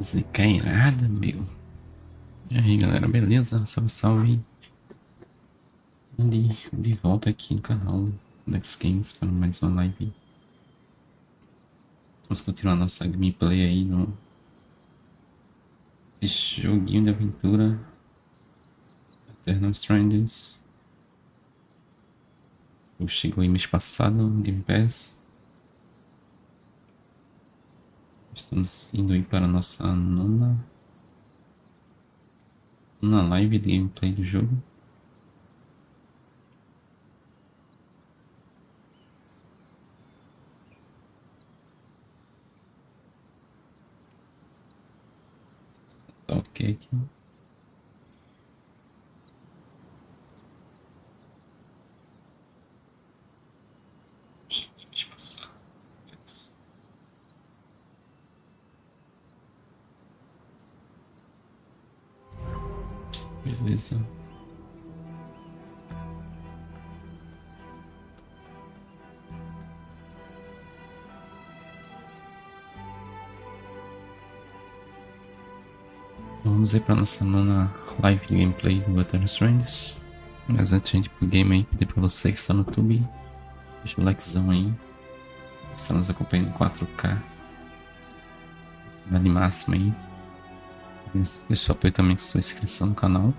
Música irada, meu. E aí, galera, beleza? Salve, salve. De volta aqui no canal AndeXGames para mais uma live. Vamos continuar nossa gameplay aí no esse joguinho de aventura STRANDS. Chegou aí mês passado no Game Pass. Estamos indo aí para a nossa nona live de gameplay do jogo. Tá ok aqui. Mês passado. Beleza. Vamos aí para nossa nona live de gameplay do STRANDS. Mas antes de a gente ir pro game aí, pedir pra você que está no YouTube, deixa o likezão aí. Estamos acompanhando em 4K. De máxima aí. Deixa o apoio também com sua inscrição no canal.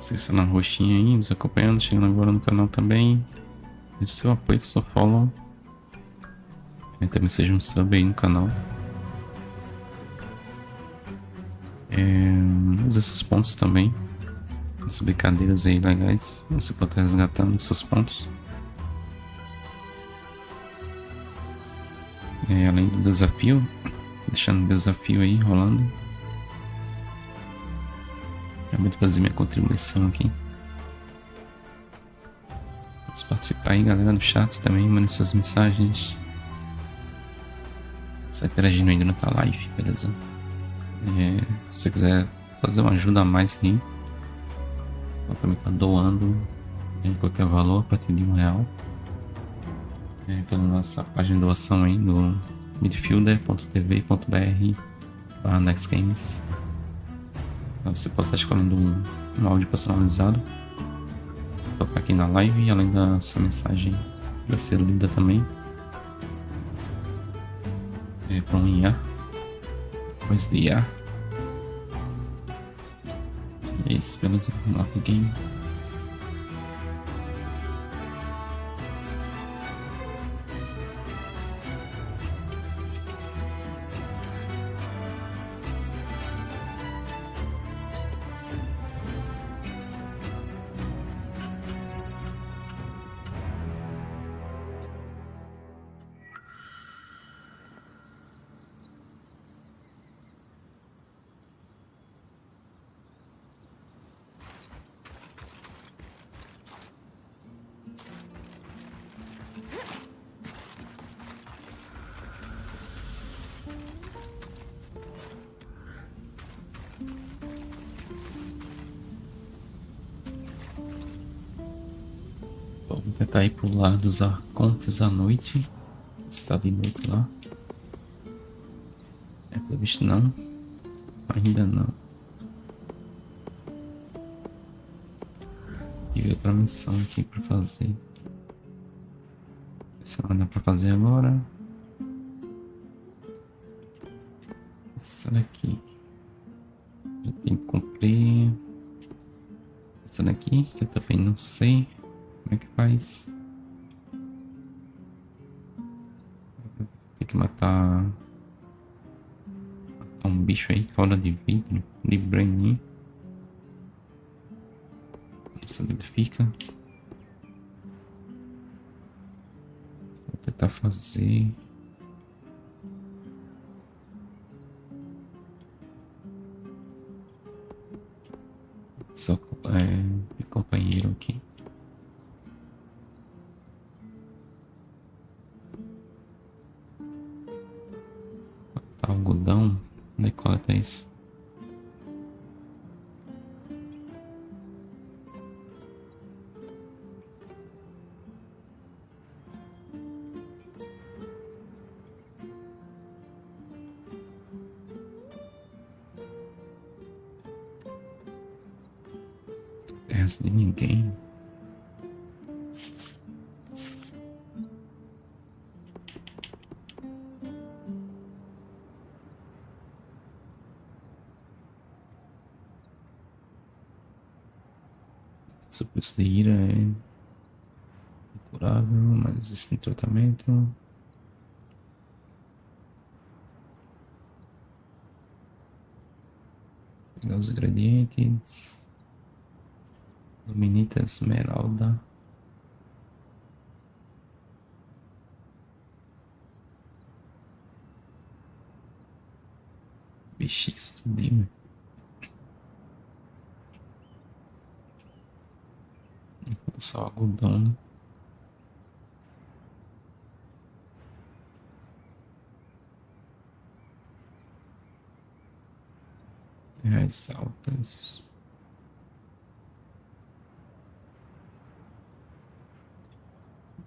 Você está na roxinha aí, nos acompanhando, chegando agora no canal também. Deixe seu apoio com seu follow. E também seja um sub aí no canal. Use esses pontos também. As brincadeiras aí legais. Você pode estar resgatando os seus pontos. Além do desafio, deixando o desafio aí rolando. Acabei de fazer minha contribuição aqui. Vamos participar aí, galera do chat também, mandem suas mensagens. Você interagindo ainda durante a live, beleza? Se você quiser fazer uma ajuda a mais aí, você pode também estar doando em qualquer valor a partir de R$1. Pela nossa página de doação aí do midfielder.tv.br/AndeXGames. Você pode estar escolhendo um áudio personalizado para tocar aqui na live, e além da sua mensagem vai ser lida também para um IA, voz de IA. É isso, beleza? Vamos lá pro game. Vamos tentar ir pro lado dos arcontes à noite. Está de noite lá. Pelo visto não. Ainda não. E veio outra missão aqui pra fazer. Essa não dá pra fazer agora. Essa daqui já tem que cumprir. Essa daqui que eu também não sei como é que faz. Tem que matar um bicho aí, cauda de vidro, de brain. Essa dele fica. Vou tentar fazer. Só de companheiro aqui. Tá, algodão. Onde é que coleta isso? Terras de ninguém. Suplício de ira é incurável, mas existe tratamento. Pegar os ingredientes. Luminita esmeralda. Vixe, estudinho. Vou passar o algodão, né? Terras altas.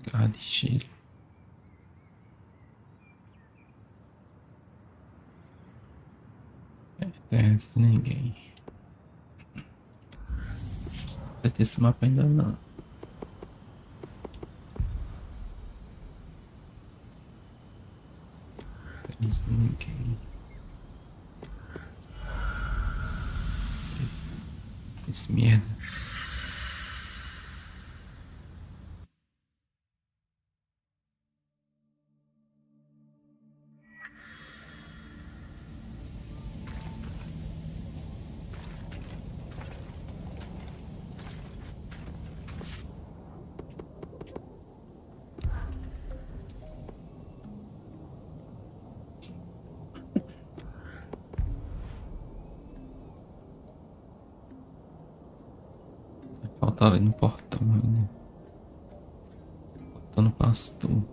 Garra de cheiro. Terras de ninguém. Vai ter esse mapa ainda não. Terras de ninguém. Esse merda. Falta ali no portão ainda. Faltando pastor.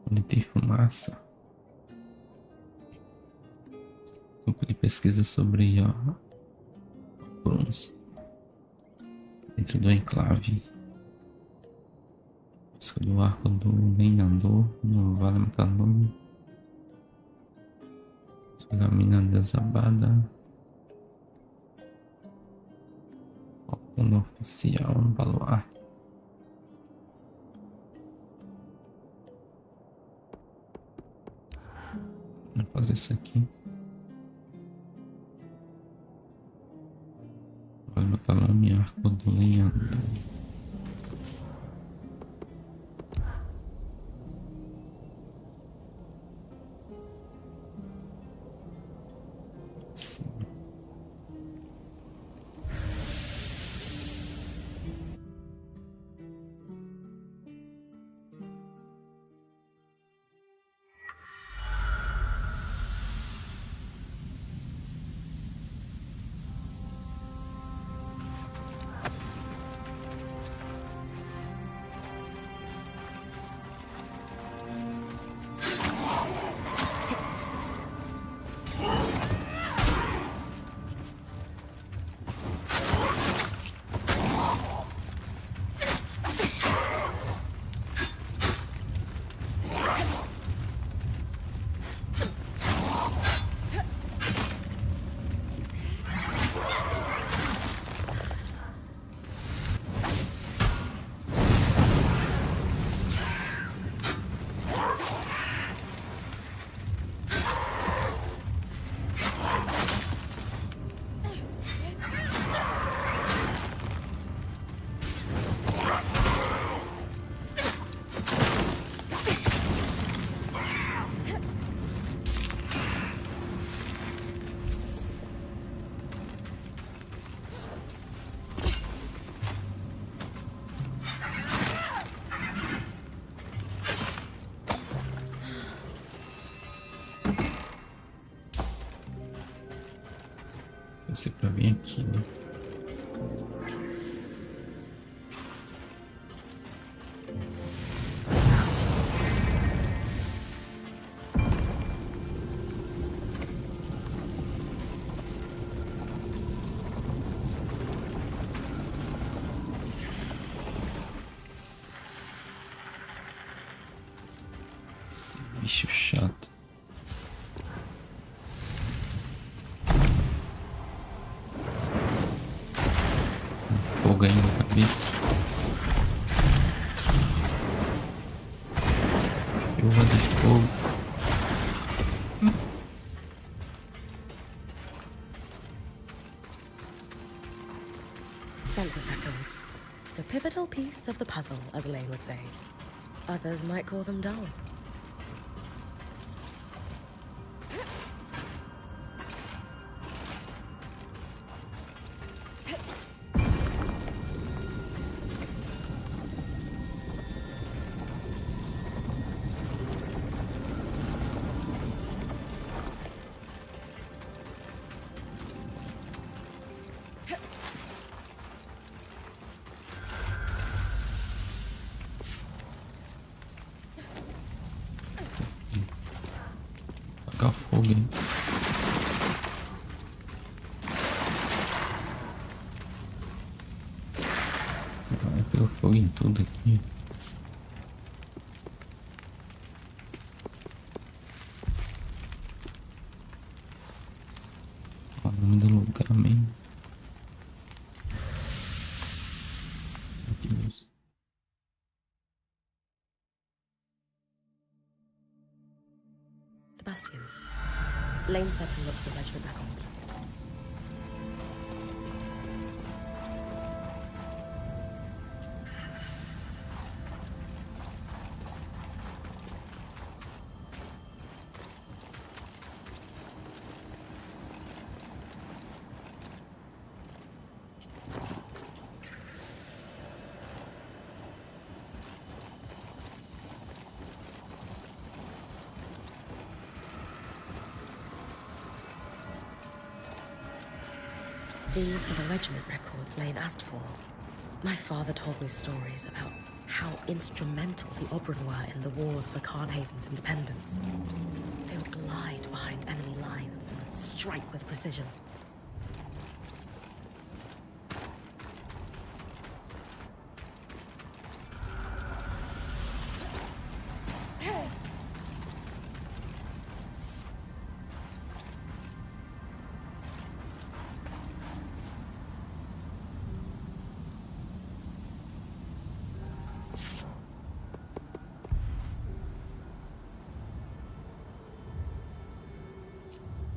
Onde tem fumaça. Campo de pesquisa sobre bronze. Dentro do enclave. Busca do arco do lenhador no vale metalúrgico. Sobre a mina desabada. Faltando oficial no baluarte. Vou fazer isso aqui. Vale metalúrgico, arco do lenhador. Sim. Vai ser pra vir aqui, né? Esse bicho chato. Fogo aí na cabeça. Chuva de fogo. Census records. The pivotal piece of the puzzle, as Elaine would say. Others might call them dull. Tacar fogo aí. Vai pegar fogo em tudo aqui. O nome do lugar mesmo. Aqui mesmo. The Bastion. Lane said to look for regiment records. These are the regiment records Lane asked for. My father told me stories about how instrumental the Oberon were in the wars for Carnhaven's independence. They would glide behind enemy lines and strike with precision.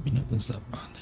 Mina desabada.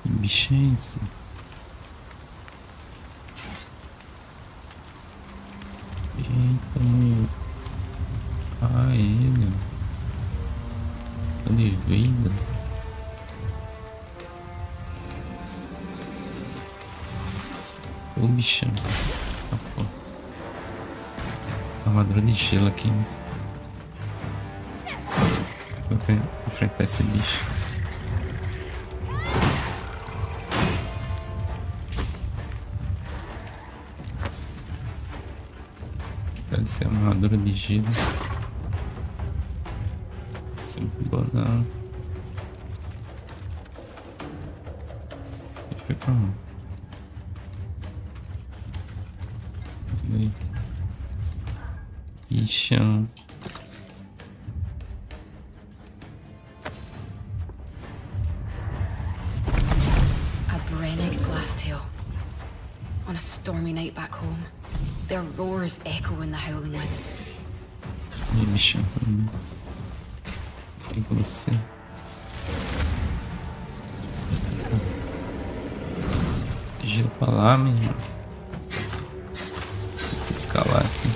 Que bicho é esse? Eita, meu. Ah, ele. Tô de vida. O bichão. Ah, pô. Armadura de gelo aqui, né? Vou enfrentar esse bicho. Pode ser uma armadura de gelo. Sempre bom não. Foi pra onde? Bichão. A Brennig glasstail. On a stormy night back home, their roars echo in the howling winds. E bichão pra mim. Vem com você. Gelo pra lá, menino. Escalar aqui.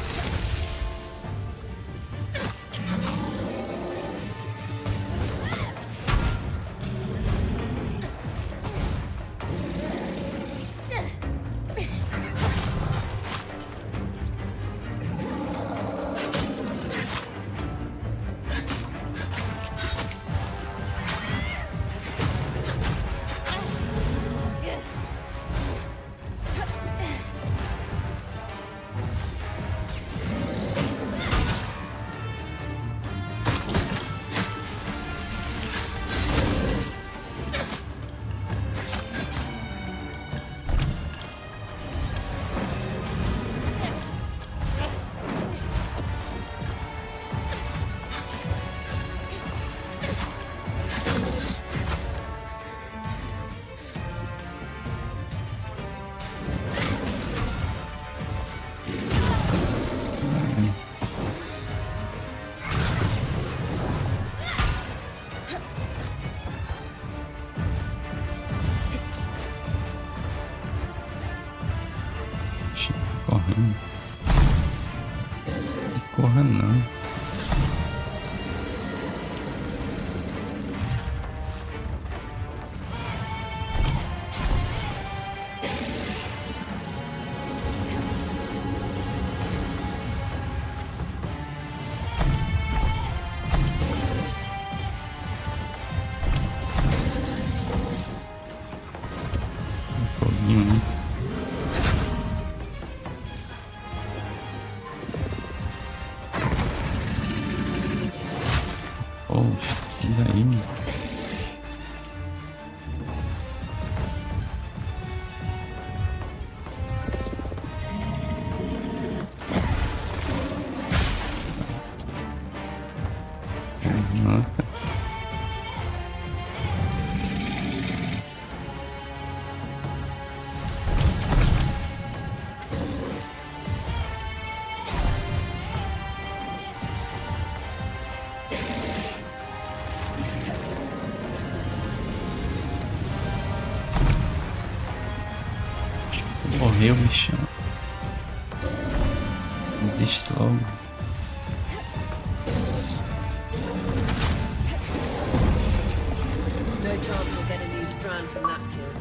Corra não. Foguinho, né? Poxa, isso daí, mano. Nossa. Morreu, bichão. Desiste logo. No chance we'll get a new strand from that kid.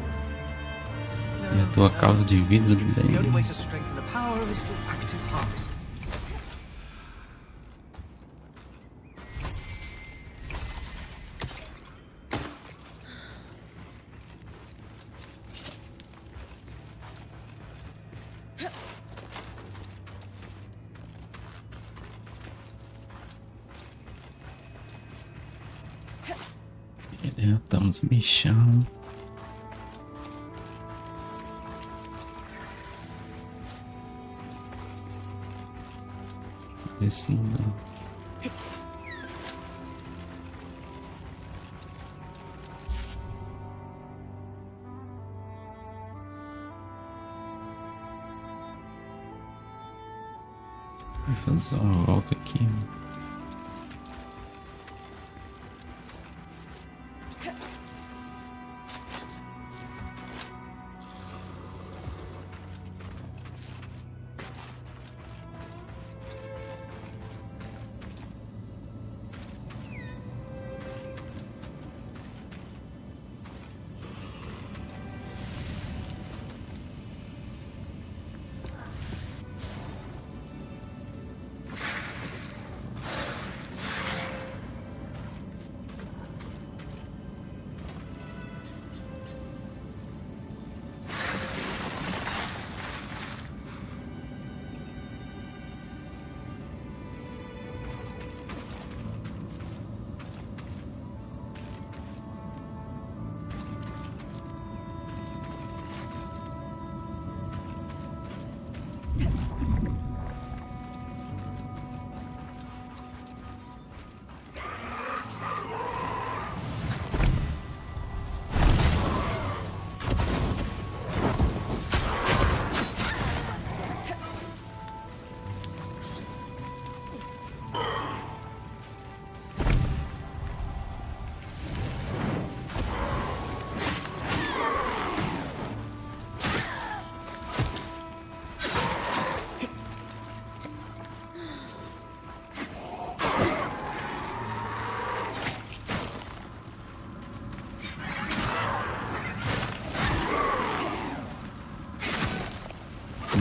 E a tua cauda de vidro do The only bem. way to strengthen the power is through active harvest. Derrotamos o bichão. Esse não. Vou fazer uma volta aqui.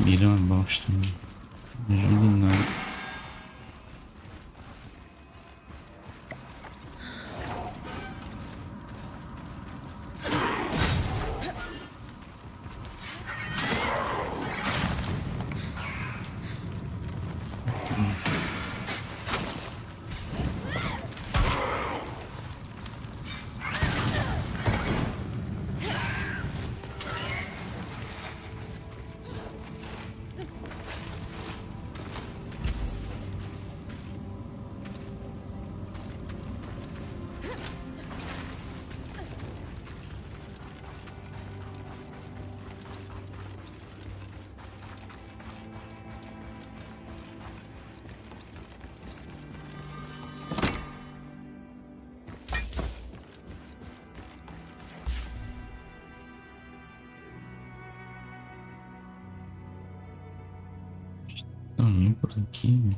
Mira uma bosta, mano. Não ajuda nada. Também por aqui.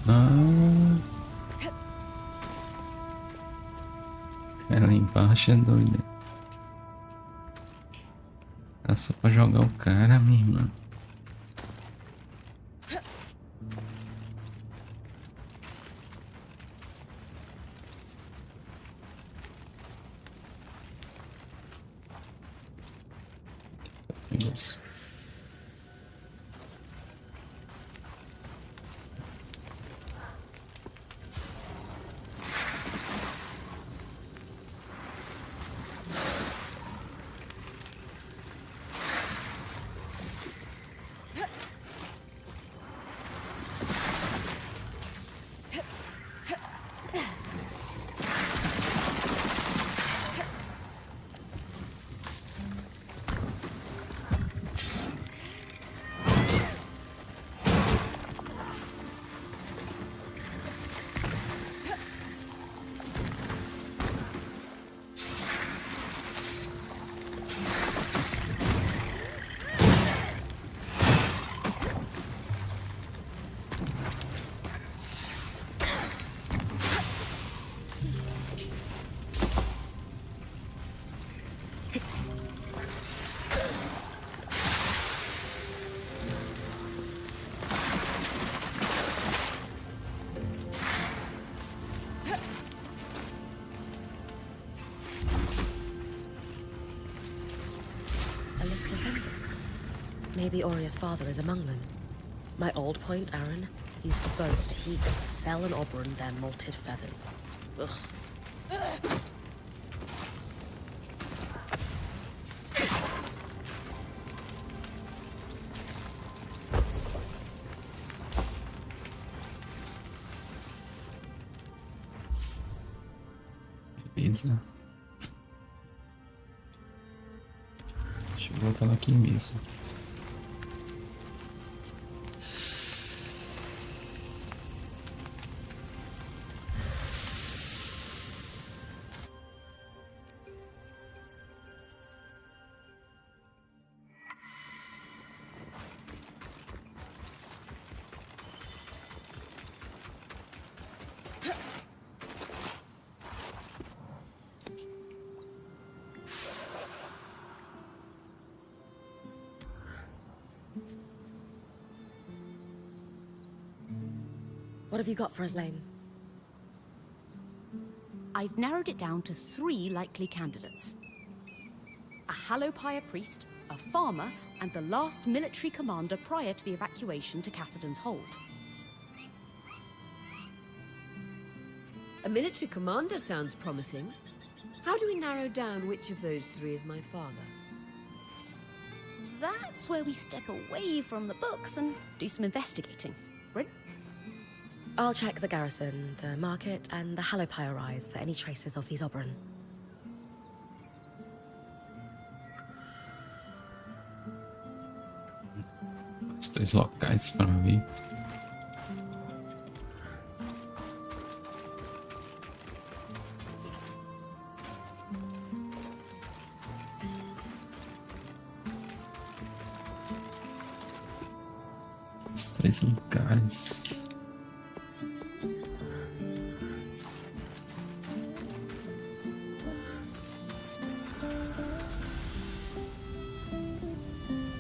Ah, ela embaixo é doida. Era só pra jogar o cara, minha irmã. Amigos. A list of vendors. Maybe Oria's father is among them. My old point, Aaron, used to boast he could sell an Oberon their molted feathers. Ugh. Beleza. Deixa eu voltar aqui mesmo. What have you got for us, Lane? I've narrowed it down to 3 likely candidates. A Hallowpire priest, a farmer, and the last military commander prior to the evacuation to Cassidon's Hold. A military commander sounds promising. How do we narrow down which of those 3 is my father? That's where we step away from the books and do some investigating. Right? I'll check the garrison, the market, and the Hallowpire Rise for any traces of these Oberon. Os 3 locais para ver. Os 3 lugares.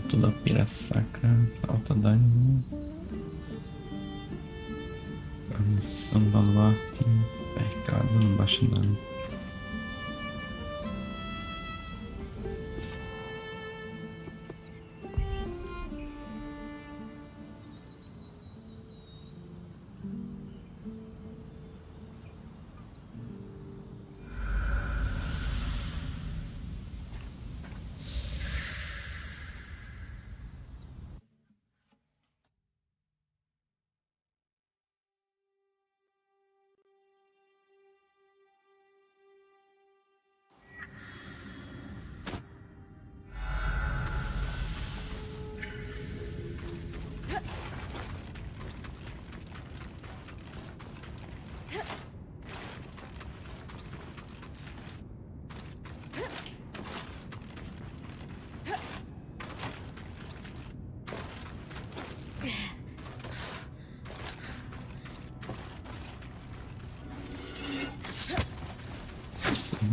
Toda a pira sacra, alta da missão, baluarte, mercado, não baixa nada.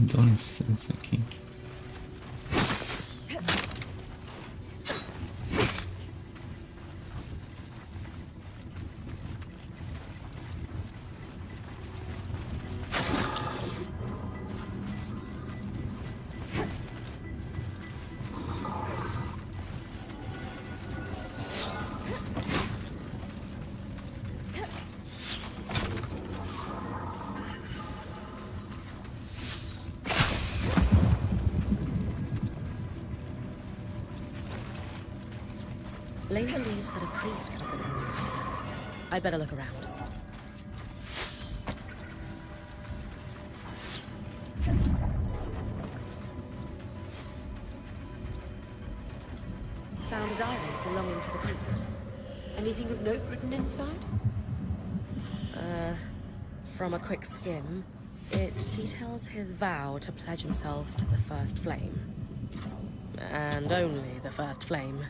Dá licença aqui. Lane believes that a priest could have been Rory's father. I'd better look around. Found a diary belonging to the priest. Anything of note written inside? From a quick skim, it details his vow to pledge himself to the first flame. And only the first flame.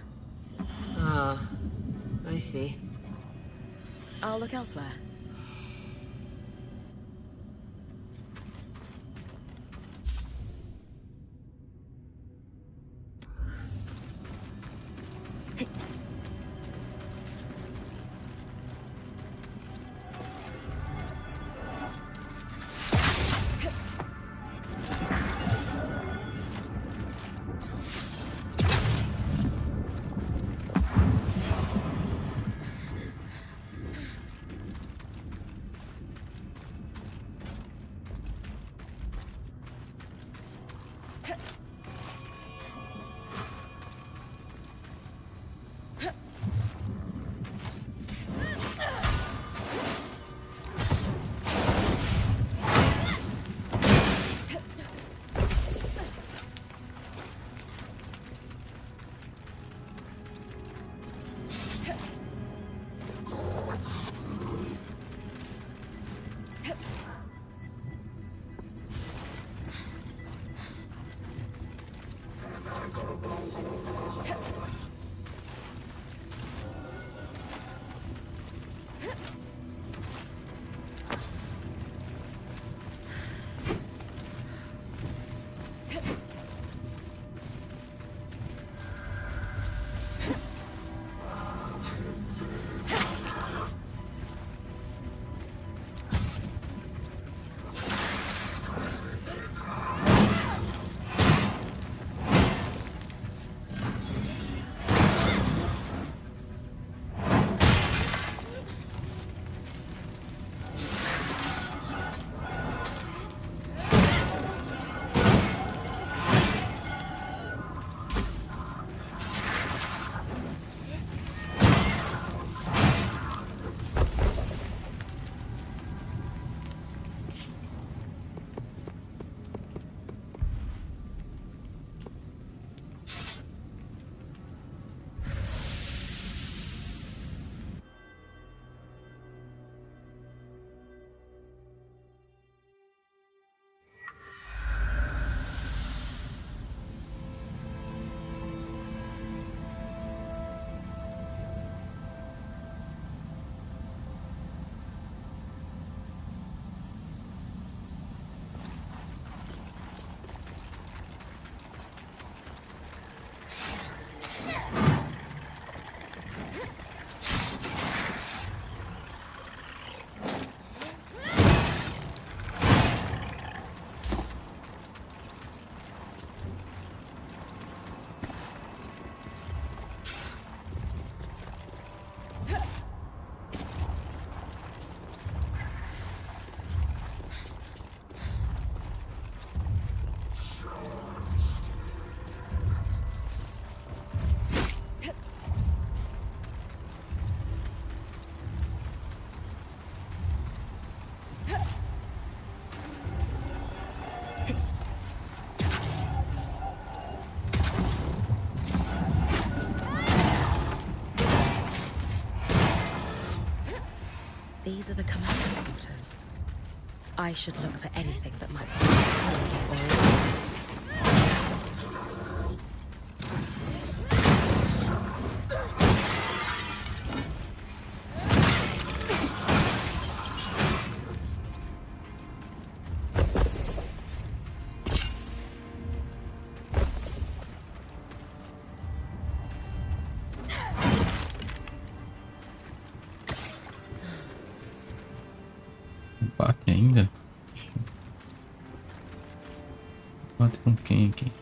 Ah, I see. I'll look elsewhere. These are the commander's quarters. I should look for anything that might point to Colin or his. Bate ainda? Bate com quem aqui?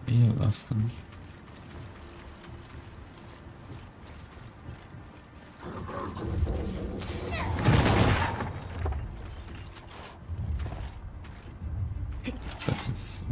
Ih, lasca. Atenção.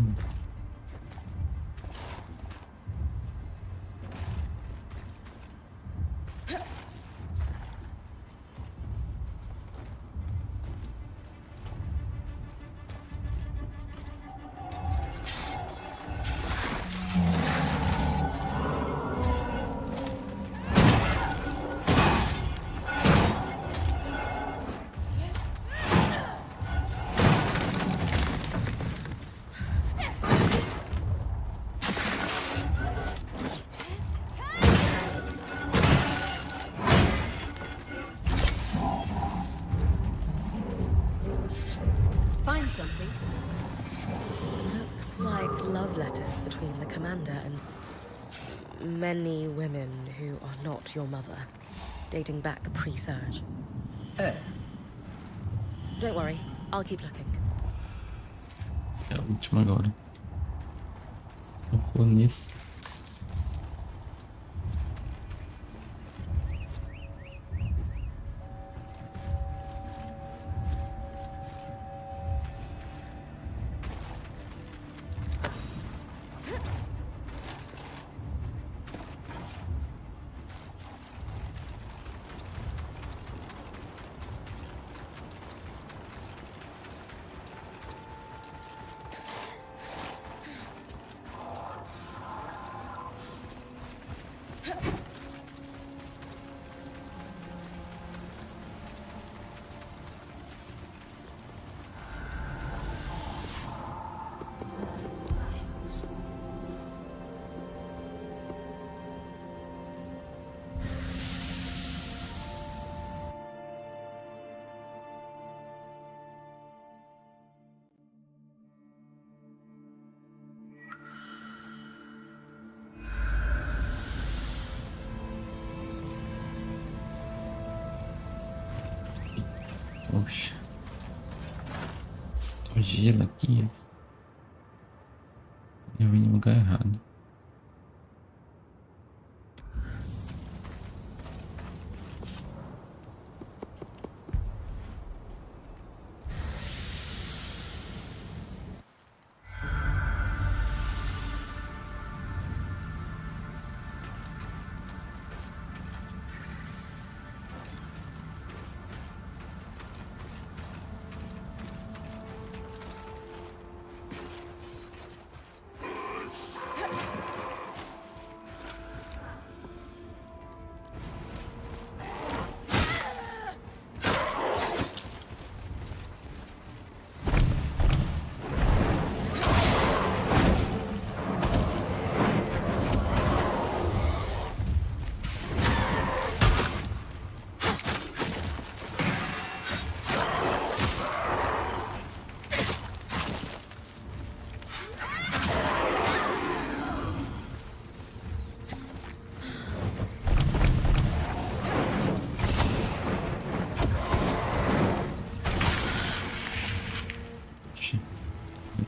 Find something? Looks like love letters between the commander and many women who are not your mother, dating back pre-surge. Don't worry, I'll keep looking. É a última agora. Só for nisso. Poxa. Só gelo aqui. Eu vim no lugar errado.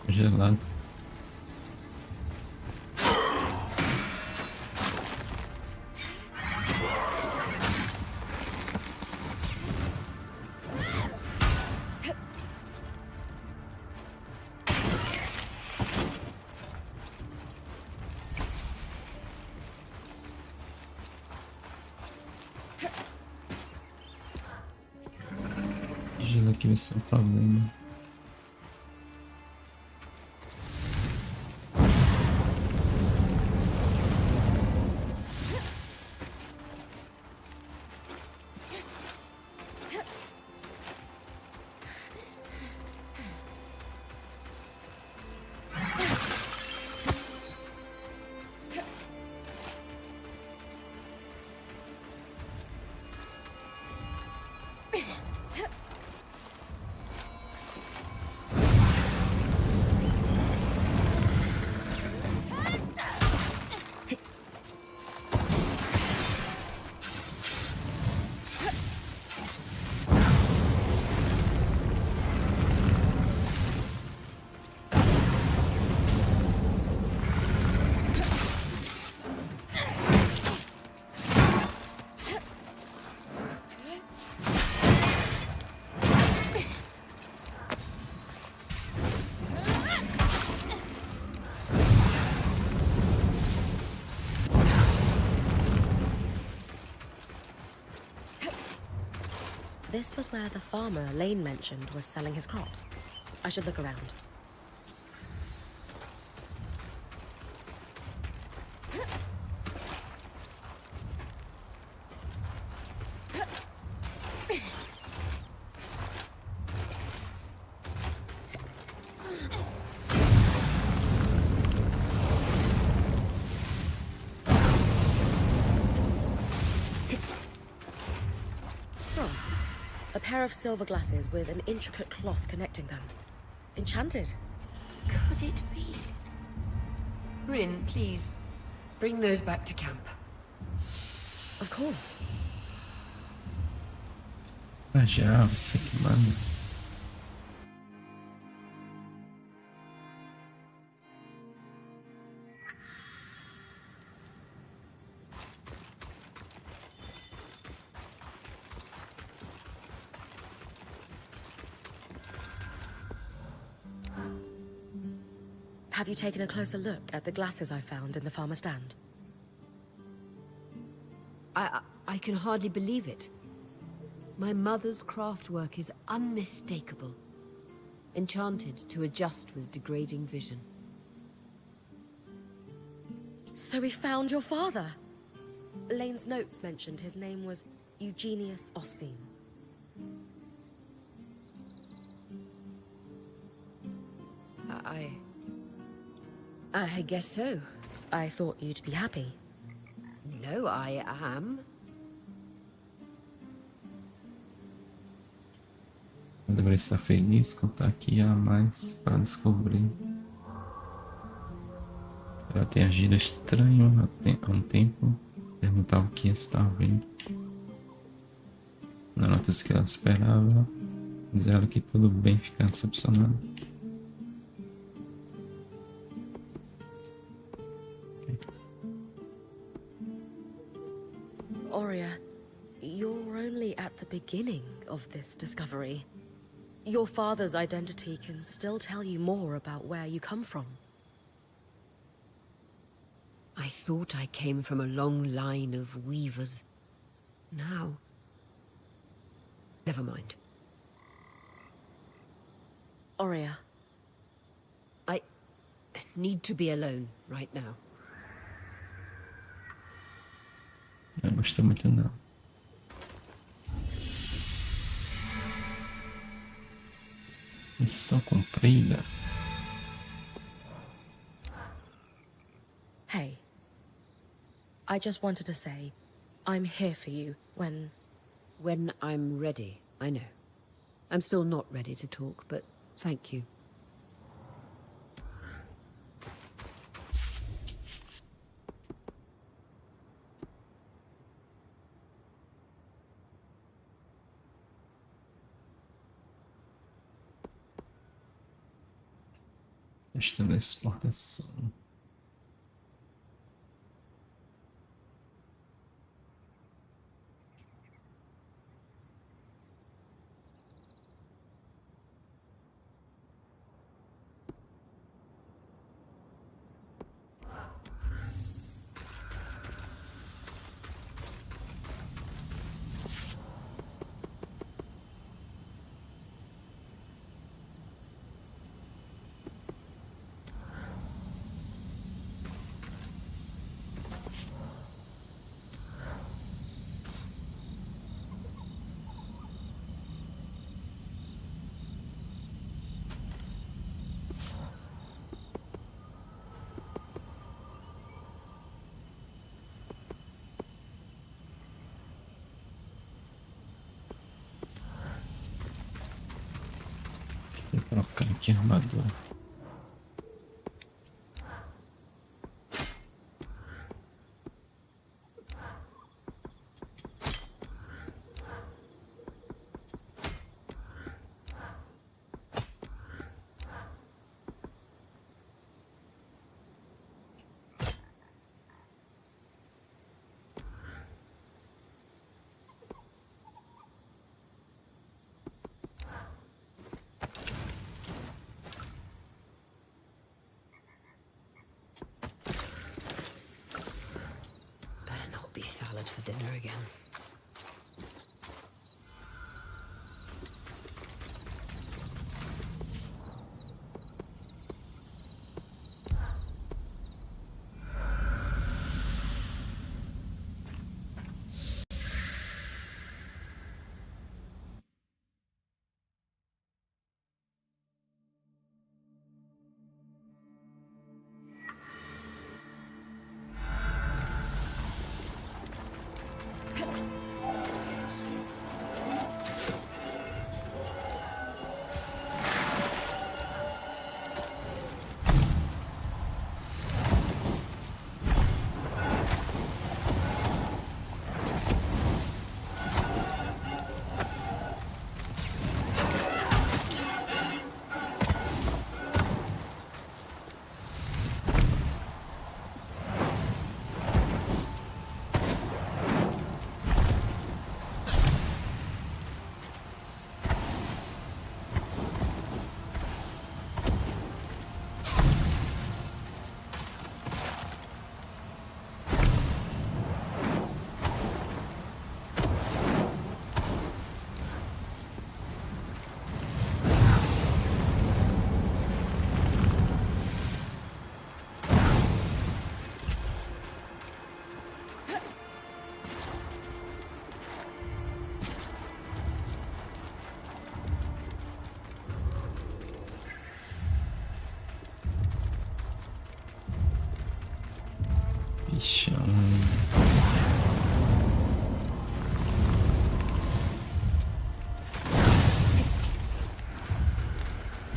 Congelado. Gelo aqui vai ser um problema. this was where the farmer Lane mentioned was selling his crops. I should look around. A pair of silver glasses with an intricate cloth connecting them. Enchanted. Could it be? Bryn, please, bring those back to camp. Of course. Ah, já, você que manda. Have you taken a closer look at the glasses I found in the farmer's stand? I can hardly believe it. My mother's craftwork is unmistakable. Enchanted to adjust with degrading vision. So we found your father. Lane's notes mentioned his name was Eugenius Osphine. I guess so. I thought you'd be happy. No, I am. Eu deveria estar feliz com estar aqui a mais para descobrir. Ela tem agido estranho há um tempo. Perguntava o que estava vendo. Na notícia que ela esperava, diz ela que tudo bem, ficar decepcionada. Aurea, you're only at the beginning of this discovery. Your father's identity can still tell you more about where you come from. I thought I came from a long line of weavers. Now... Never mind. Aurea. I need to be alone right now. Eu não gostei muito não. Missão cumprida. Hey. I just wanted to say, I'm here for you when... When I'm ready, I know. I'm still not ready to talk, but thank you. Questão da exportação. Vou colocar aqui a armadura. Better not be salad for dinner again. bichão.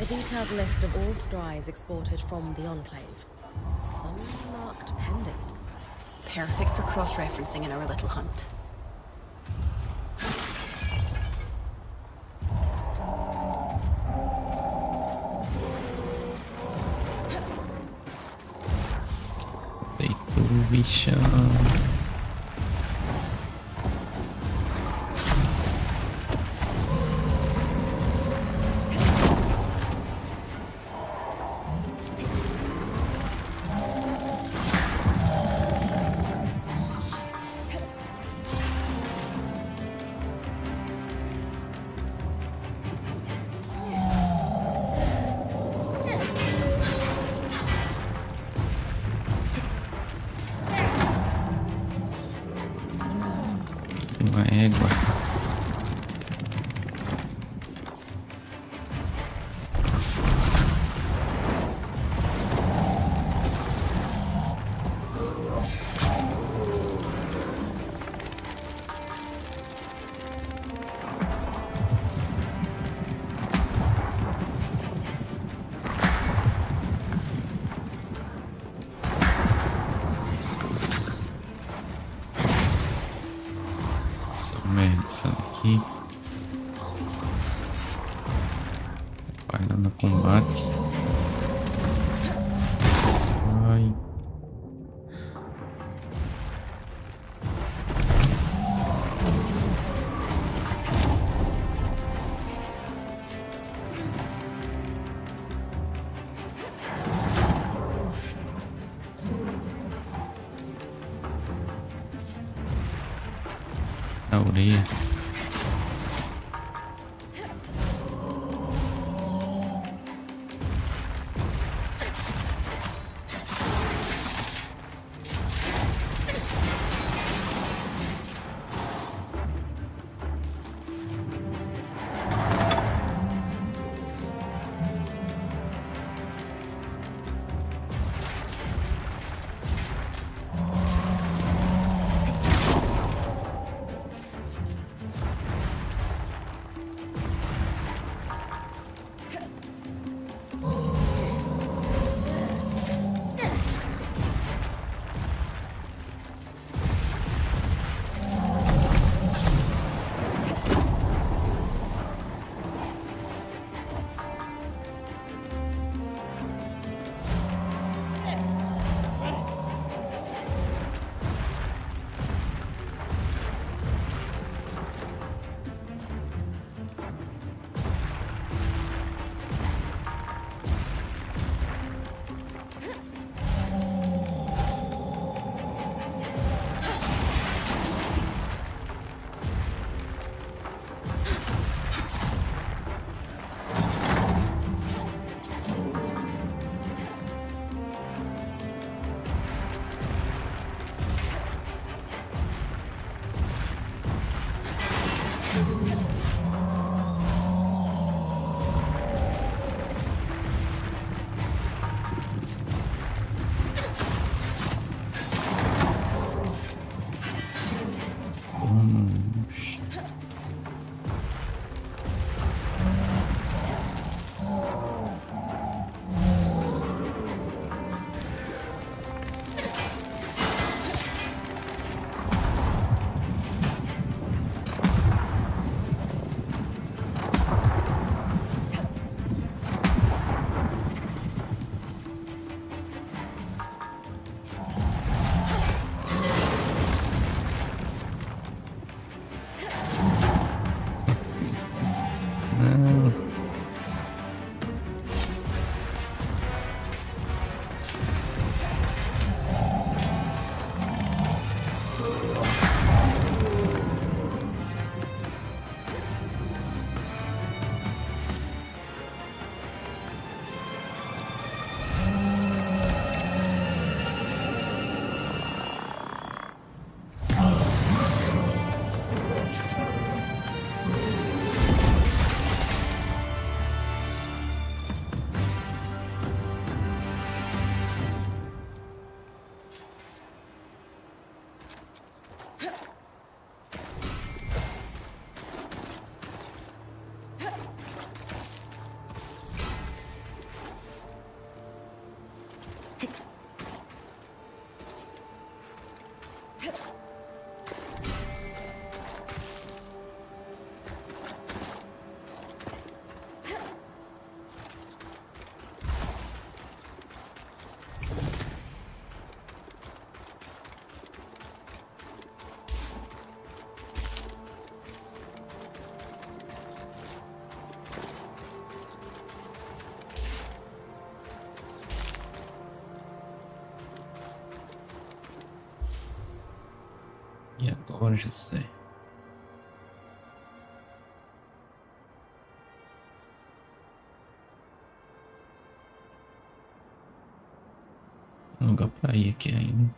A detailed list of all scries exported from the Enclave. Some marked pending. Perfect for cross-referencing in our little hunt. Feito bichão. Uma égua. Merda, essa daqui. Vai lá no combate. Vai. A orelha. E agora, José? Tem lugar pra ir aqui ainda.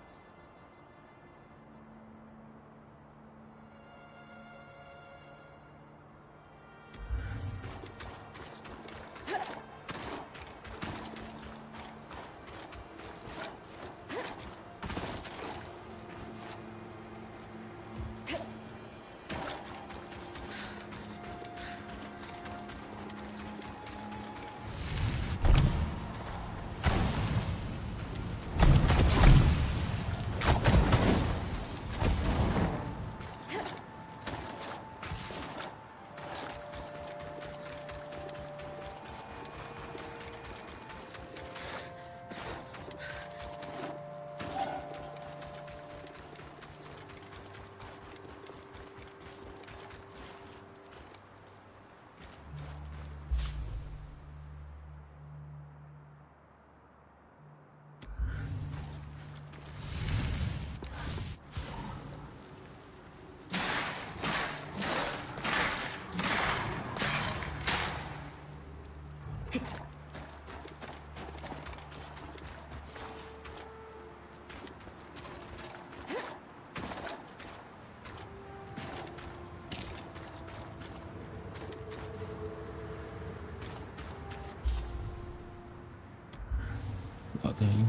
Olha aí.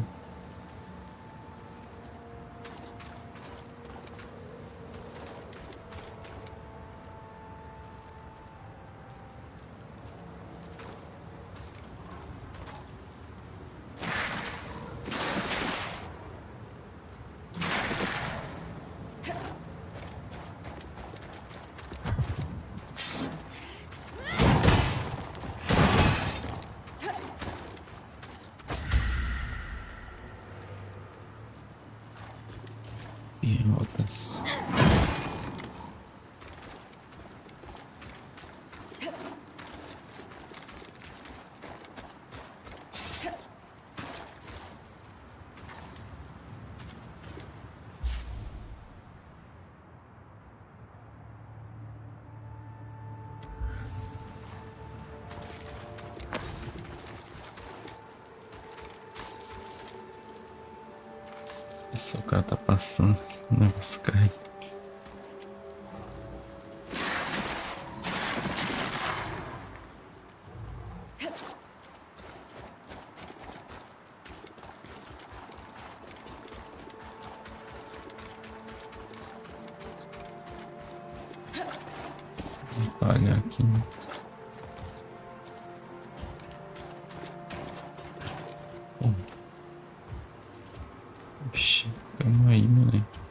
Notas. Isso, o cara tá passando, o negócio cai. Vou apagar aqui. Bom. Oxi, calma aí, moleque.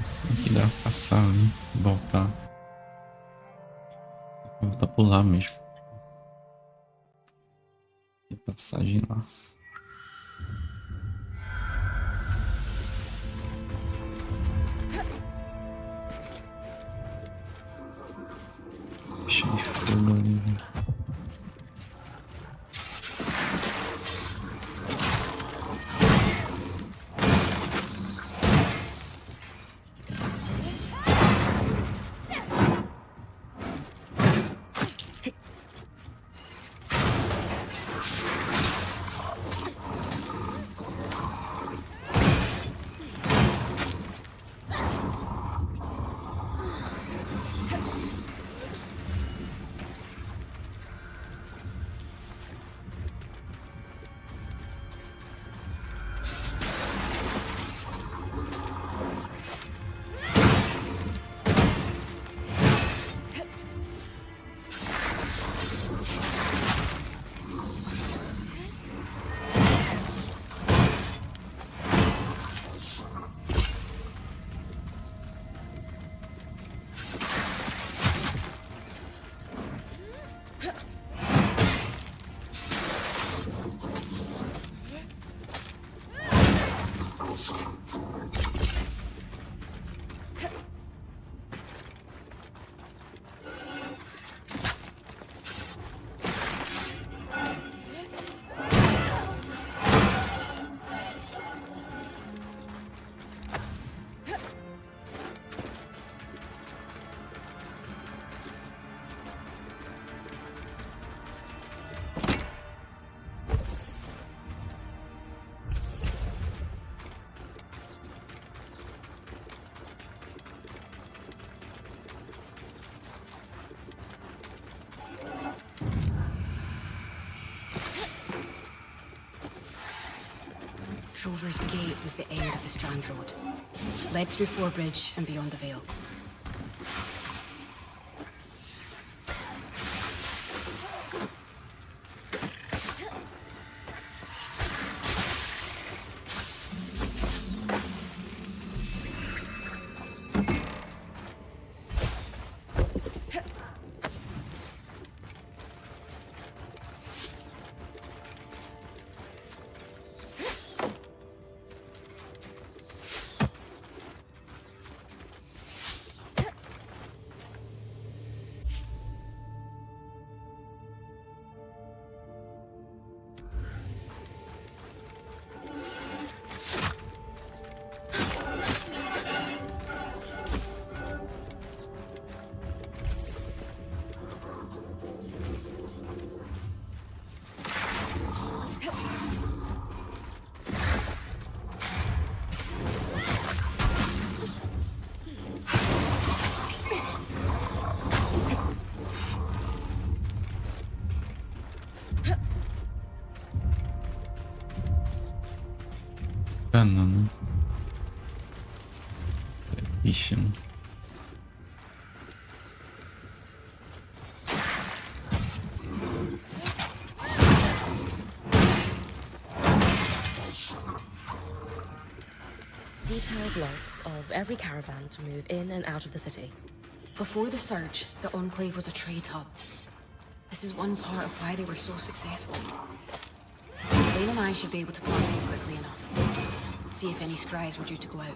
Assim que dá pra passar ali, voltar. Voltar por lá mesmo. Tem passagem lá. Cheio de fogo ali, velho. Silver's Gate was the end of the Strand Road. Led through Forbridge and beyond the Vale. Banana. Edition. Detailed logs of every caravan to move in and out of the city. Before the Surge, the Enclave was a trade hub. This is one part of why they were so successful. Vane and I should be able to pass them quickly enough. See if any scries were due to go out.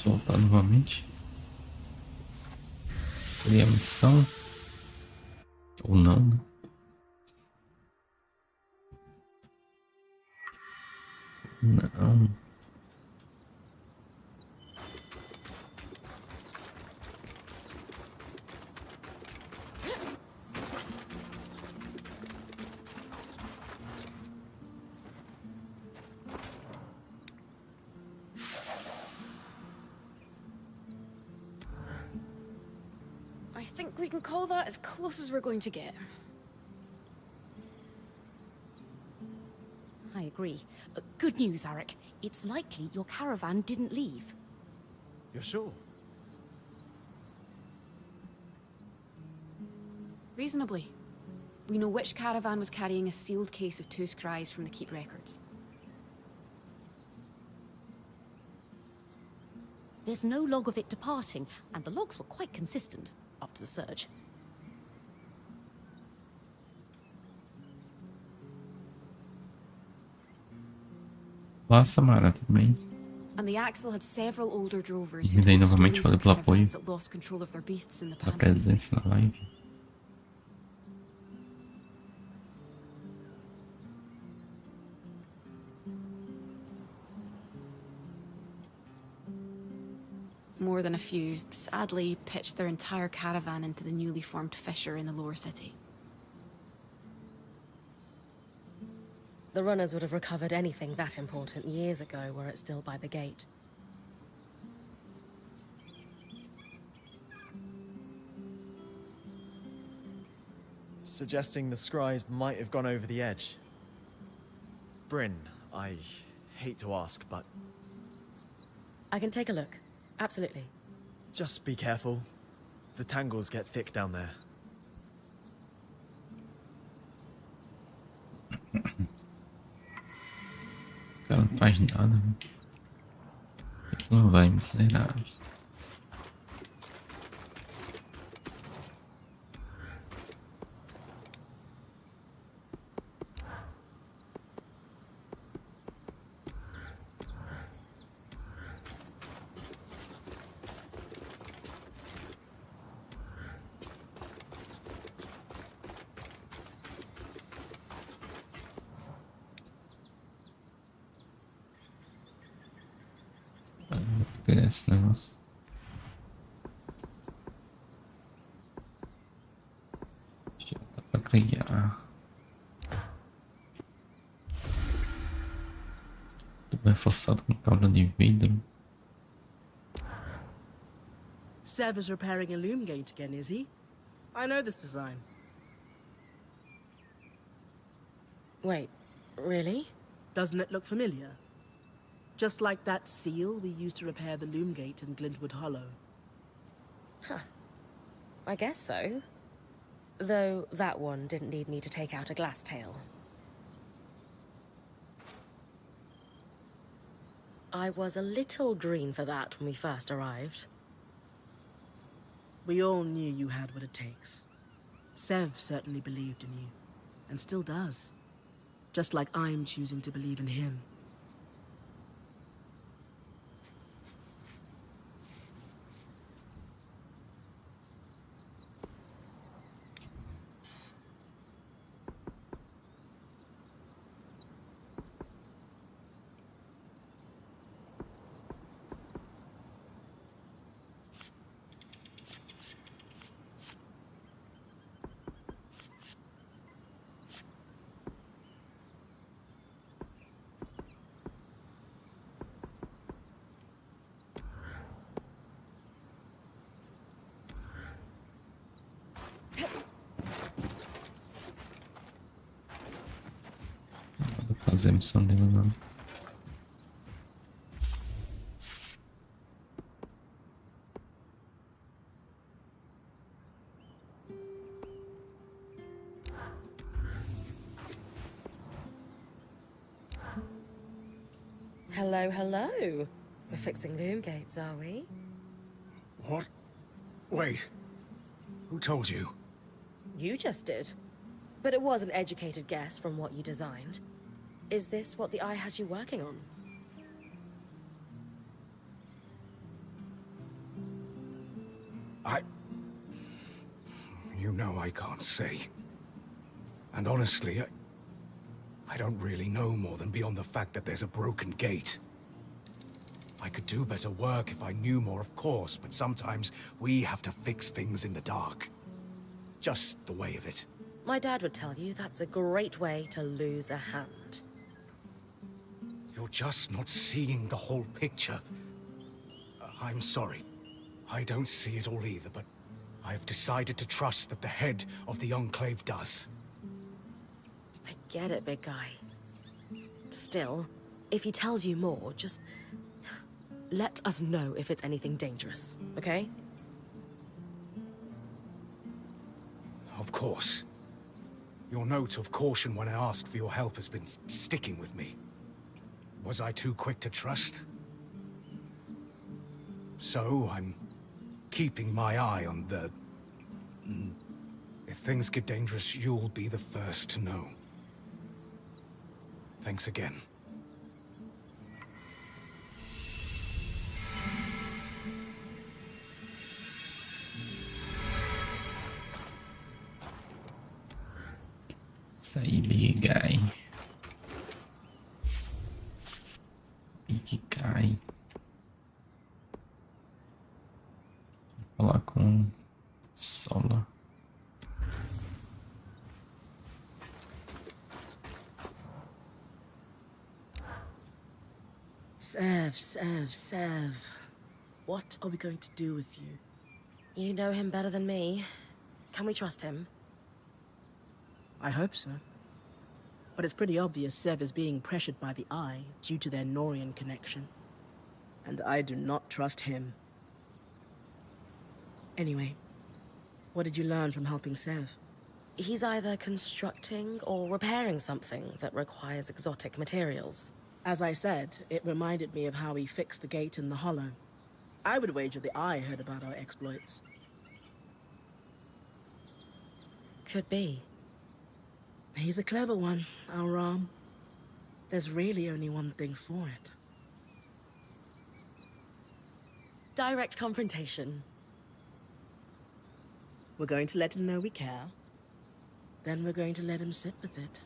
Voltar novamente. Seria a missão ou não, né? Não. I think we can call that as close as we're going to get. I agree. Good news, Arik. It's likely your caravan didn't leave. You're sure? Reasonably. We know which caravan was carrying a sealed case of 2 scries from the Keep records. There's no log of it departing, and the logs were quite consistent up to the Surge. Olá, Samara, tudo bem? And the Axel had several older drovers who E daí told novamente stories valeu of pelo apoio, caravans that lost control of their beasts in the pela panic. presença na live. More than a few, sadly, pitched their entire caravan into the newly formed fissure in the lower city. The runners would have recovered anything that important years ago were it still by the gate. Suggesting the scries might have gone over the edge. Bryn, I hate to ask, but I can take a look. Absolutely. just be careful. The tangles get thick down there. O cara não faz nada, né? Tu não vai, miserável. Vou pegar esse negócio. Já tá pra criar. Tudo é reforçado com cauda de vidro. Sev is repairing a loom gate again, is he? I know this design. Wait, really? Doesn't it look familiar? Just like that seal we used to repair the loom gate in Glintwood Hollow. I guess so. Though that one didn't need me to take out a glass tail. I was a little green for that when we first arrived. We all knew you had what it takes. Sev certainly believed in you, and still does. Just like I'm choosing to believe in him. Vou fazer a missão dele agora. Hello, hello. We're fixing loom gates, are we? What? Wait. Who told you? You just did. But it was an educated guess from what you designed. Is this what the eye has you working on? You know I can't say. And honestly, I don't really know more than beyond the fact that there's a broken gate. I could do better work if I knew more, of course, but sometimes we have to fix things in the dark. Just the way of it. My dad would tell you that's a great way to lose a hand. You're just not seeing the whole picture. I'm sorry. I don't see it all either, but I've decided to trust that the head of the Enclave does. I get it, big guy. Still, if he tells you more, just let us know if it's anything dangerous, okay? Of course. Your note of caution when I asked for your help has been sticking with me. Was I too quick to trust? So, I'm keeping my eye on the... If things get dangerous, you'll be the first to know. Thanks again. Isso aí, big guy. Big guy. Vou falar com Sola. Sev. What are we going to do with you? You know him better than me. Can we trust him? I hope so. But it's pretty obvious Sev is being pressured by the Eye due to their Norian connection. And I do not trust him. Anyway, what did you learn from helping Sev? He's either constructing or repairing something that requires exotic materials. As I said, it reminded me of how we fixed the gate in the Hollow. I would wager the Eye heard about our exploits. Could be. He's a clever one, our Ram. There's really only one thing for it. Direct confrontation. We're going to let him know we care. Then we're going to let him sit with it.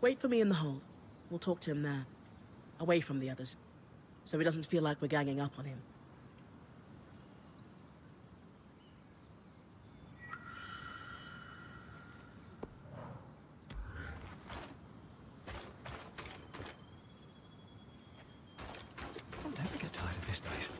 Wait for me in the hold. We'll talk to him there. Away from the others. so he doesn't feel like we're ganging up on him. I'll never get tired of this place.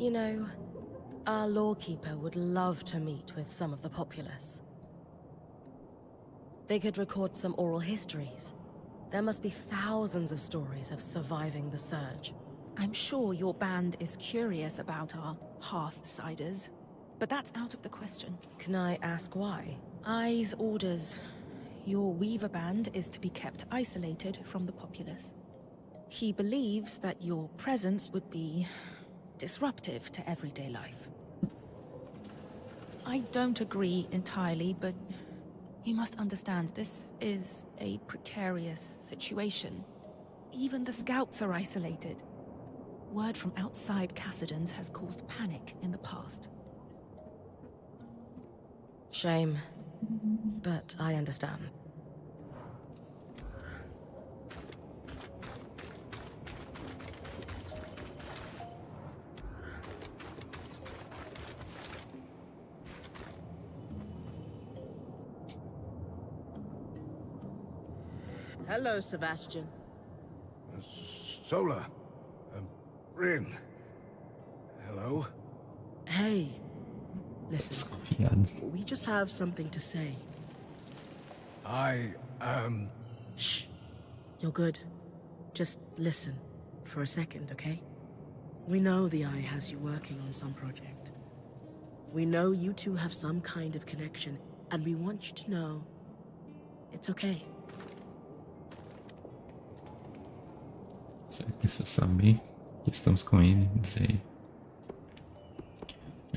You know, our lawkeeper would love to meet with some of the populace. They could record some oral histories. There must be thousands of stories of surviving the surge. I'm sure your band is curious about our Hearthsiders, but that's out of the question. Can I ask why? Eye's orders. Your Weaver band is to be kept isolated from the populace. He believes that your presence would be disruptive to everyday life. I don't agree entirely, but you must understand this is a precarious situation. Even the scouts are isolated. Word from outside Cassidans has caused panic in the past. Shame, but I understand. Hello, Sebastian. Sola. Rin. Hello? Hey. Listen, Desconfiado. we just have something to say. Shh. You're good. Just listen for a second, okay? We know the Eye has you working on some project. We know you two have some kind of connection, and we want you to know it's okay. Será que precisa saber que estamos com ele? Dizer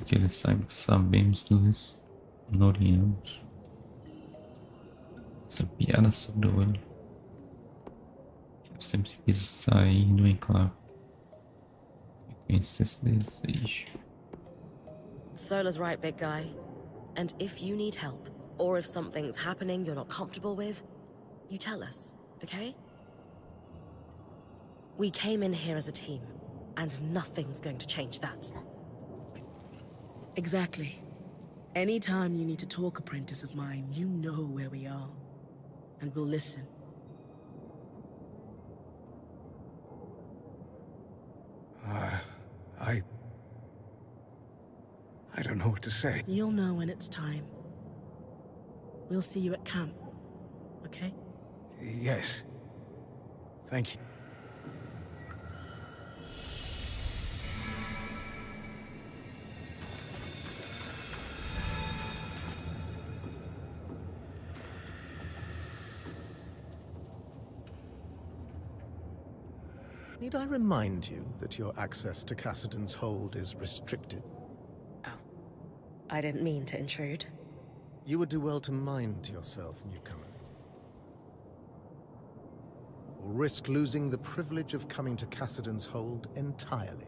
que ele saiba que sabemos dos Norianos. Essa piada sobre o olho. Eu sempre quis sair do enclave e conhecer esse desejo. Sola's right, big guy. And if you need help, or if something's happening you're not comfortable with, you tell us, okay? We came in here as a team, and nothing's going to change that. Exactly. Anytime you need to talk, apprentice of mine, you know where we are. And we'll listen. I don't know what to say. You'll know when it's time. We'll see you at camp, okay? Yes. Thank you. Need I remind you that your access to Cassidan's hold is restricted? Oh. I didn't mean to intrude. You would do well to mind yourself, newcomer. Or risk losing the privilege of coming to Cassidan's hold entirely.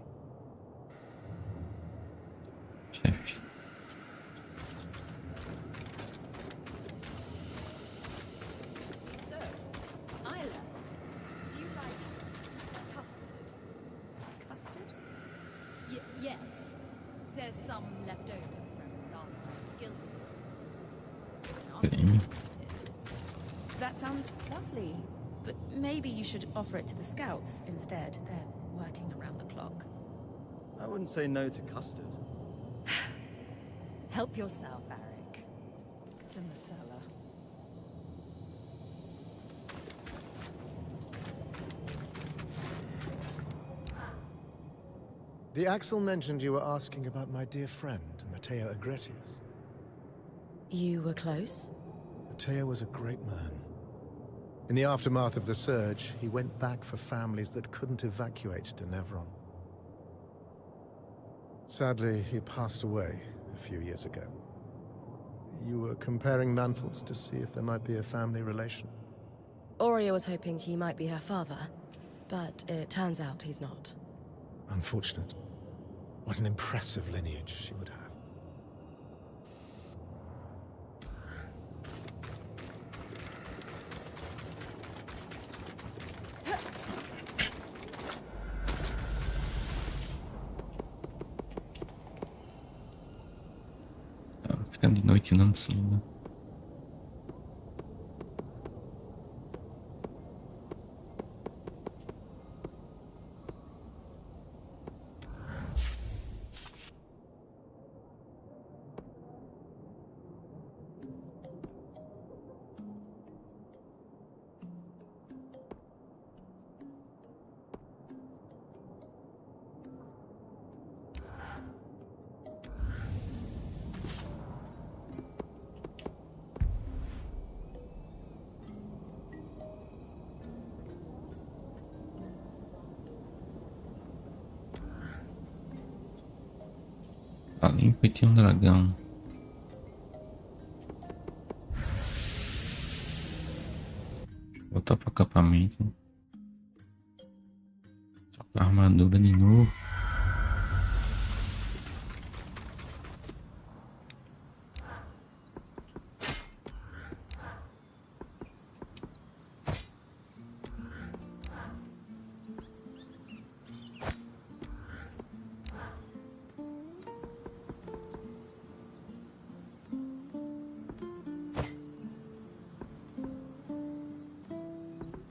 Chefe. So, Isla, do you like custard? Custard? Yes. There's some left over from last night's guild meeting. Creme. That sounds lovely, but maybe you should offer it to the scouts instead. They're working around the clock. I wouldn't say no to custard. Help yourself, Eric. It's in the cellar. The Axel mentioned you were asking about my dear friend, Matteo Agretius. You were close? Matteo was a great man. In the aftermath of the surge, he went back for families that couldn't evacuate to Nevron. Sadly, he passed away a few years ago. You were comparing mantles to see if there might be a family relation. Aurea was hoping he might be her father, but it turns out he's not. Unfortunate. What an impressive lineage she would have. Ficando de noite não sim, né? Tá limpo e tinha um dragão. Voltar pro acampamento. Trocar a armadura de novo.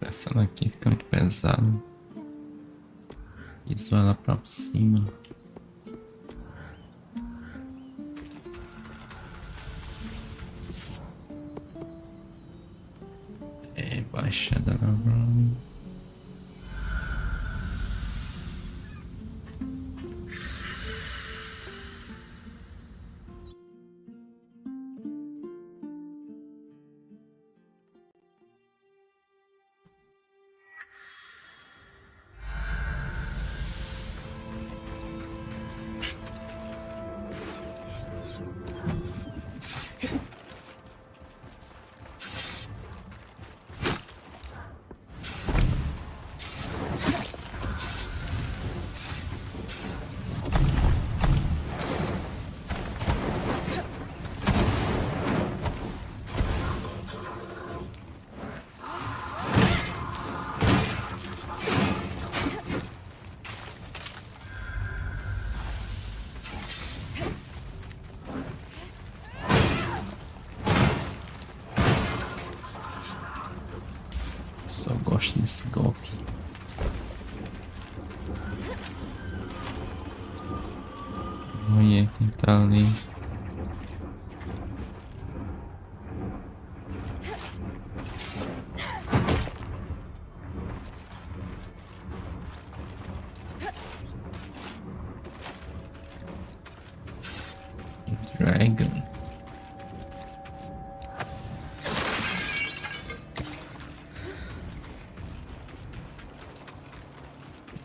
Essa daqui fica muito pesado. Isso vai lá pra cima. É baixada na mão. Só gosto desse golpe. Olha quem tá ali. Dragon.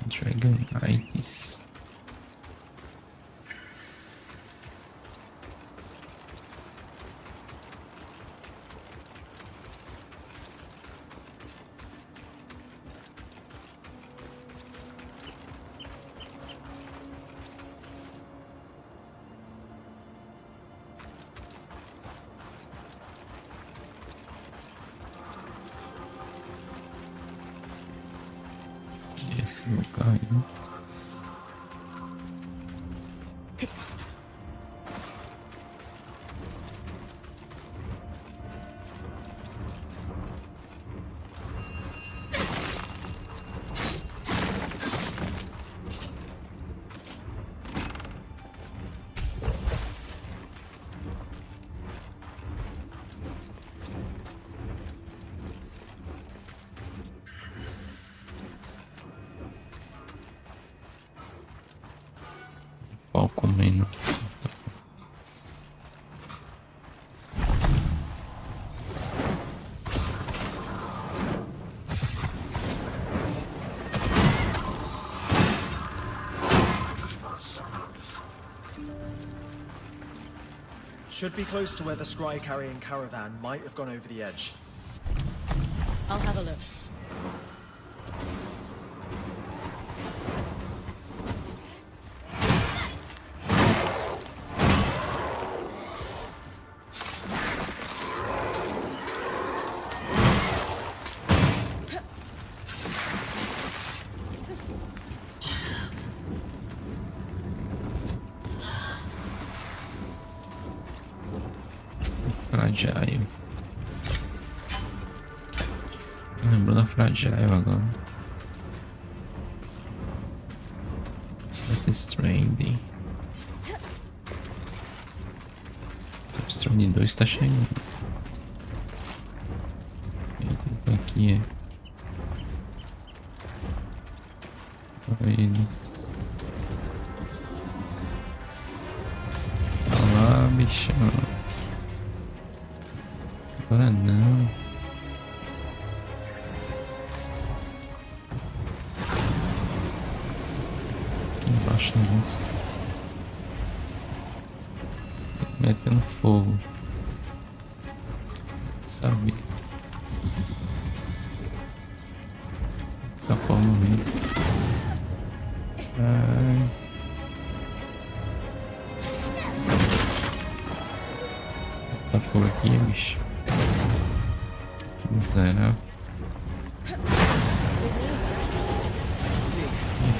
Dragonites. Esse lugar aí. pau comendo. Should be close to where the scry-carrying caravan might have gone over the edge. I'll have a look. Fragile. Lembrou da Fragile agora. STRANDS. STRANDS 2 tá chegando. Eita, aqui é. Olha ele. Olha lá, bichão. Agora não. Aqui embaixo do negócio. Metendo fogo. Sabe? Tá pau morrendo. Ai. Tá fogo aqui, bicho. Miserável. See,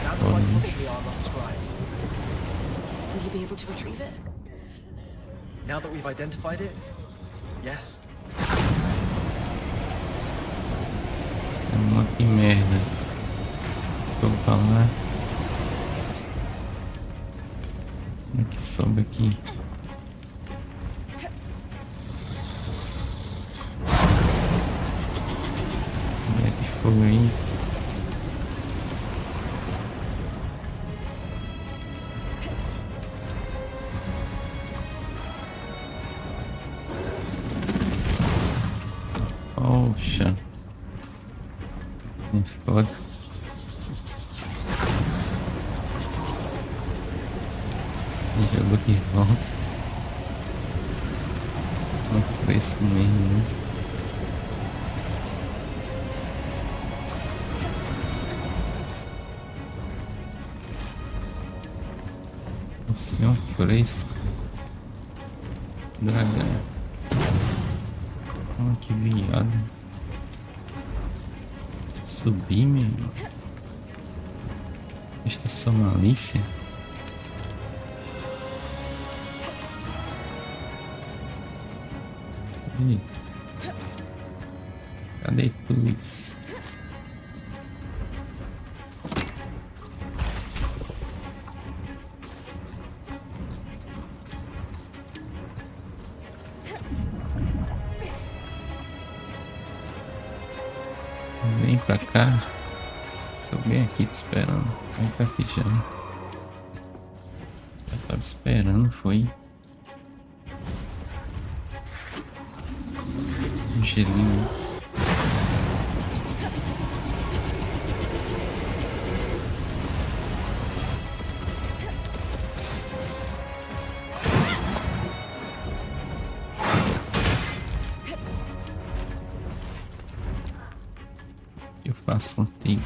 that's quite possibly our lost scries. Will you be able to retrieve it? Now that we've identified it, yes. Isso é uma que merda. Se eu falar. Como é que sobe aqui? Fogo aí. Poxa. É foda. Jogou de volta. Não foi isso mesmo, né? Senhor fresco. Dragão. Oh, que viado. Subir, meu irmão. Esta é só malícia. Ih. Cadê tudo isso? Vem pra cá. Tô bem aqui te esperando. Vem pra aqui já. Já tava esperando, foi. Um gelinho. Eu faço contigo.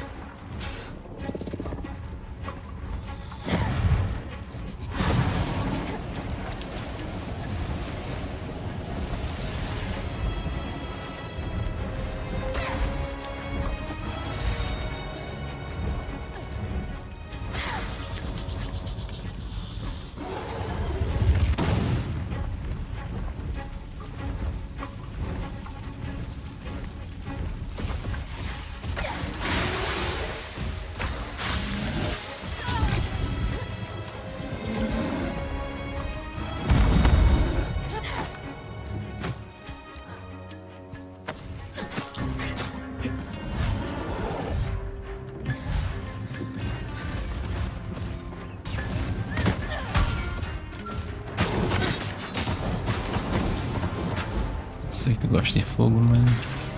sei que tu gosta de fogo, mas...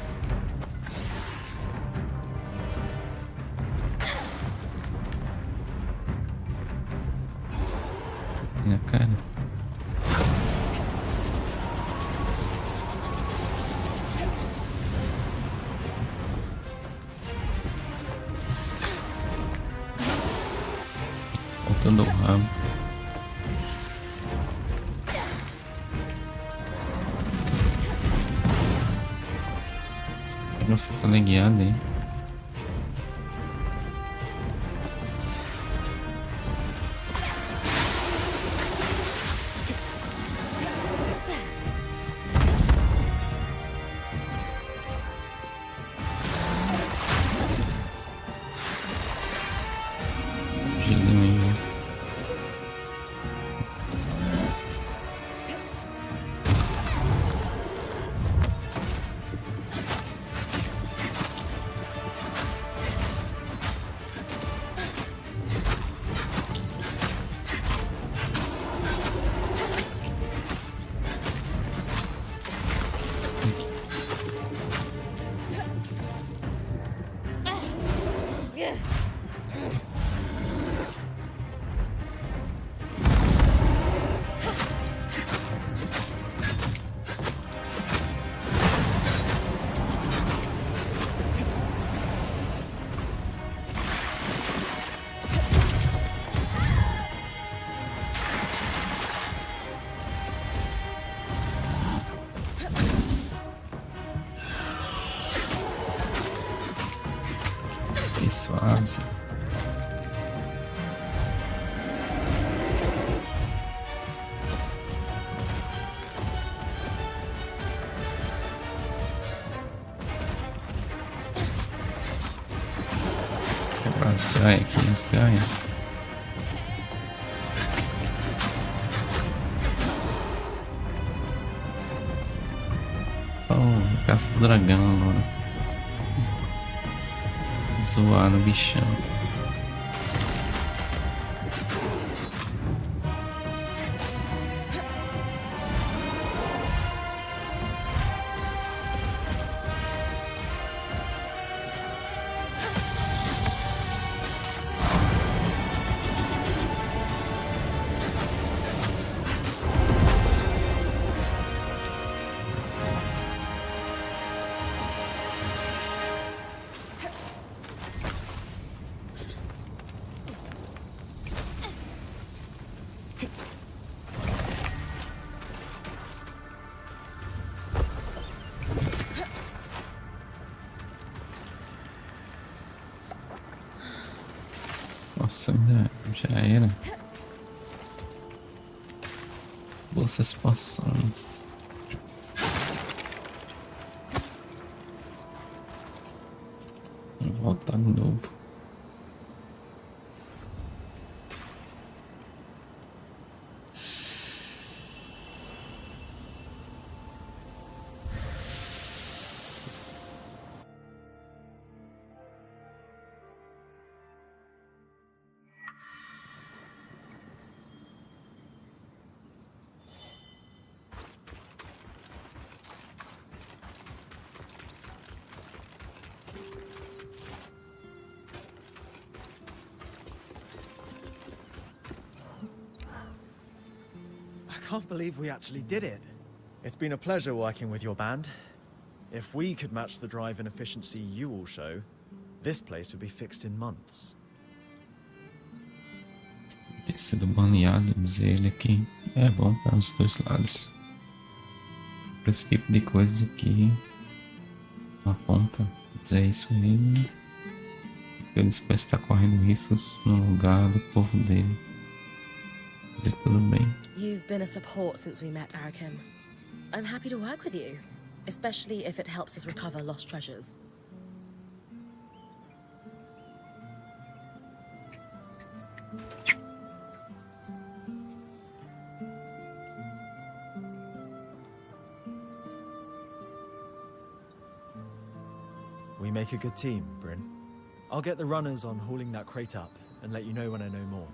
Minha cara. Faltando o rabo. Você tá ligado aí? Suave. Quebrar as gaias aqui, as gaias. Oh, caça do dragão agora. Zoar no bichão. Nossa, já era. Bolsas poções. Vamos voltar de novo. I can't believe we actually did it. It's been a pleasure working with your band. If we could match the drive and efficiency you all show, this place would be fixed in months. Ter sido baneado, dizer ele aqui, é bom para os dois lados. Para esse tipo de coisa que aponta, dizer isso ele, ele depois está correndo riscos no lugar do povo dele. Dizer tudo bem. You've been a support since we met, Arakim. I'm happy to work with you, especially if it helps us recover lost treasures. We make a good team, Bryn. I'll get the runners on hauling that crate up and let you know when I know more.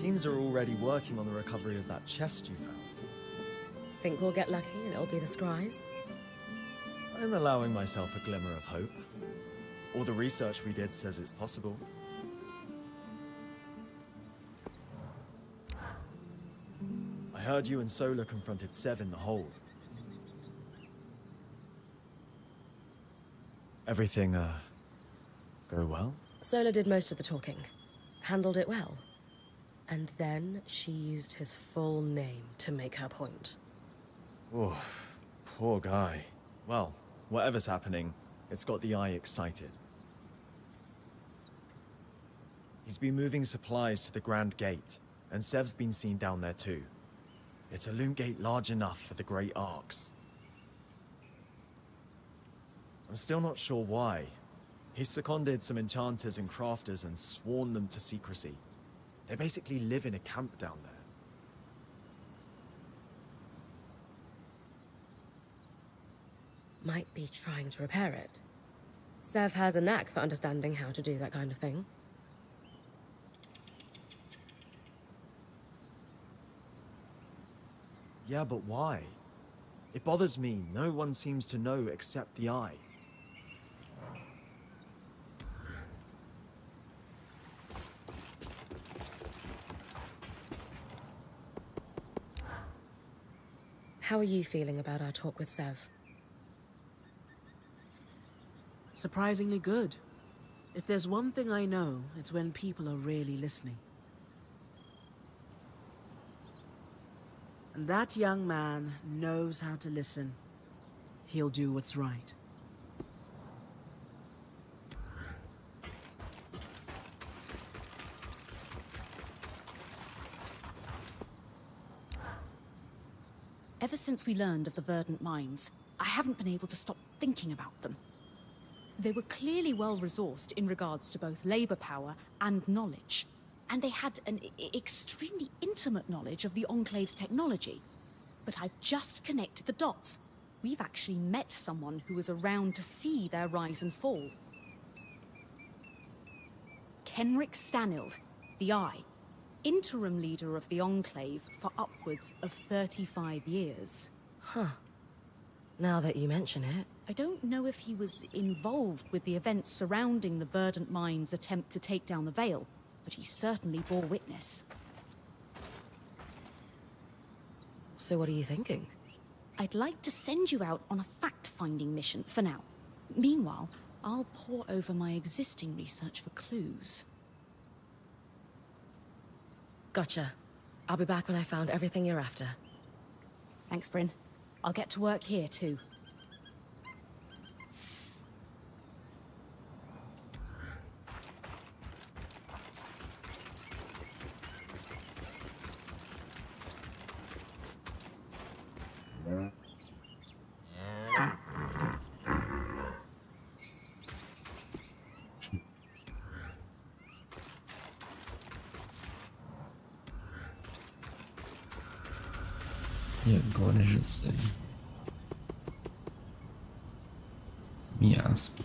Teams are already working on the recovery of that chest you found. Think we'll get lucky and it'll be the Scries? I'm allowing myself a glimmer of hope. All the research we did says it's possible. I heard you and Solar confronted Sev in the hold. Everything, go well? Solar did most of the talking. Handled it well. And then she used his full name to make her point. Oh, poor guy. Well, whatever's happening, it's got the Eye excited. He's been moving supplies to the Grand Gate, and Sev's been seen down there too. It's a loom gate large enough for the Great Arcs. I'm still not sure why. He's seconded some enchanters and crafters and sworn them to secrecy. They basically live in a camp down there. Might be trying to repair it. Sev has a knack for understanding how to do that kind of thing. Yeah, but why? It bothers me. No one seems to know except the Eye. How are you feeling about our talk with Sev? Surprisingly good. If there's one thing I know, it's when people are really listening. And that young man knows how to listen. He'll do what's right. Ever since we learned of the verdant mines, I haven't been able to stop thinking about them. They were clearly well-resourced in regards to both labor power and knowledge, and they had an extremely intimate knowledge of the Enclave's technology. But I've just connected the dots. We've actually met someone who was around to see their rise and fall. Kenric Stanild, the Eye, interim leader of the Enclave for upwards of 35 years. Huh. Now that you mention it. I don't know if he was involved with the events surrounding the verdant mine's attempt to take down the Veil, but he certainly bore witness. So what are you thinking? I'd like to send you out on a fact-finding mission for now. Meanwhile, I'll pore over my existing research for clues. Gotcha. I'll be back when I found everything you're after. Thanks, Bryn. I'll get to work here, too. E agora já sei. Miasma.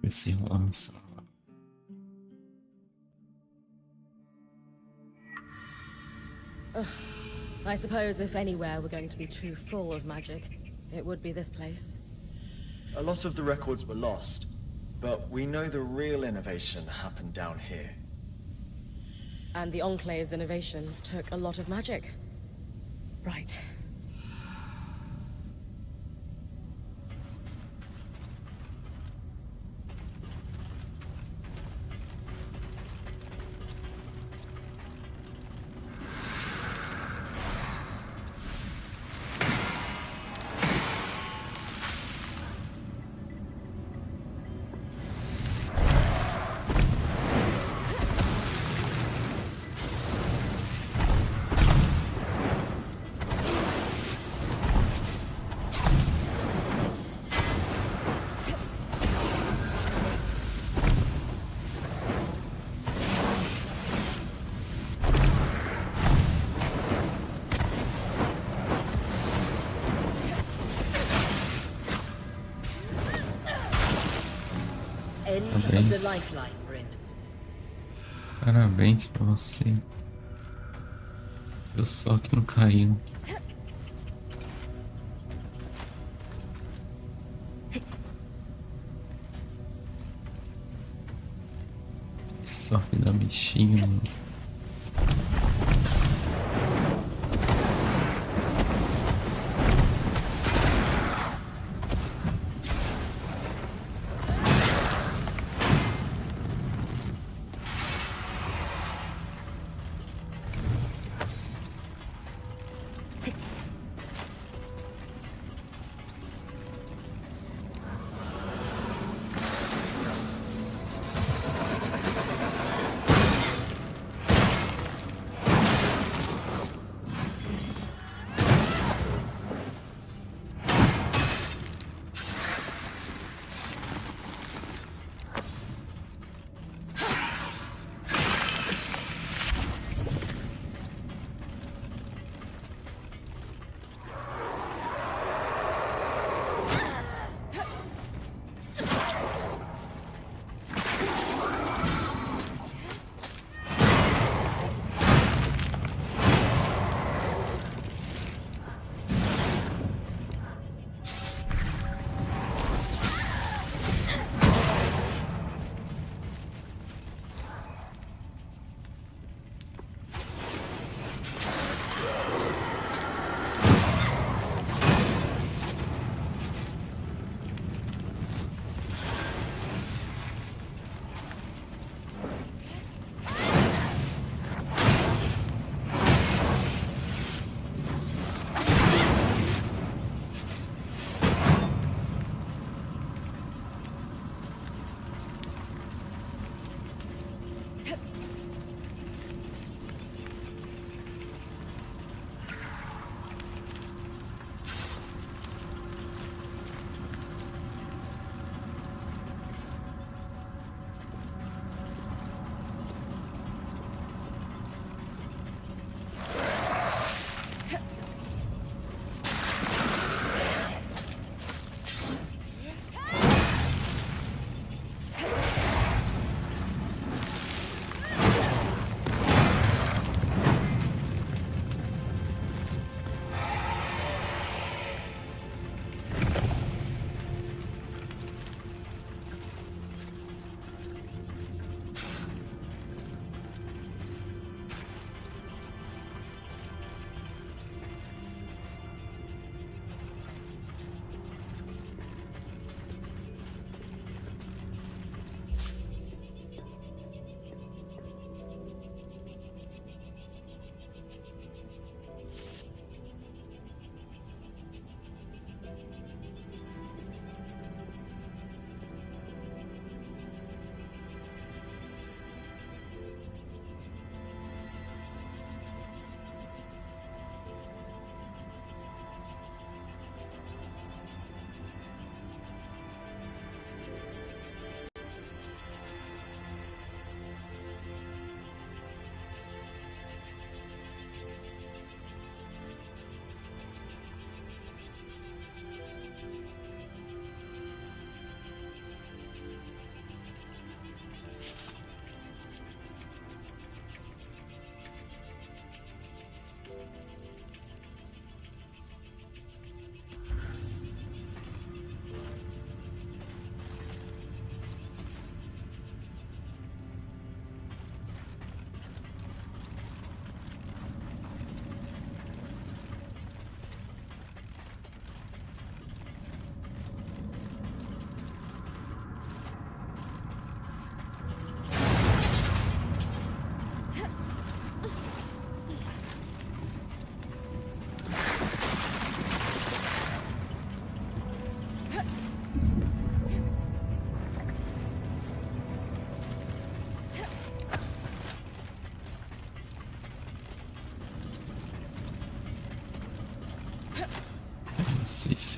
Esse lança. I suppose if anywhere were going to be too full of magic, it would be this place. A lot of the records were lost. But we know the real innovation happened down here. And the Enclave's innovations took a lot of magic. Right. End of the Parabéns. lifeline, Bryn. Parabéns pra você. Deu sorte que não caiu. Que sorte da bichinha, mano.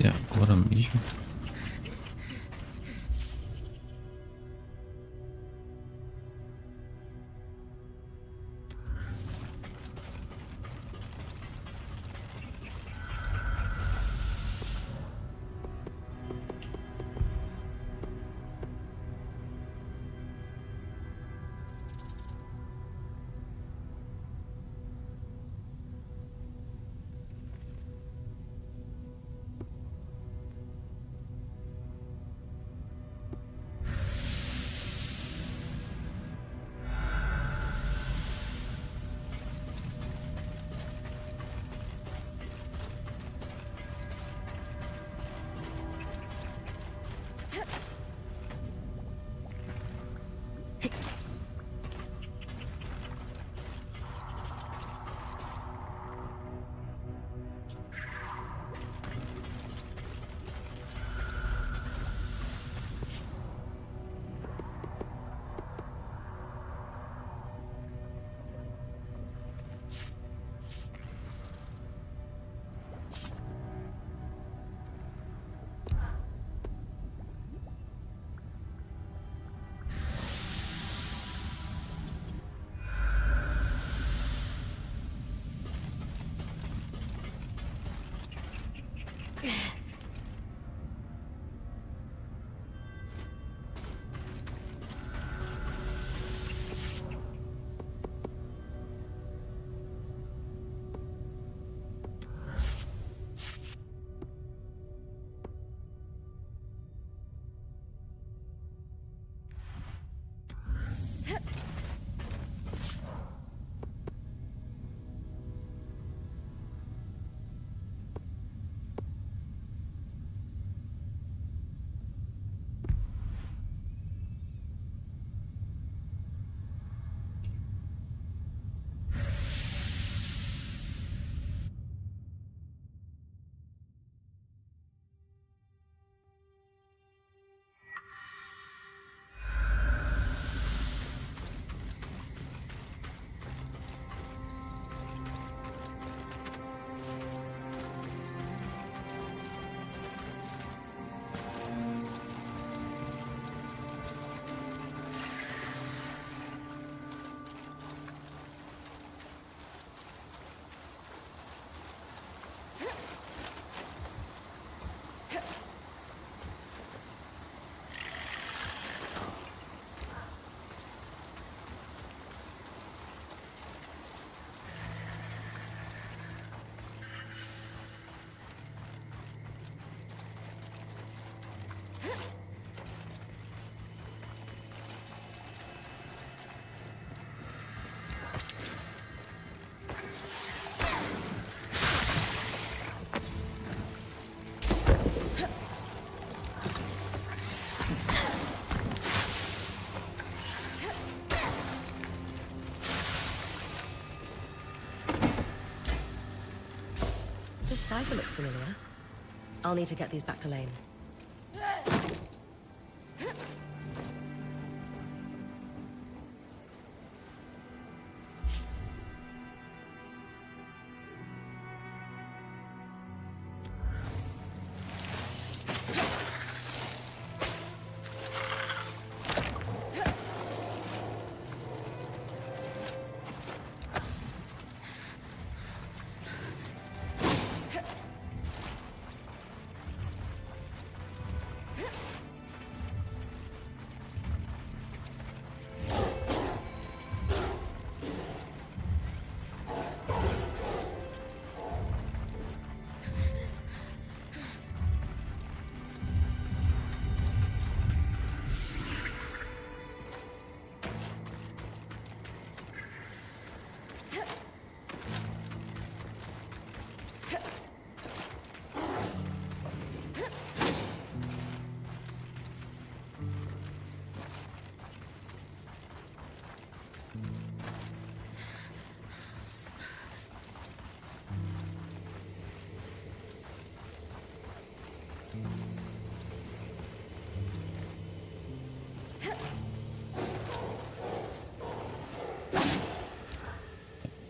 É agora mesmo? This cipher looks familiar. I'll need to get these back to Lane.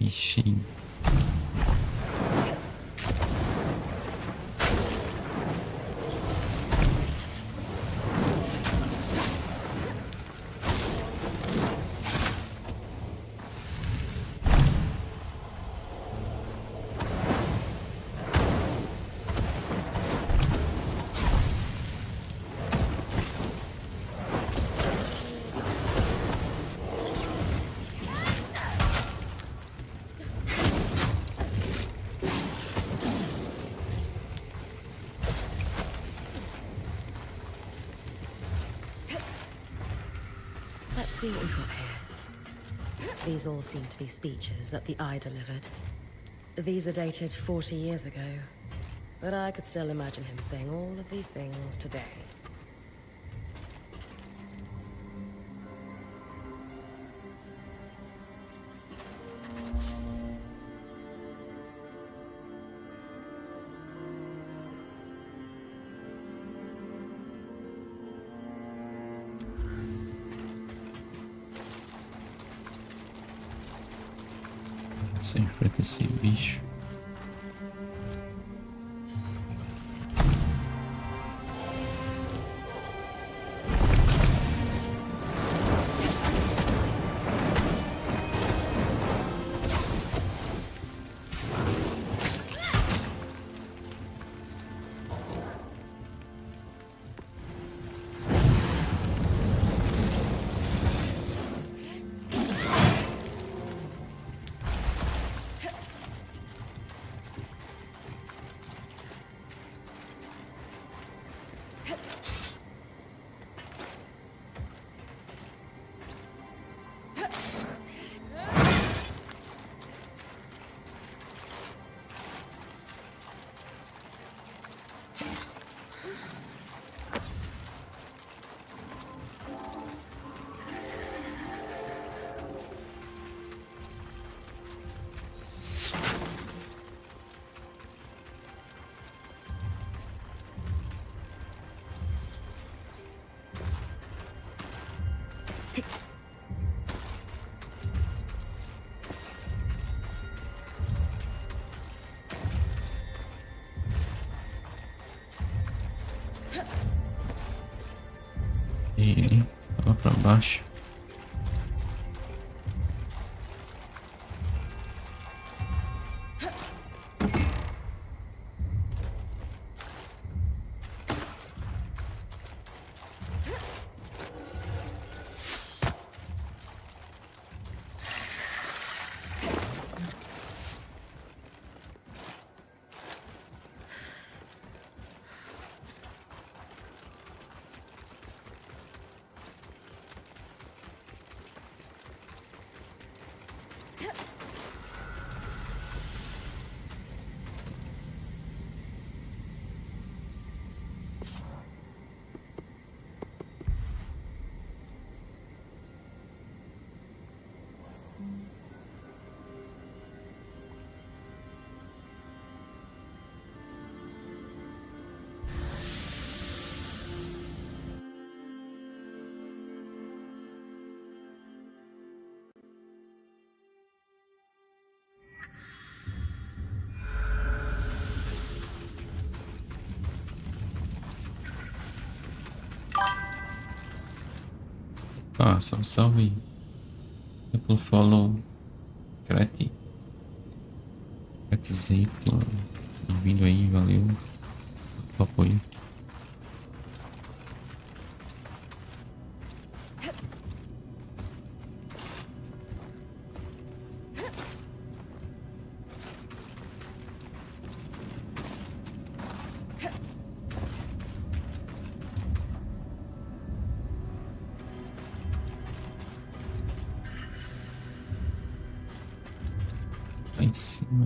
Ixi. Let's see what we've got here. These all seem to be speeches that the eye delivered. These are dated 40 years ago, but I could still imagine him saying all of these things today. Você enfrenta esse bicho. Ele lá pra baixo. Ah, salve, salve. Pelo follow. Crete. Crete, bem-vindo aí, valeu pelo apoio. Lá em cima.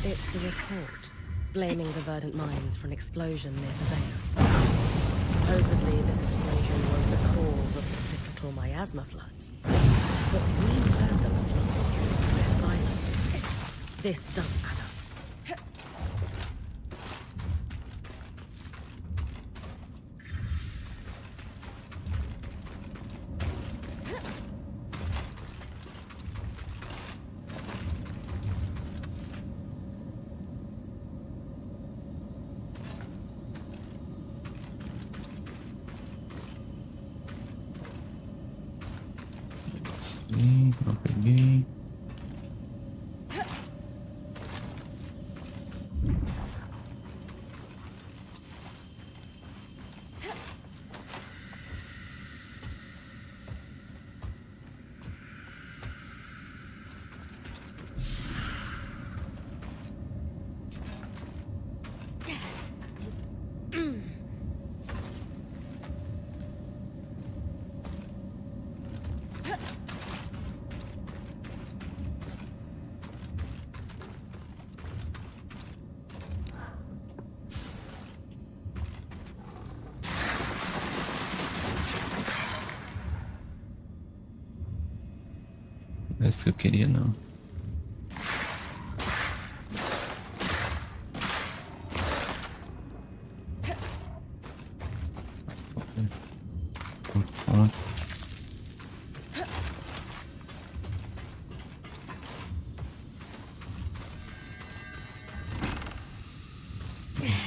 It's a report blaming the verdant mines for an explosion near the Venha. Supposedly, this explosion was the cause of the cyclical miasma floods. But we know that the floods were caused by a silo. This doesn't add up. Sim, não peguei. Não é isso que eu queria, não.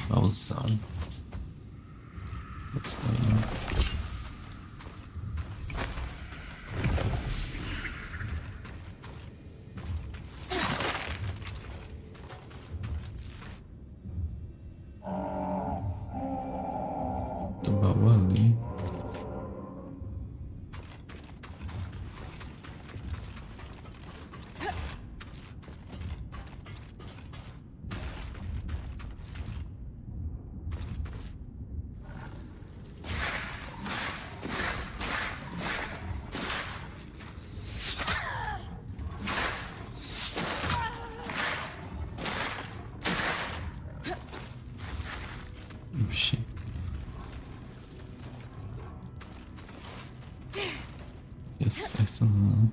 Pausão. Gostei. Do baú ali. Ixi. Deu certo não.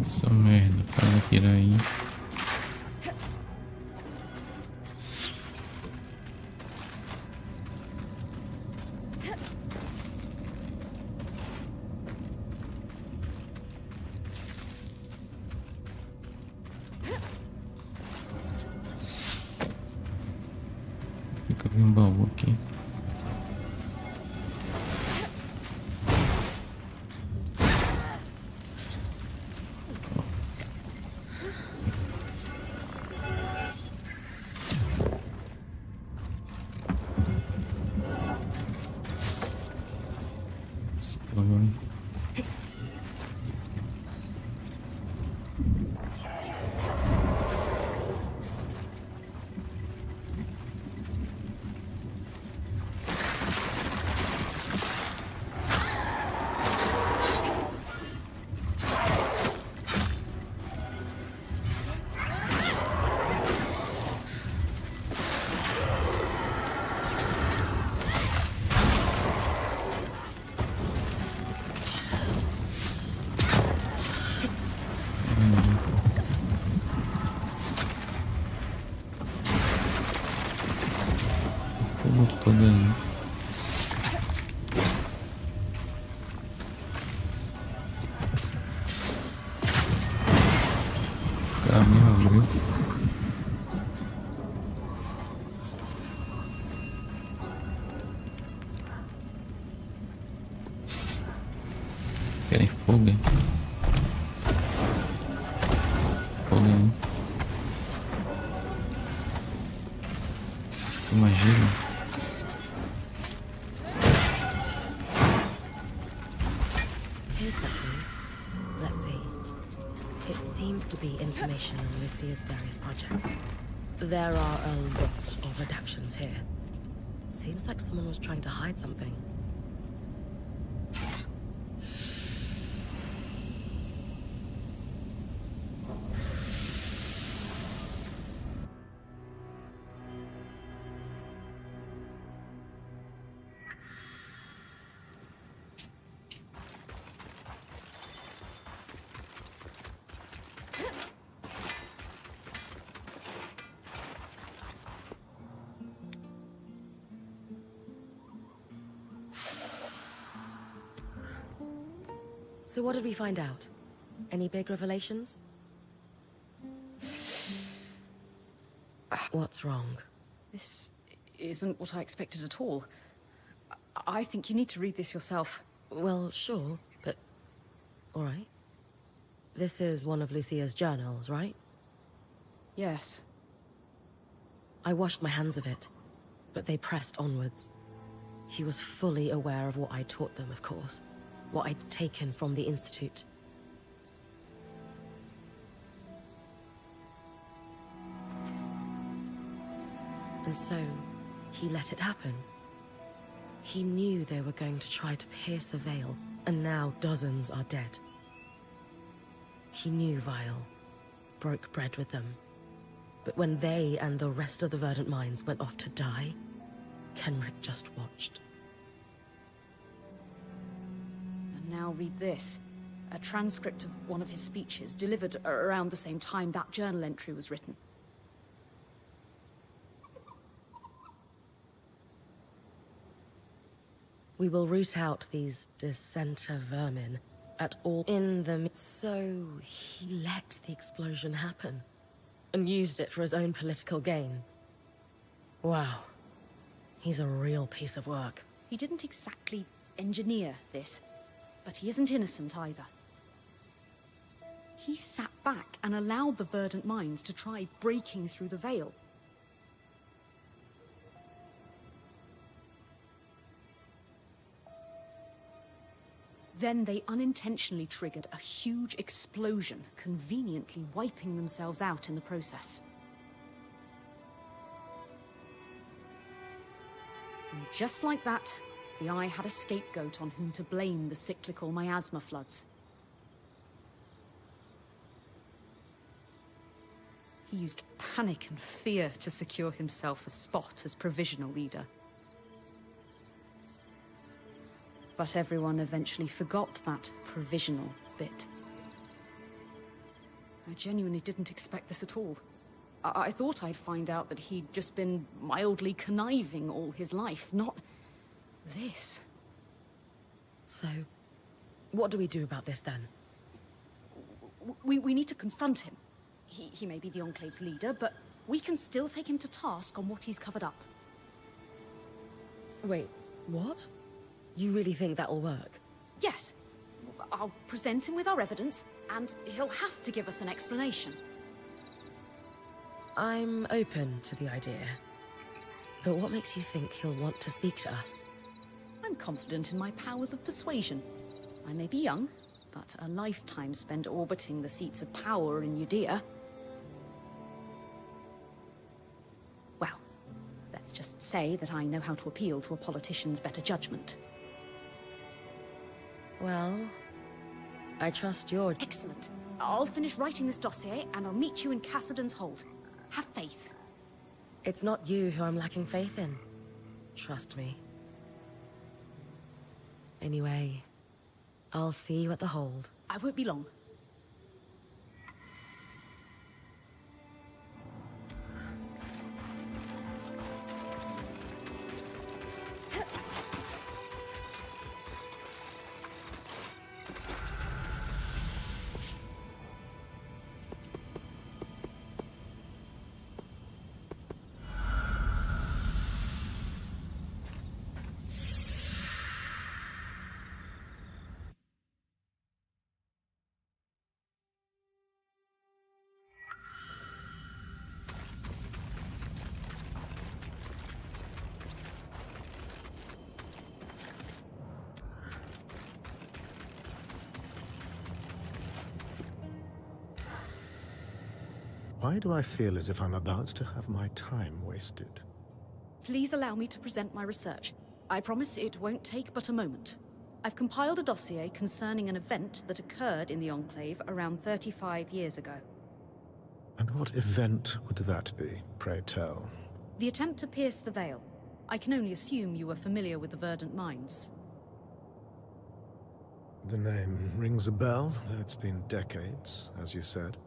Isso merda, para aqui aí. Fica bem um baú aqui. Escolhe. Fogo todo aí. Caminho abriu. Vocês querem fogo, hein? Fogo aí. Imagina. information on Lucia's various projects. There are a lot of redactions here. Seems like someone was trying to hide something. So what did we find out? Any big revelations? What's wrong? This isn't what I expected at all. I think you need to read this yourself. Well, sure, but... all right. This is one of Lucia's journals, right? Yes. I washed my hands of it, but they pressed onwards. He was fully aware of what I taught them, of course. What I'd taken from the Institute. And so, he let it happen. He knew they were going to try to pierce the veil, and now dozens are dead. He knew Vile, broke bread with them. But when they and the rest of the Verdant Minds went off to die, Kenrick just watched. Now read this. A transcript of one of his speeches, delivered around the same time that journal entry was written. We will root out these dissenter vermin at all in them. So he let the explosion happen and used it for his own political gain. Wow. He's a real piece of work. He didn't exactly engineer this. But he isn't innocent either. He sat back and allowed the Verdant Minds to try breaking through the veil. Then they unintentionally triggered a huge explosion, conveniently wiping themselves out in the process. And just like that, the Eye had a scapegoat on whom to blame the cyclical miasma floods. He used panic and fear to secure himself a spot as provisional leader. But everyone eventually forgot that provisional bit. I genuinely didn't expect this at all. I thought I'd find out that he'd just been mildly conniving all his life, not this. So, what do we do about this then? We need to confront him. He may be the Enclave's leader, but we can still take him to task on what he's covered up. Wait, what? You really think that'll work? Yes. I'll present him with our evidence, and he'll have to give us an explanation. I'm open to the idea. But what makes you think he'll want to speak to us? I'm confident in my powers of persuasion. I may be young, but a lifetime spent orbiting the seats of power in Judea. Well, let's just say that I know how to appeal to a politician's better judgment. Well, I trust your... Excellent. I'll finish writing this dossier, and I'll meet you in Cassidon's Hold. Have faith. It's not you who I'm lacking faith in. Trust me. Anyway, I'll see you at the Hold. I won't be long. Why do I feel as if I'm about to have my time wasted? Please allow me to present my research. I promise it won't take but a moment. I've compiled a dossier concerning an event that occurred in the Enclave around 35 years ago. And what event would that be, pray tell? The attempt to pierce the veil. I can only assume you were familiar with the Verdant Mines. The name rings a bell, though it's been decades, as you said.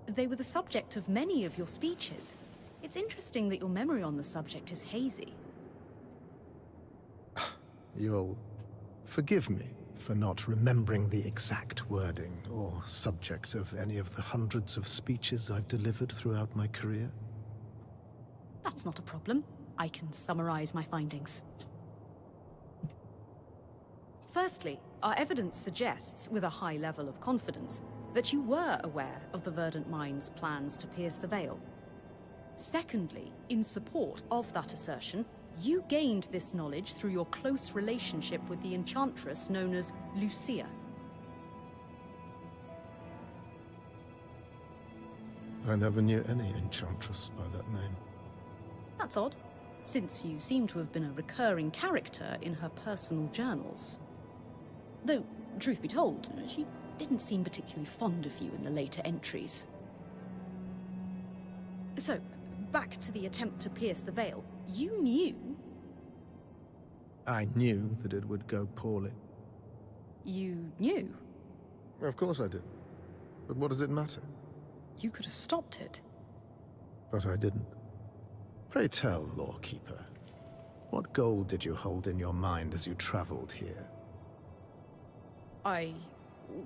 They were the subject of many of your speeches. It's interesting that your memory on the subject is hazy. You'll forgive me for not remembering the exact wording or subject of any of the hundreds of speeches I've delivered throughout my career. That's not a problem. I can summarize my findings. Firstly, our evidence suggests, with a high level of confidence, that you were aware of the Verdant Mines' plans to pierce the veil. Secondly, in support of that assertion, you gained this knowledge through your close relationship with the enchantress known as Lucia. I never knew any enchantress by that name. That's odd, since you seem to have been a recurring character in her personal journals. Though, truth be told, she didn't seem particularly fond of you in the later entries. So, back to the attempt to pierce the veil. You knew... I knew that it would go poorly. You knew? Of course I did. But what does it matter? You could have stopped it. But I didn't. Pray tell, Lawkeeper, what goal did you hold in your mind as you traveled here? I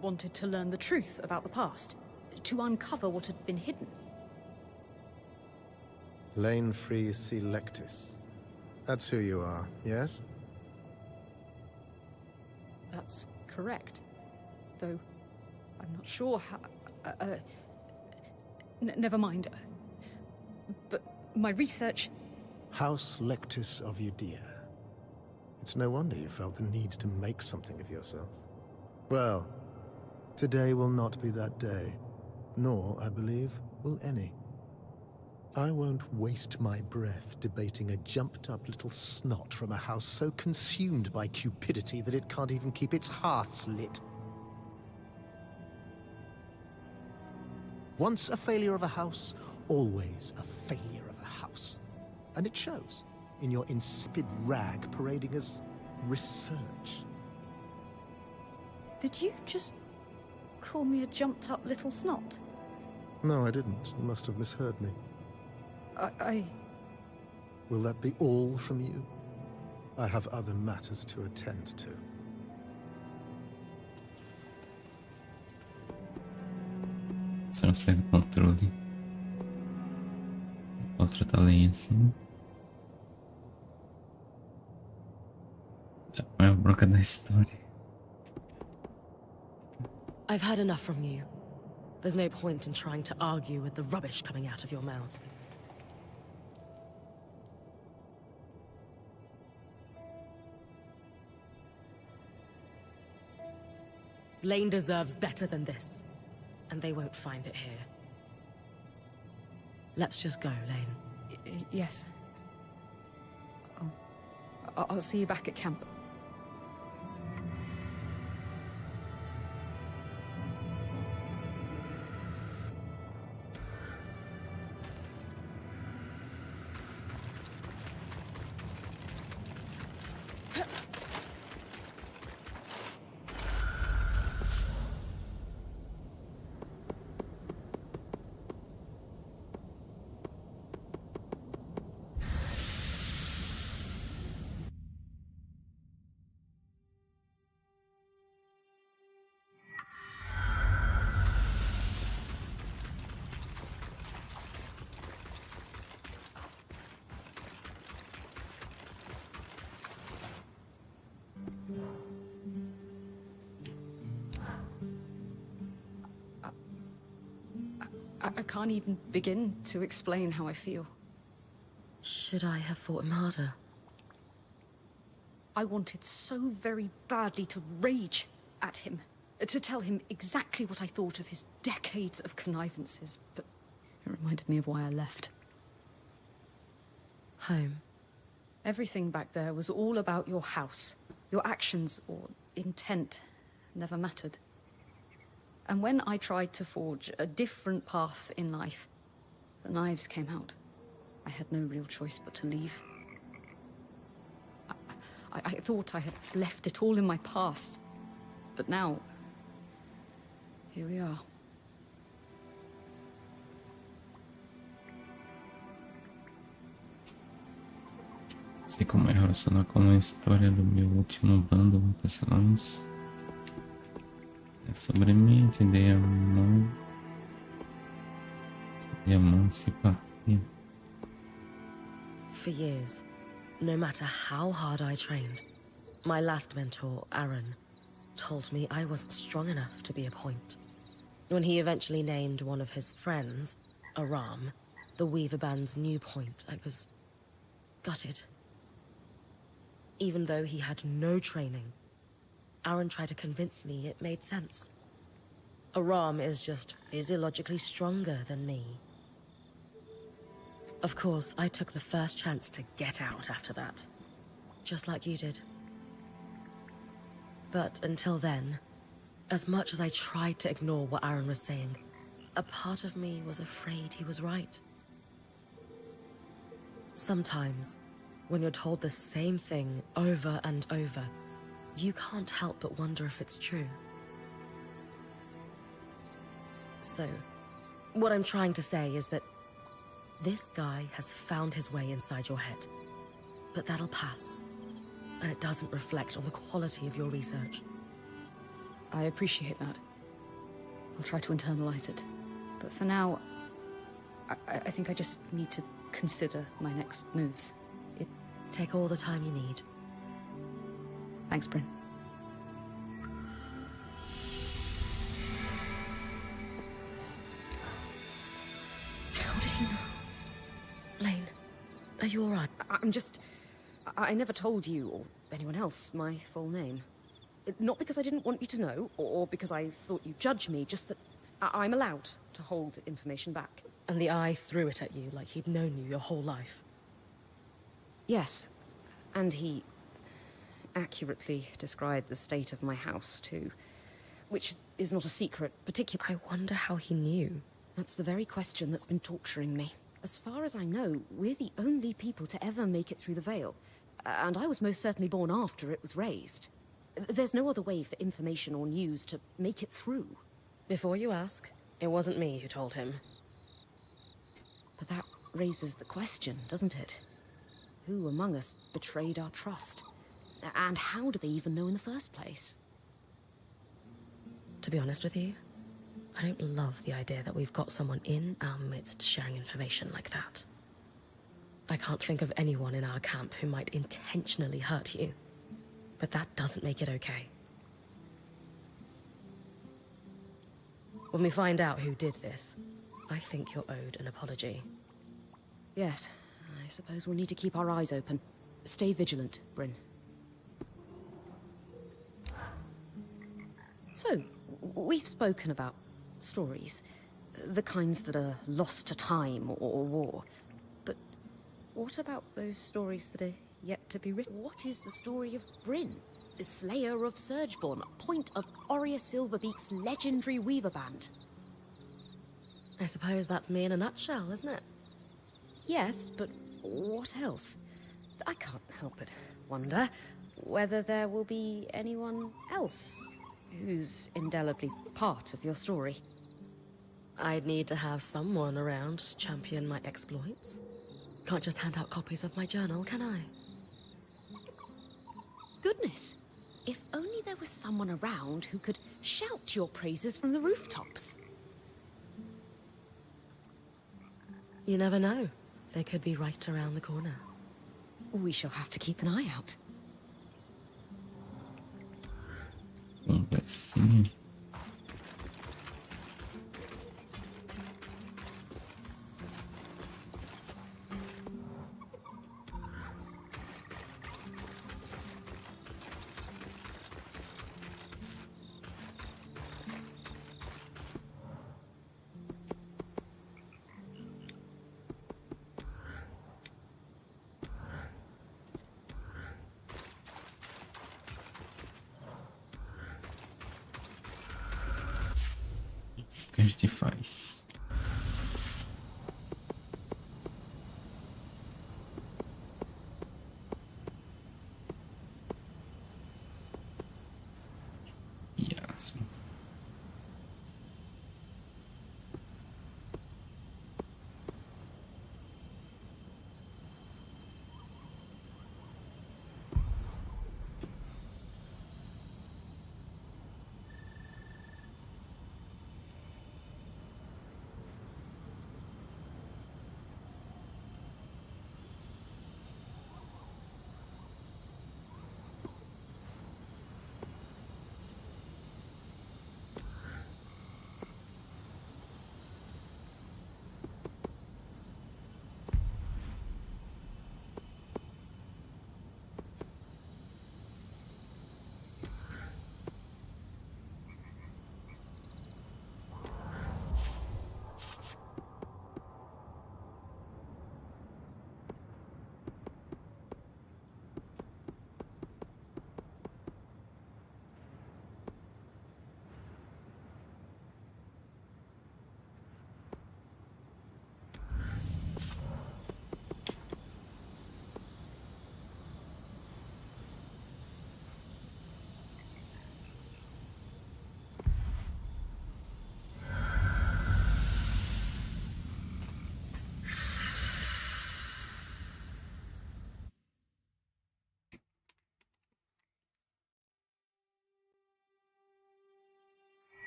wanted to learn the truth about the past, to uncover what had been hidden. Lane Free Selectus. That's who you are, yes? That's correct. Though, I'm not sure how... never mind. But my research... House Lectus of Judea. It's no wonder you felt the need to make something of yourself. Well, today will not be that day. Nor, I believe, will any. I won't waste my breath debating a jumped-up little snot from a house so consumed by cupidity that it can't even keep its hearths lit. Once a failure of a house, always a failure of a house. And it shows in your insipid rag parading as research. Did you just call me a jumped-up little snot? No, I didn't. You must have misheard me. Will that be all from you? I have other matters to attend to. Você não segue o controle. Pode tratar a lenha assim. Já é a bronca da história. I've heard enough from you. There's no point in trying to argue with the rubbish coming out of your mouth. Lane deserves better than this, and they won't find it here. Let's just go, Lane. Yes. I'll see you back at camp. I can't even begin to explain how I feel. Should I have fought him harder? I wanted so very badly to rage at him, to tell him exactly what I thought of his decades of connivances, but It reminded me of why I left. Home. Everything back there was all about your house. Your actions or intent never mattered. And when I tried to forge a different path in life, the knives came out. I had no real choice but to leave. I thought I had left it all in my past, but now, here we are. Sei como é relacionar com a história do meu último bando de personagens. É sobre mim, te dei a mão. Te dei a mão, se partia. For years, no matter how hard I trained, my last mentor, Aaron, told me I wasn't strong enough to be a point. When he eventually named one of his friends, Aram, the Weaver Band's new point, I was gutted. Even though he had no training, Aaron tried to convince me it made sense. Aram is just physiologically stronger than me. Of course, I took the first chance to get out after that, just like you did. But until then, as much as I tried to ignore what Aaron was saying, a part of me was afraid he was right. Sometimes, when you're told the same thing over and over, you can't help but wonder if it's true. So, what I'm trying to say is that this guy has found his way inside your head. But that'll pass, and it doesn't reflect on the quality of your research. I appreciate that. I'll try to internalize it. But for now, I think I just need to consider my next moves. Take all the time you need. Thanks, Bryn. How did he know? Lane, are you alright? I never told you, or anyone else, my full name. Not because I didn't want you to know, or because I thought you'd judge me, just that I'm allowed to hold information back. And the eye threw it at you like he'd known you your whole life. Yes, and he accurately described the state of my house, too. Which is not a secret, particularly... I wonder how he knew. That's the very question that's been torturing me. As far as I know, we're the only people to ever make it through the Veil. And I was most certainly born after it was raised. There's no other way for information or news to make it through. Before you ask, it wasn't me who told him. But that raises the question, doesn't it? Who among us betrayed our trust? And how do they even know in the first place? To be honest with you, I don't love the idea that we've got someone in our midst sharing information like that. I can't think of anyone in our camp who might intentionally hurt you, but that doesn't make it okay. When we find out who did this, I think you're owed an apology. Yes, I suppose we'll need to keep our eyes open. Stay vigilant, Bryn. So, we've spoken about stories. The kinds that are lost to time or war. But what about those stories that are yet to be written? What is the story of Bryn, the slayer of Surgeborn, point of Aurea Silverbeak's legendary Weaver Band? I suppose that's me in a nutshell, isn't it? Yes, but what else? I can't help but wonder whether there will be anyone else who's indelibly part of your story. I'd need to have someone around to champion my exploits. Can't just hand out copies of my journal, can I? Goodness! If only there was someone around who could shout your praises from the rooftops. You never know. They could be right around the corner. We shall have to keep an eye out. Conversinha. a gente faz? Yes.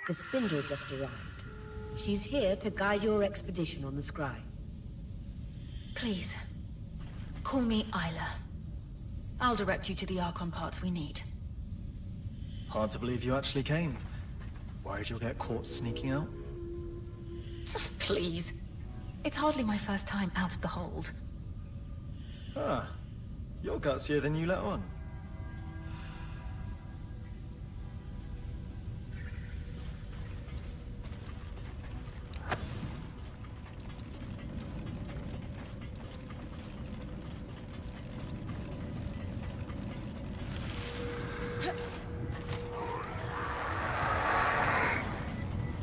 The Spindle just arrived. She's here to guide your expedition on the Scry. Please, call me Isla. I'll direct you to the Archon parts we need. Hard to believe you actually came. Worried you'll get caught sneaking out? Please. It's hardly my first time out of the hold. Ah, you're gutsier than you let on.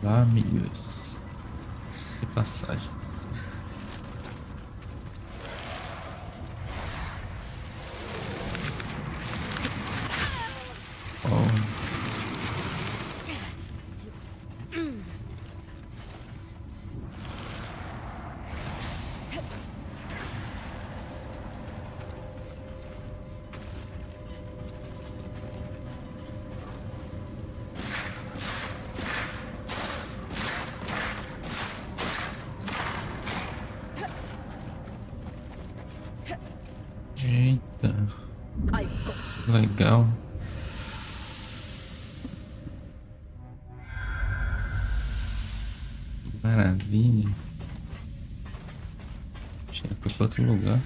Amigos. Sem passagem. Oh. Eita, legal. Maravilha. Já foi para outro lugar.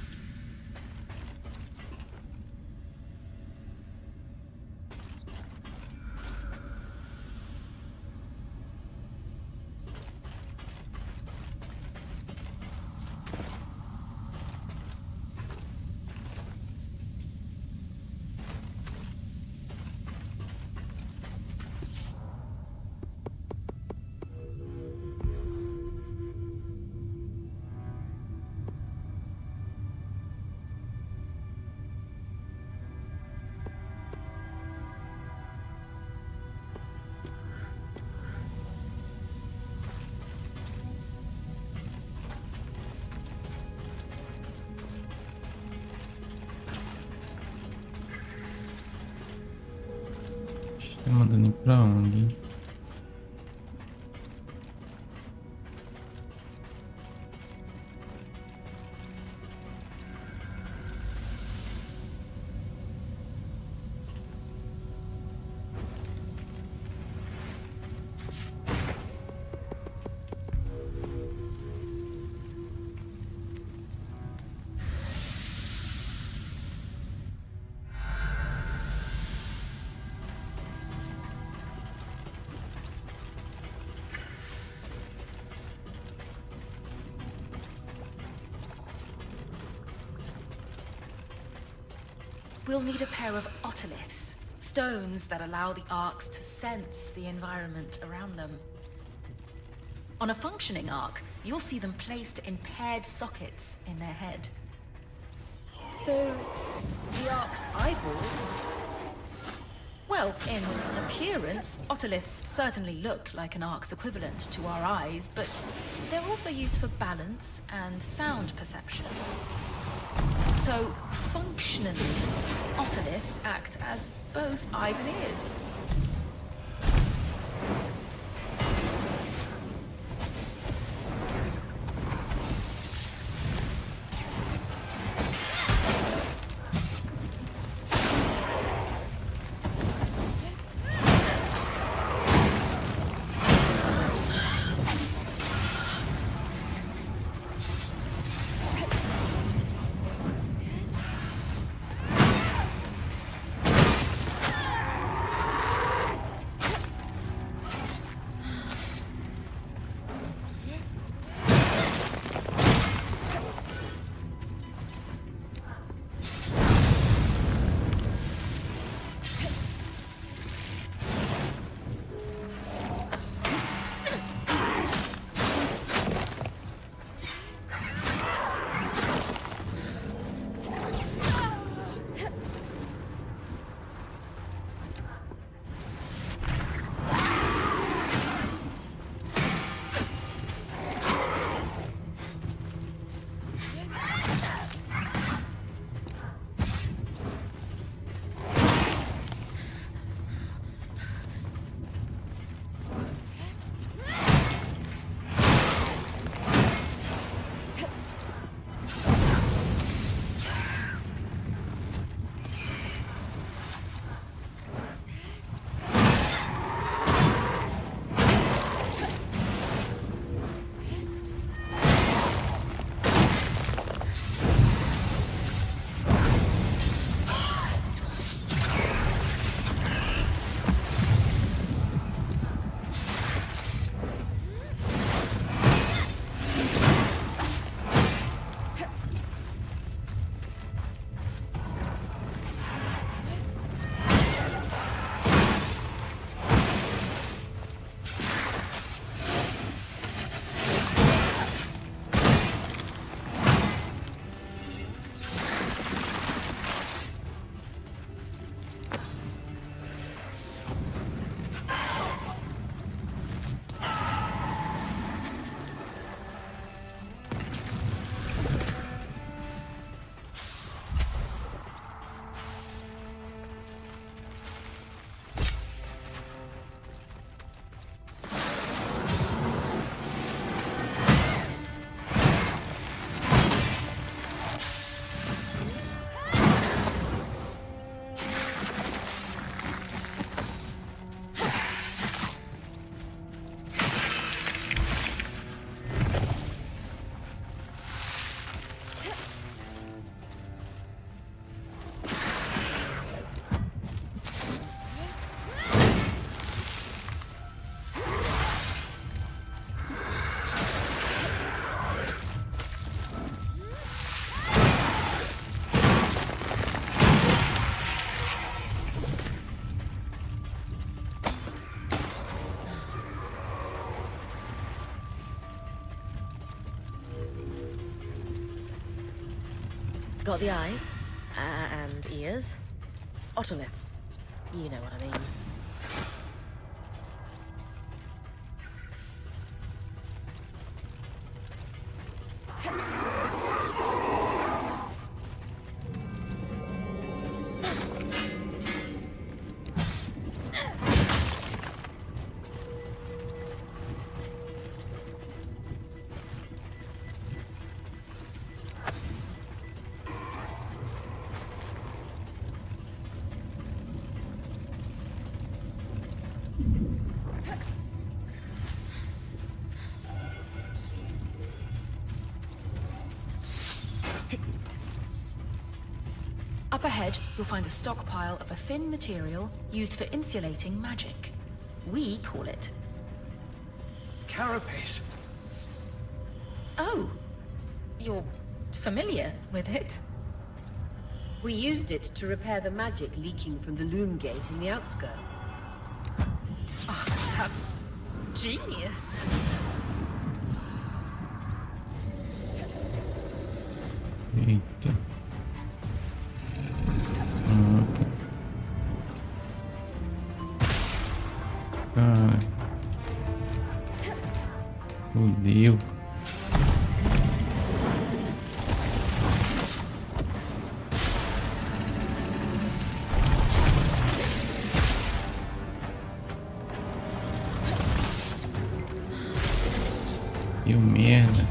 Tá mandando ir pra onde? We'll need a pair of otoliths, stones that allow the arcs to sense the environment around them. On a functioning arc, you'll see them placed in paired sockets in their head. So, the Ark's eyeball? Well, in appearance, otoliths certainly look like an ark's equivalent to our eyes, but they're also used for balance and sound perception. So, functionally, otoliths act as both eyes and ears. Got the eyes and ears. Otoliths. You know what I mean. Up ahead, you'll find a stockpile of a thin material used for insulating magic. We call it... Carapace! Oh, you're familiar with it? We used it to repair the magic leaking from the loom gate in the outskirts. Oh, that's genius. Eita. Pronto. Cara. Fudeu. Que merda.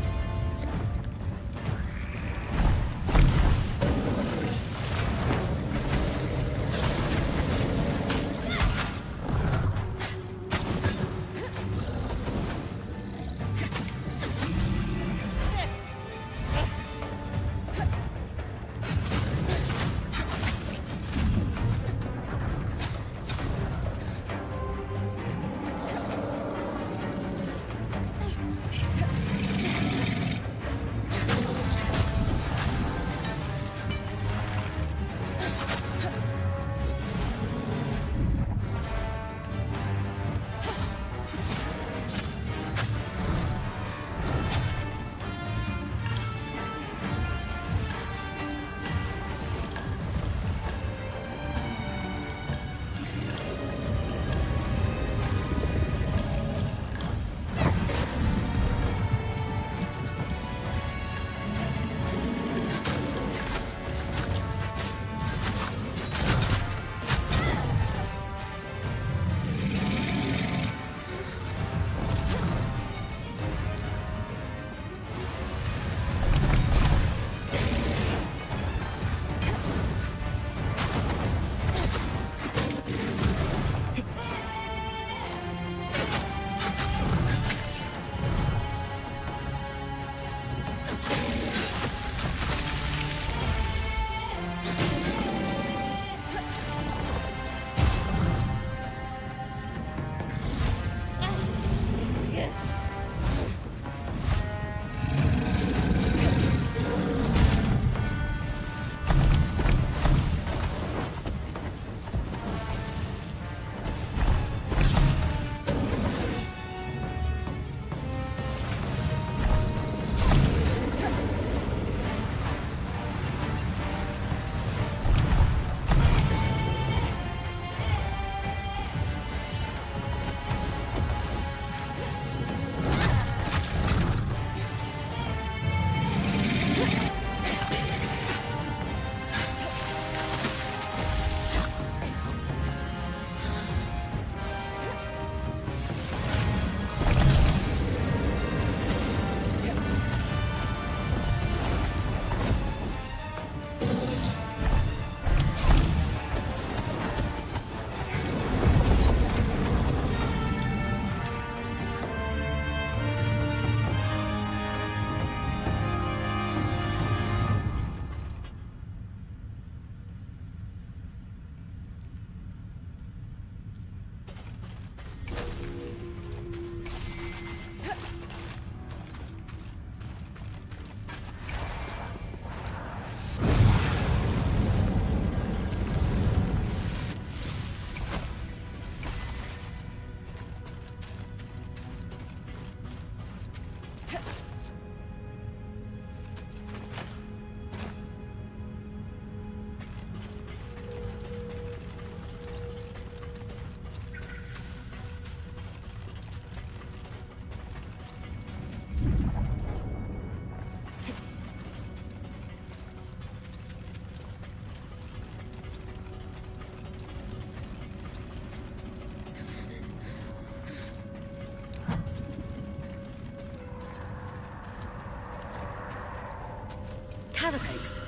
Carapace.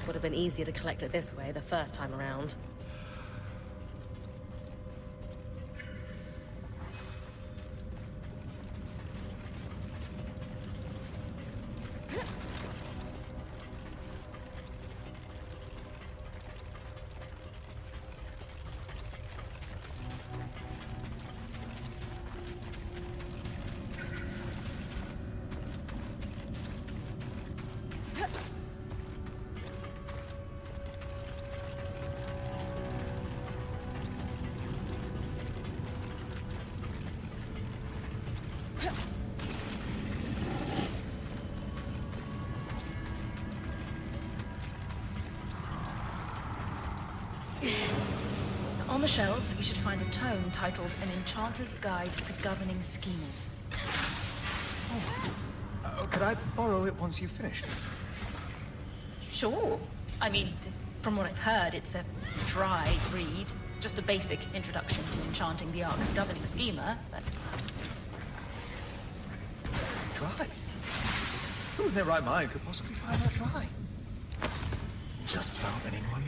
Would have been easier to collect it this way the first time around. On the shelves, you should find a tome titled An Enchanter's Guide to Governing Schemers. Could I borrow it once you've finished? Sure. I mean, from what I've heard, it's a dry read. It's just a basic introduction to enchanting the Ark's governing schemer, but... Dry? Who in their right mind could possibly find that dry? Just about anyone.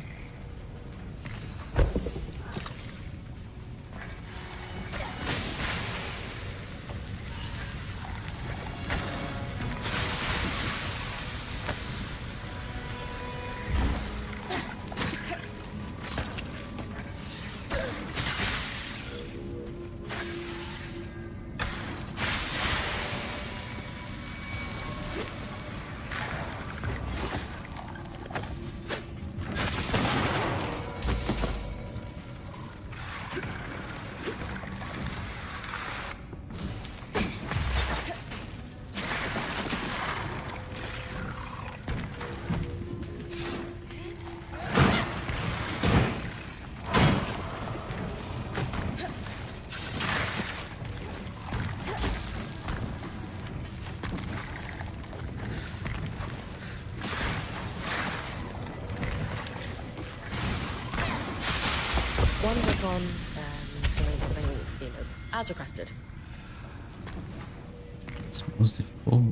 One book on surveying schemers, as requested. It's mostly full.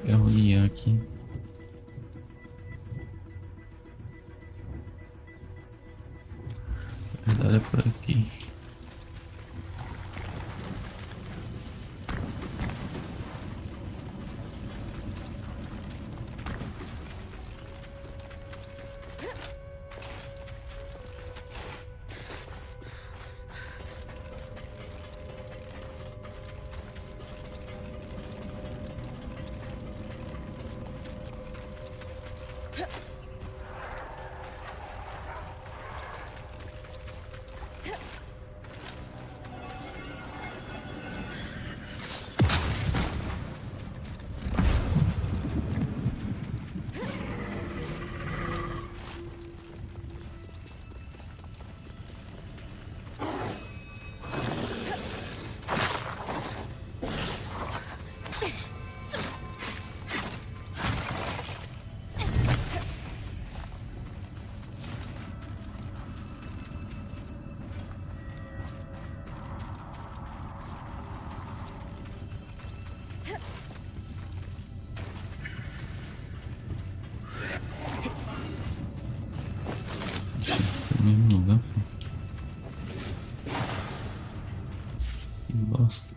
Pegar o guia aqui. Na verdade é por aqui. Mesmo lugar, filho. Que bosta.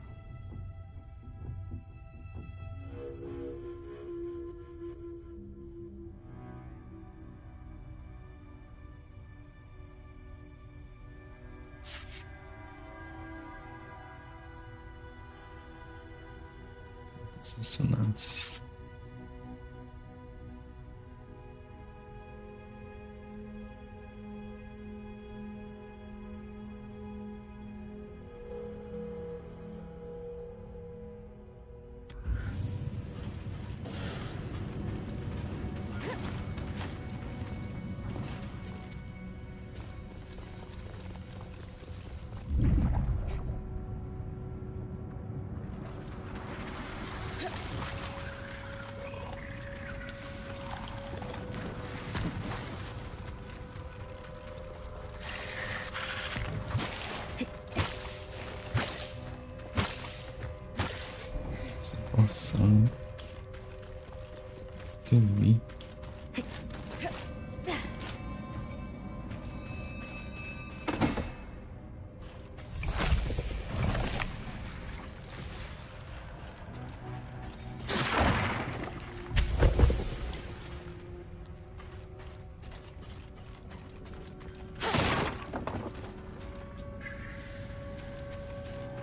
Assonantes. Essa porção que eu vi.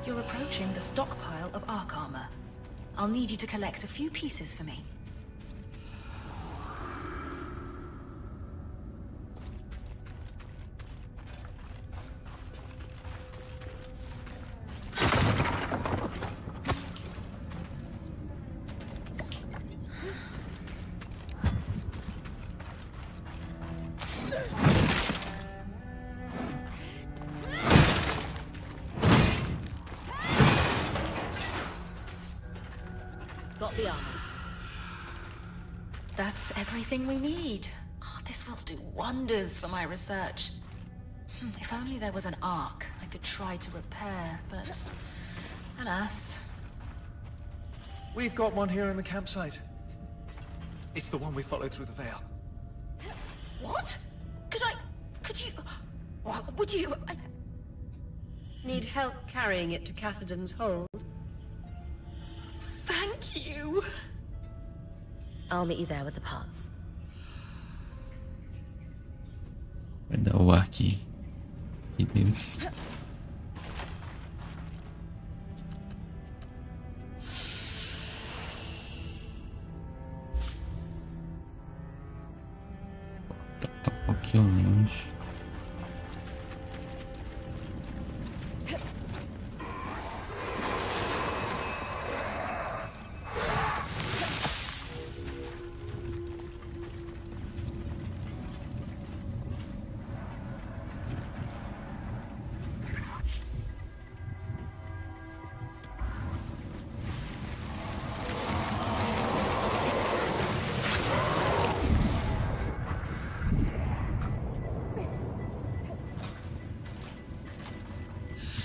You're approaching the stockpile of arc armor. I'll need you to collect a few pieces for me. Got the armor. That's everything we need. Oh, this will do wonders for my research. If only there was an arc I could try to repair, but alas. We've got one here in the campsite. It's the one we followed through the veil. What? Could you... Would you... Need help carrying it to Cassidon's hold? Thank you. I'll meet you there with the parts. Vai dar o ar aqui deles. Tá um pouquinho longe.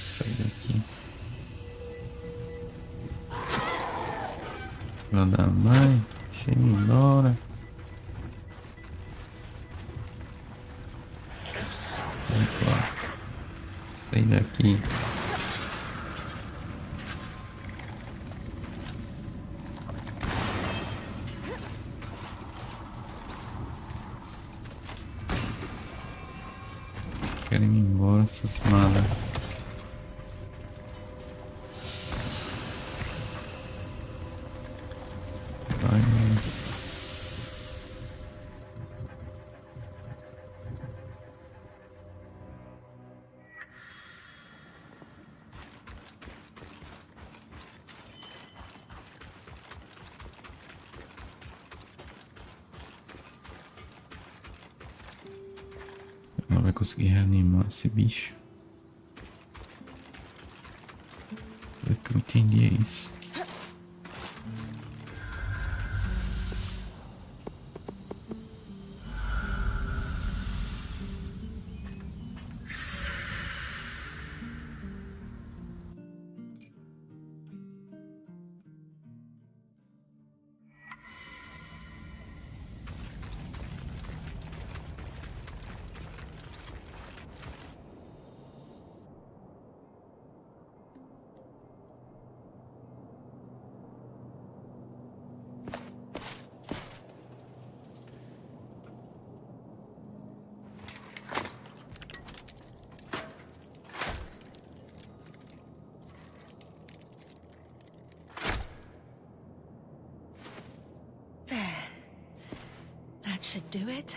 Sair daqui. Não dá mais. Deixa ele ir embora. Opa. Sair daqui. Querem ir embora, essas malas. Ela vai conseguir reanimar esse bicho. Pelo que eu entendi é isso. That should do it.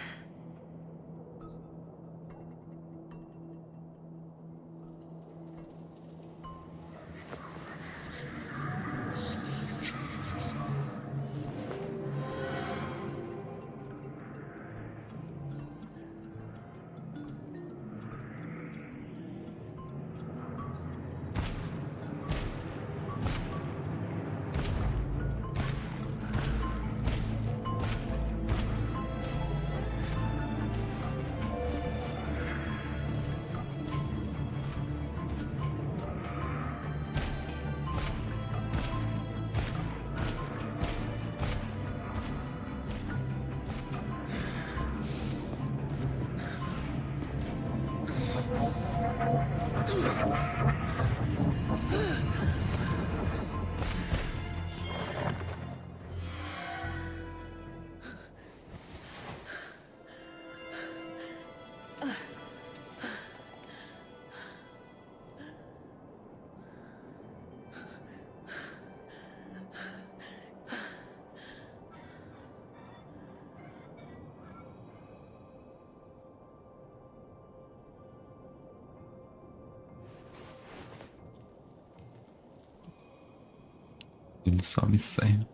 Ele só observa.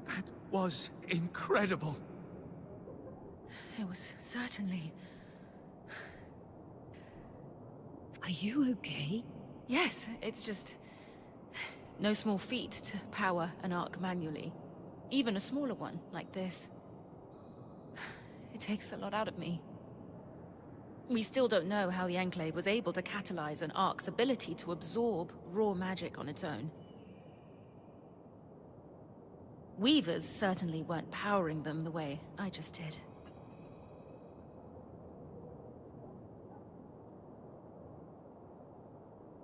That was incredible. It was certainly... Are you okay? Yes, it's just... no small feat to power an arc manually. Even a smaller one, like this. It takes a lot out of me. We still don't know how the Enclave was able to catalyze an arc's ability to absorb raw magic on its own. Weavers certainly weren't powering them the way I just did.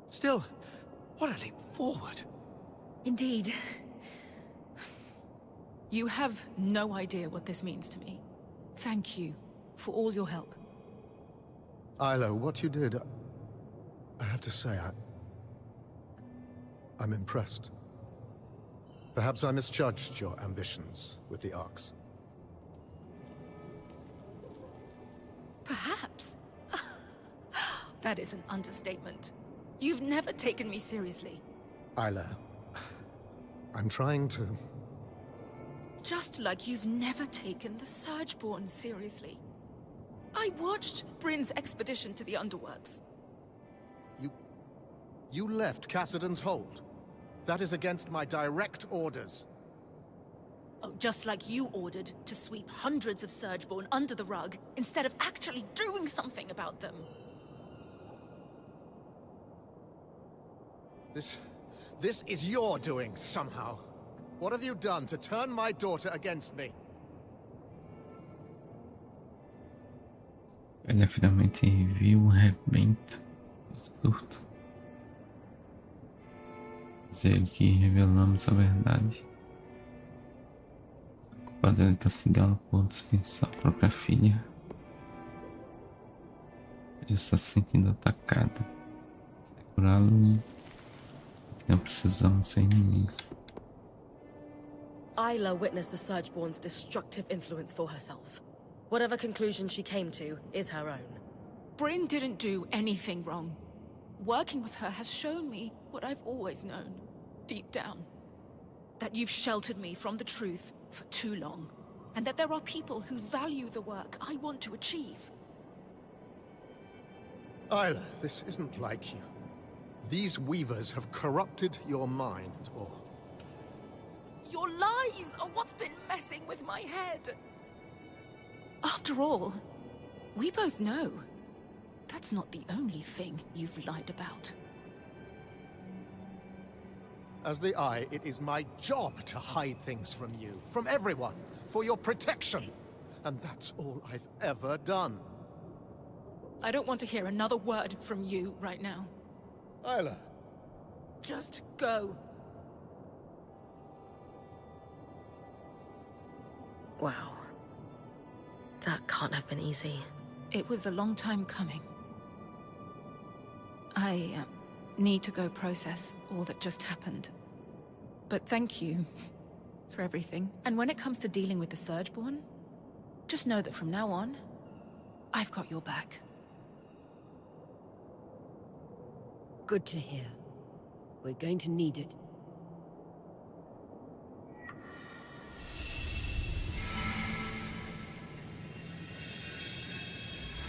Still, what a leap forward. Indeed. You have no idea what this means to me. Thank you for all your help. Isla, what you did, I have to say, I'm impressed. Perhaps I misjudged your ambitions with the arcs. Perhaps? That is an understatement. You've never taken me seriously. Isla, I'm trying to... Just like you've never taken the Surgeborn seriously. I watched Bryn's expedition to the Underworks. You left Cassidon's hold. That is against my direct orders. Oh, just like you ordered to sweep hundreds of Surgeborn under the rug instead of actually doing something about them. This is your doing, somehow. What have you done to turn my daughter against me? Ele finalmente viu o rebento, o surto. Dizer que revelamos a verdade. A culpa dele castigá-lo por dispensar a própria filha. Ele está se sentindo atacado. Se curá-lo, que não precisamos ser inimigos. Isla witnessed the Surgeborn's destructive influence for herself. Whatever conclusion she came to is her own. Bryn didn't do anything wrong. Working with her has shown me what I've always known, deep down. That you've sheltered me from the truth for too long. And that there are people who value the work I want to achieve. Isla, this isn't like you. These weavers have corrupted your mind, or... Your lies are what's been messing with my head. After all, we both know that's not the only thing you've lied about. As the Eye, it is my job to hide things from you, from everyone, for your protection. And that's all I've ever done. I don't want to hear another word from you right now. Isla. Just go. Wow. That can't have been easy. It was a long time coming. I need to go process all that just happened. But thank you for everything. And when it comes to dealing with the Surgeborn, just know that from now on, I've got your back. Good to hear. We're going to need it.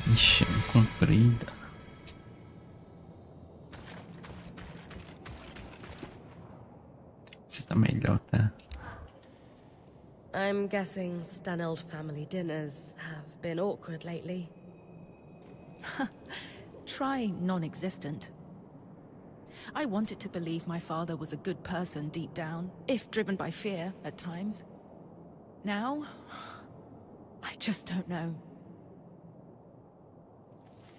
Ixi, comprida. Você tá melhor, tá? I'm guessing Staneld family dinners have been awkward lately. Try non-existent. I wanted to believe my father was a good person deep down, if driven by fear at times. Now, I just don't know.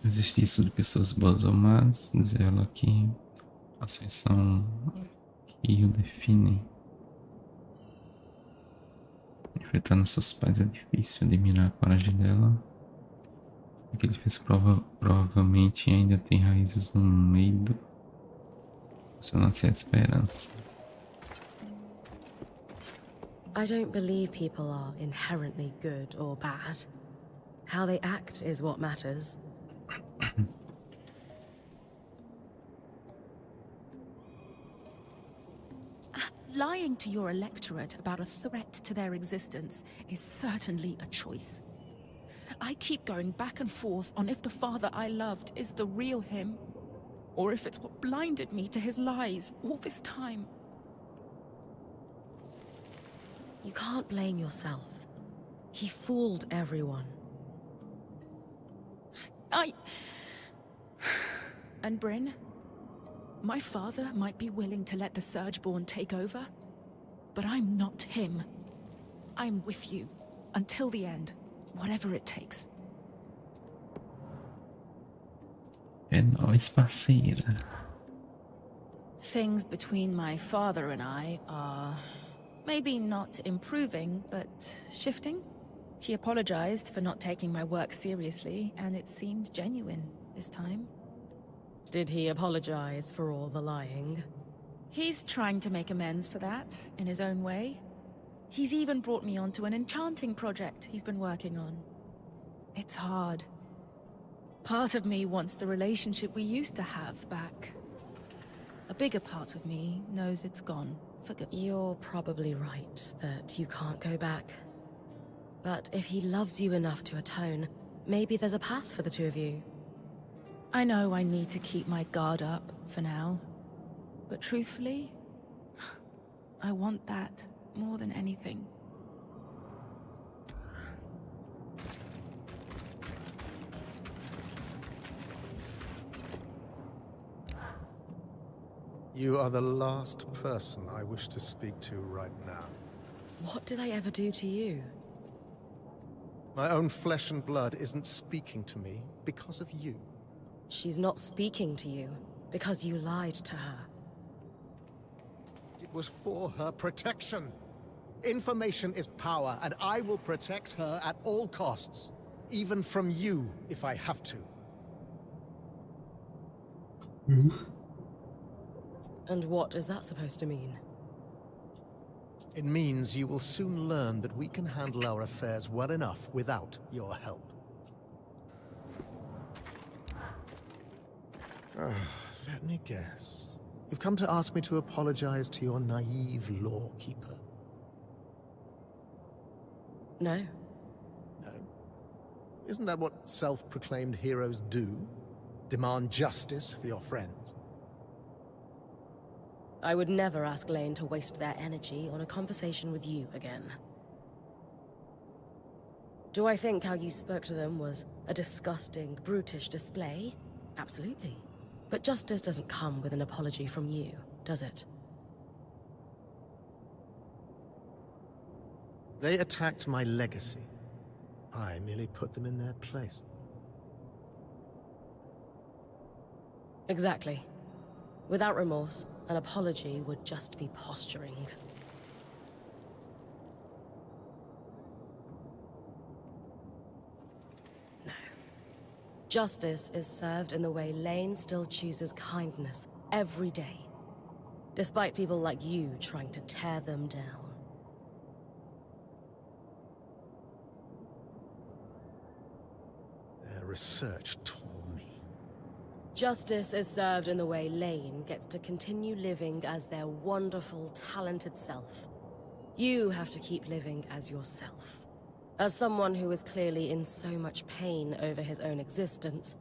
Existe isso de pessoas boas ou más, diz ela que ações são que o definem. Enfrentar nossos pais é difícil, admirar a coragem dela. O que ele fez provavelmente ainda tem raízes no medo. Isso não se esperança. I don't believe people are inherently good or bad. How they act is what matters. lying to your electorate about a threat to their existence is certainly a choice. I keep going back and forth on if the father I loved is the real him, or if it's what blinded me to his lies all this time. You can't blame yourself. He fooled everyone. And Bryn? My father might be willing to let the Surgeborn take over, but I'm not him. I'm with you, until the end, whatever it takes. É nóis, parceira. Things between my father and I are maybe not improving, but shifting. He apologized for not taking my work seriously, and it seemed genuine this time. Did he apologize for all the lying? He's trying to make amends for that, in his own way. He's even brought me onto an enchanting project he's been working on. It's hard. Part of me wants the relationship we used to have back. A bigger part of me knows it's gone for good. You're probably right that you can't go back. But if he loves you enough to atone, maybe there's a path for the two of you. I know I need to keep my guard up for now. But truthfully, I want that more than anything. You are the last person I wish to speak to right now. What did I ever do to you? My own flesh and blood isn't speaking to me because of you. She's not speaking to you because you lied to her. It was for her protection. Information is power, and I will protect her at all costs. Even from you, if I have to. And what is that supposed to mean? It means you will soon learn that we can handle our affairs well enough without your help. Let me guess. You've come to ask me to apologize to your naive lawkeeper. No. No? Isn't that what self-proclaimed heroes do? Demand justice for your friends? I would never ask Lane to waste their energy on a conversation with you again. Do I think how you spoke to them was a disgusting, brutish display? Absolutely. But justice doesn't come with an apology from you, does it? They attacked my legacy. I merely put them in their place. Exactly. Without remorse, an apology would just be posturing. No. Justice is served in the way Lane still chooses kindness every day, despite people like you trying to tear them down. Their research tore me. Justice is served in the way Lane gets to continue living as their wonderful, talented self. You have to keep living as yourself. As someone who is clearly in so much pain over his own existence,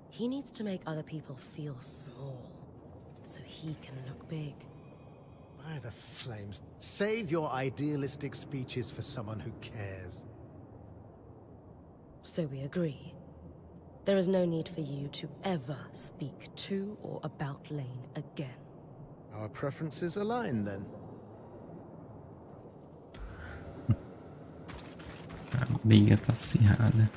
he needs to make other people feel small, so he can look big. By the flames, save your idealistic speeches for someone who cares. So we agree. There is no need for you to ever speak to or about Lane again. Our preferences align, then. A briga tá acirrada.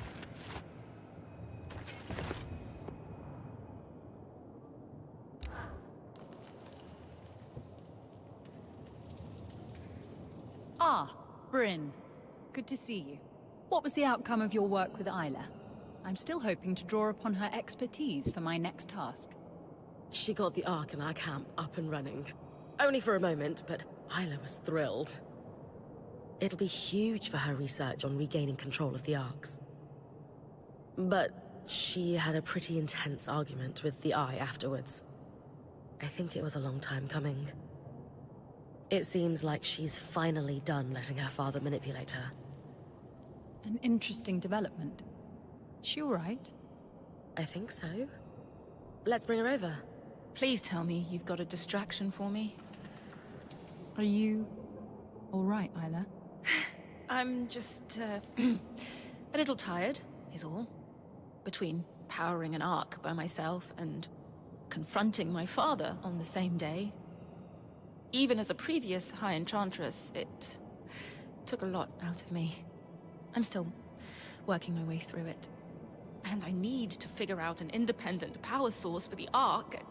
Ah, Bryn. Good to see you. What was the outcome of your work with Isla? I'm still hoping to draw upon her expertise for my next task. She got the Ark in our camp up and running. Only for a moment, but Isla was thrilled. It'll be huge for her research on regaining control of the Arks. But she had a pretty intense argument with the Eye afterwards. I think it was a long time coming. It seems like she's finally done letting her father manipulate her. An interesting development. Is she all right? I think so. Let's bring her over. Please tell me you've got a distraction for me. Are you all right, Isla? I'm just, a little tired, is all. Between powering an arc by myself and confronting my father on the same day. Even as a previous High Enchantress, it took a lot out of me. I'm still working my way through it. And I need to figure out an independent power source for the arc.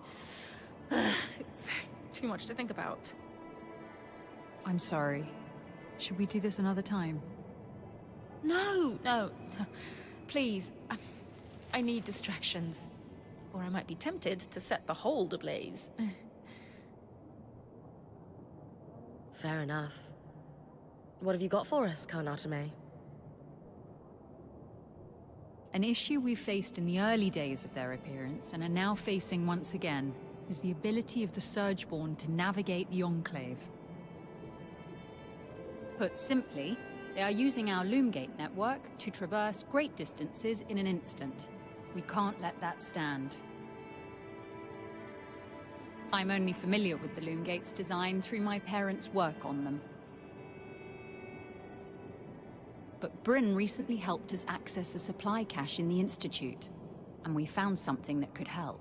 It's too much to think about. I'm sorry. Should we do this another time? No. Please. I need distractions. Or I might be tempted to set the hold ablaze. Fair enough. What have you got for us, Karnatame? An issue we faced in the early days of their appearance and are now facing once again is the ability of the Surgeborn to navigate the Enclave. Put simply, they are using our Loomgate network to traverse great distances in an instant. We can't let that stand. I'm only familiar with the Loomgate's design through my parents' work on them. But Bryn recently helped us access a supply cache in the Institute, and we found something that could help.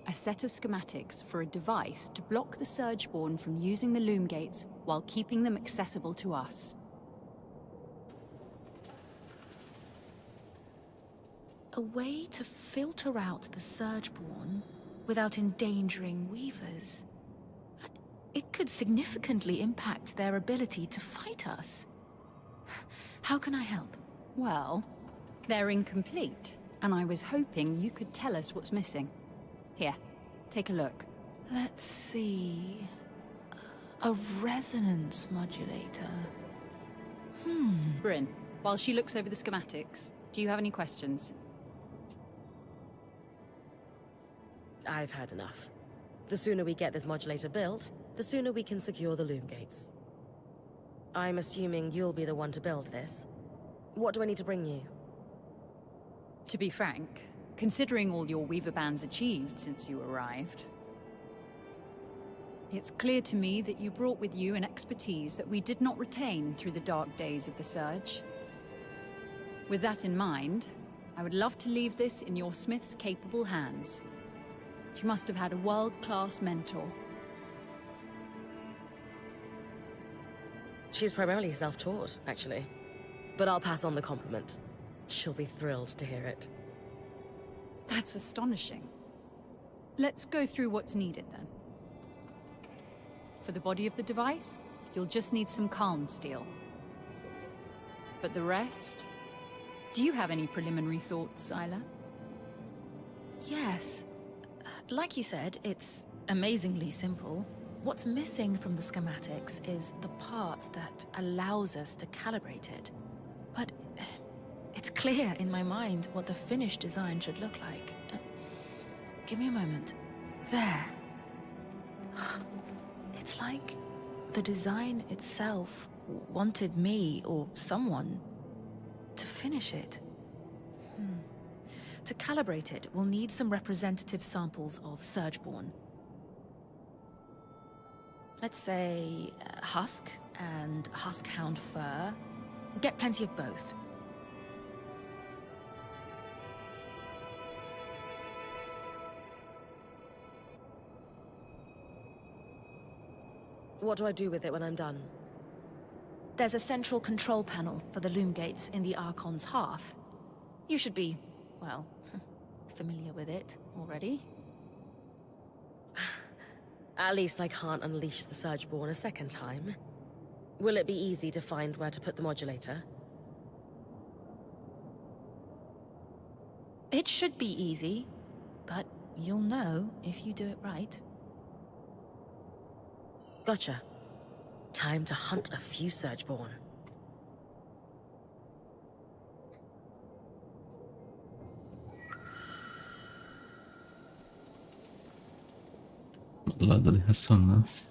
A set of schematics for a device to block the Surgeborn from using the Loomgates while keeping them accessible to us. A way to filter out the Surgeborn without endangering Weavers. It could significantly impact their ability to fight us. How can I help? Well, they're incomplete, and I was hoping you could tell us what's missing. Here, take a look. Let's see... A resonance modulator. Bryn, while she looks over the schematics, do you have any questions? I've had enough. The sooner we get this modulator built, the sooner we can secure the loom gates. I'm assuming you'll be the one to build this. What do I need to bring you? To be frank, considering all your Weaver bands achieved since you arrived, it's clear to me that you brought with you an expertise that we did not retain through the dark days of the Surge. With that in mind, I would love to leave this in your Smith's capable hands. She must have had a world-class mentor. She's primarily self-taught, actually. But I'll pass on the compliment. She'll be thrilled to hear it. That's astonishing. Let's go through what's needed then. For the body of the device, you'll just need some calm steel. But the rest... Do you have any preliminary thoughts, Isla? Yes. Like you said, it's amazingly simple. What's missing from the schematics is the part that allows us to calibrate it. But it's clear in my mind what the finished design should look like. Give me a moment. There. It's like the design itself wanted me, or someone, to finish it. To calibrate it, we'll need some representative samples of Surgeborn. Let's say husk and huskhound fur. Get plenty of both. What do I do with it when I'm done? There's a central control panel for the loom gates in the Archon's half. You should be, well, familiar with it already. At least I can't unleash the Surgeborn a second time. Will it be easy to find where to put the modulator? It should be easy, but you'll know if you do it right. Gotcha. Time to hunt a few Surgeborn. Modulador de ressonância.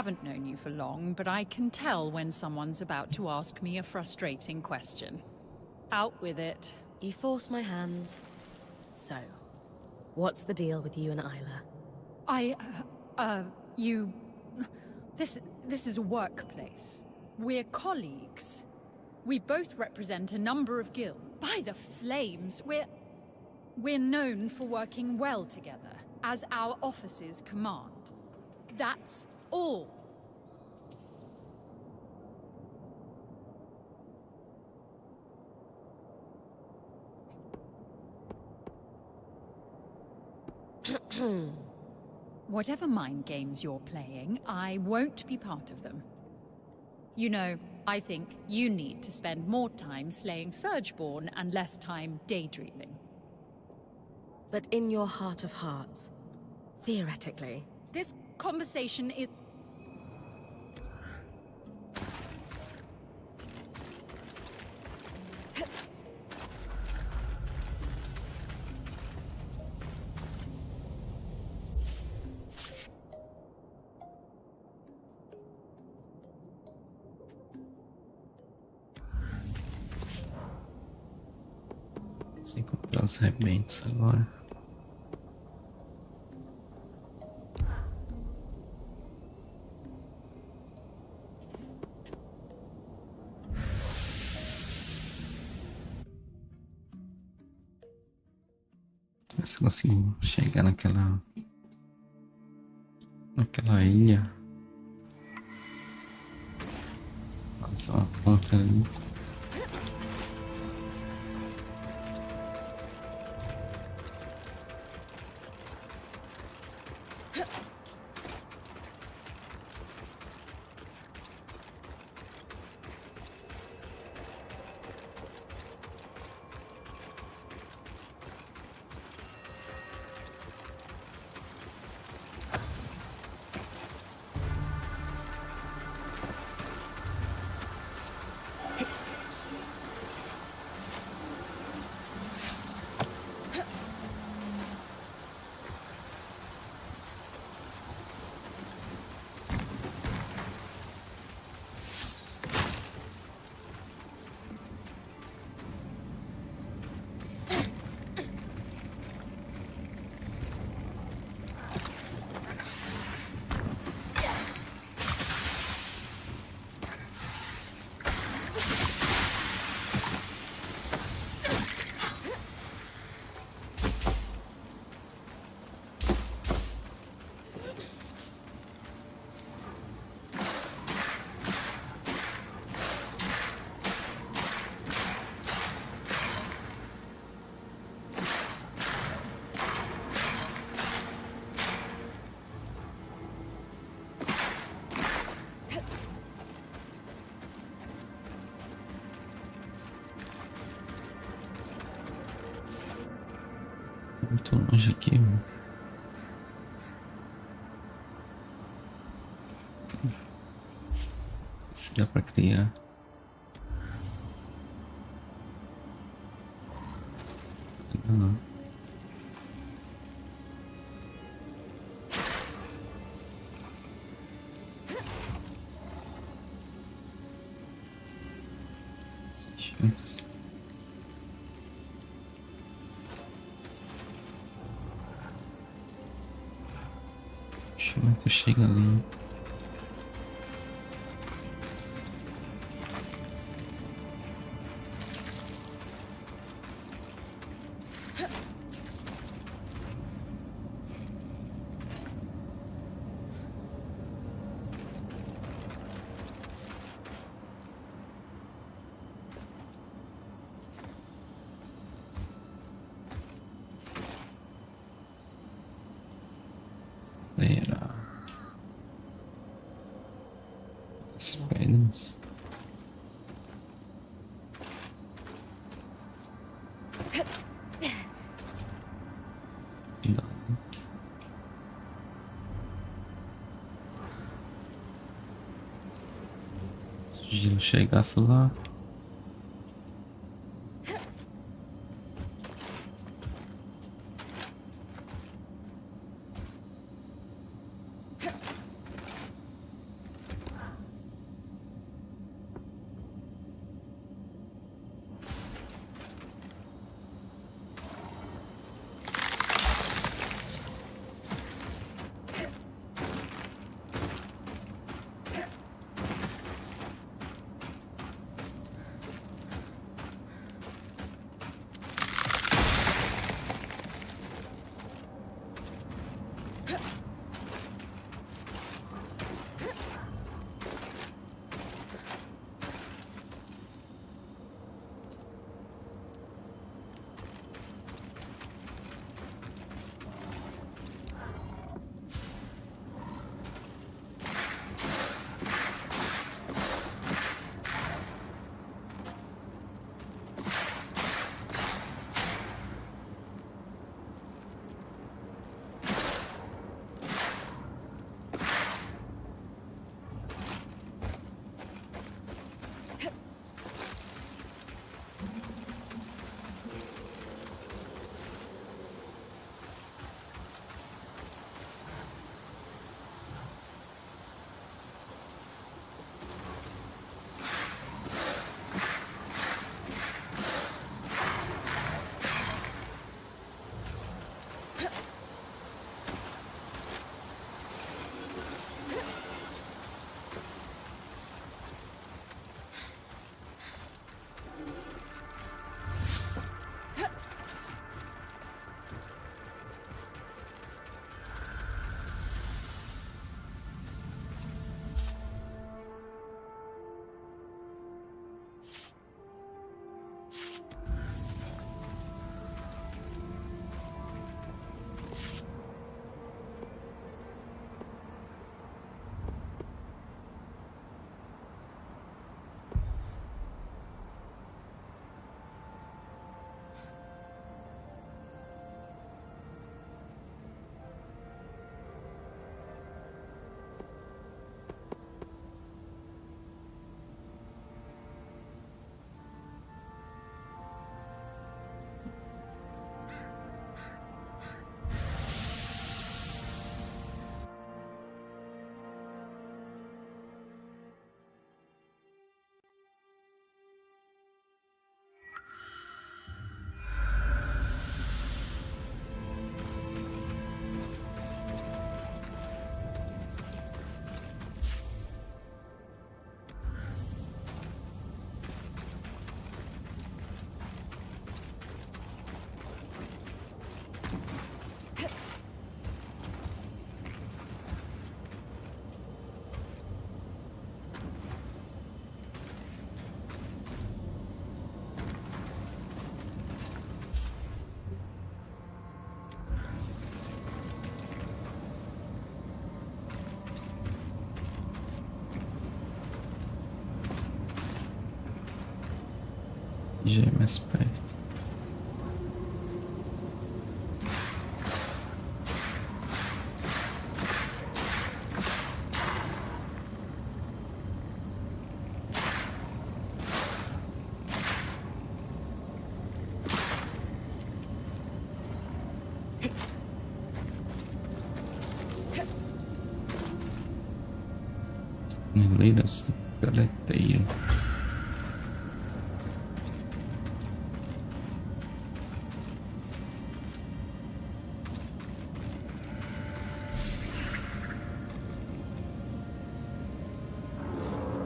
haven't known you for long, but I can tell when someone's about to ask me a frustrating question. Out with it. You forced my hand. So, what's the deal with you and Isla? This is a workplace. We're colleagues. We both represent a number of guilds. By the flames, we're known for working well together, as our offices command. That's all. Whatever mind games you're playing, I won't be part of them. You know, I think you need to spend more time slaying Surgeborn and less time daydreaming. But in your heart of hearts, theoretically... This conversation is... Se encontrar os rebentos agora. Ver se eu consigo chegar naquela ilha. Fazer uma ponte ali. Muito longe aqui, mano. Não sei se dá pra criar. Não. Sem chance. Como é que tu chega ali? Será? As pedras. Não. Se o gelo chegasse lá. Já é mais perto. Fileiras do peleteiro.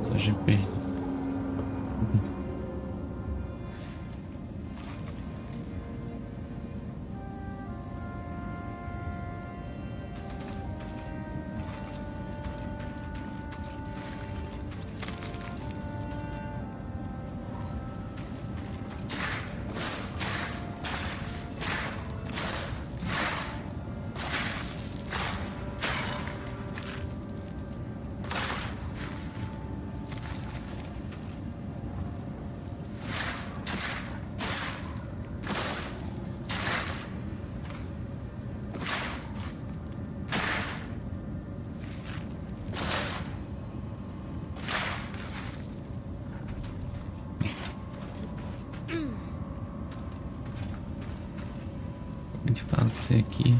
Essa GP. Pode fazer aqui.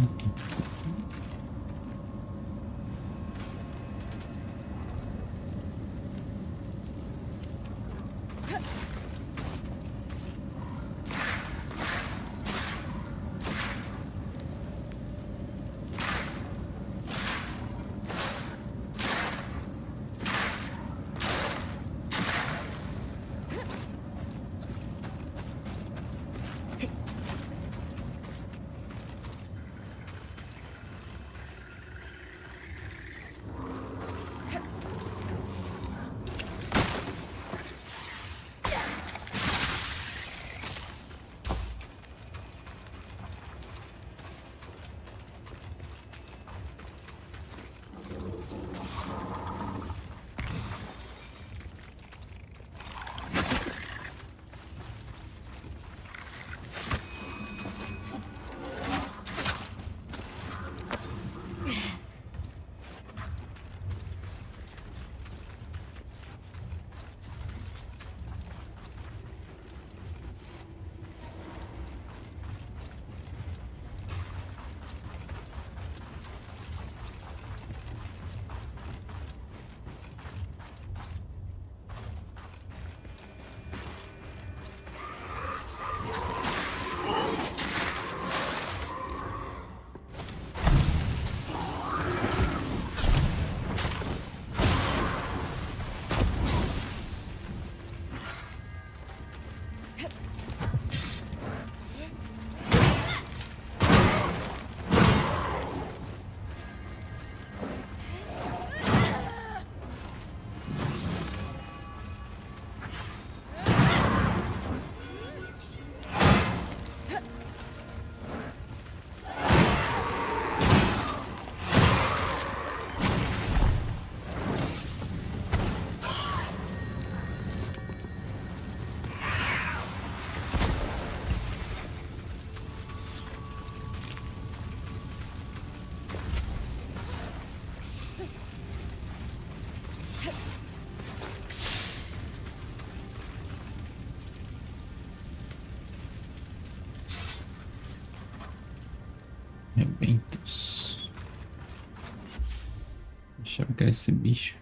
Rebentos. Deixa eu pegar esse bicho.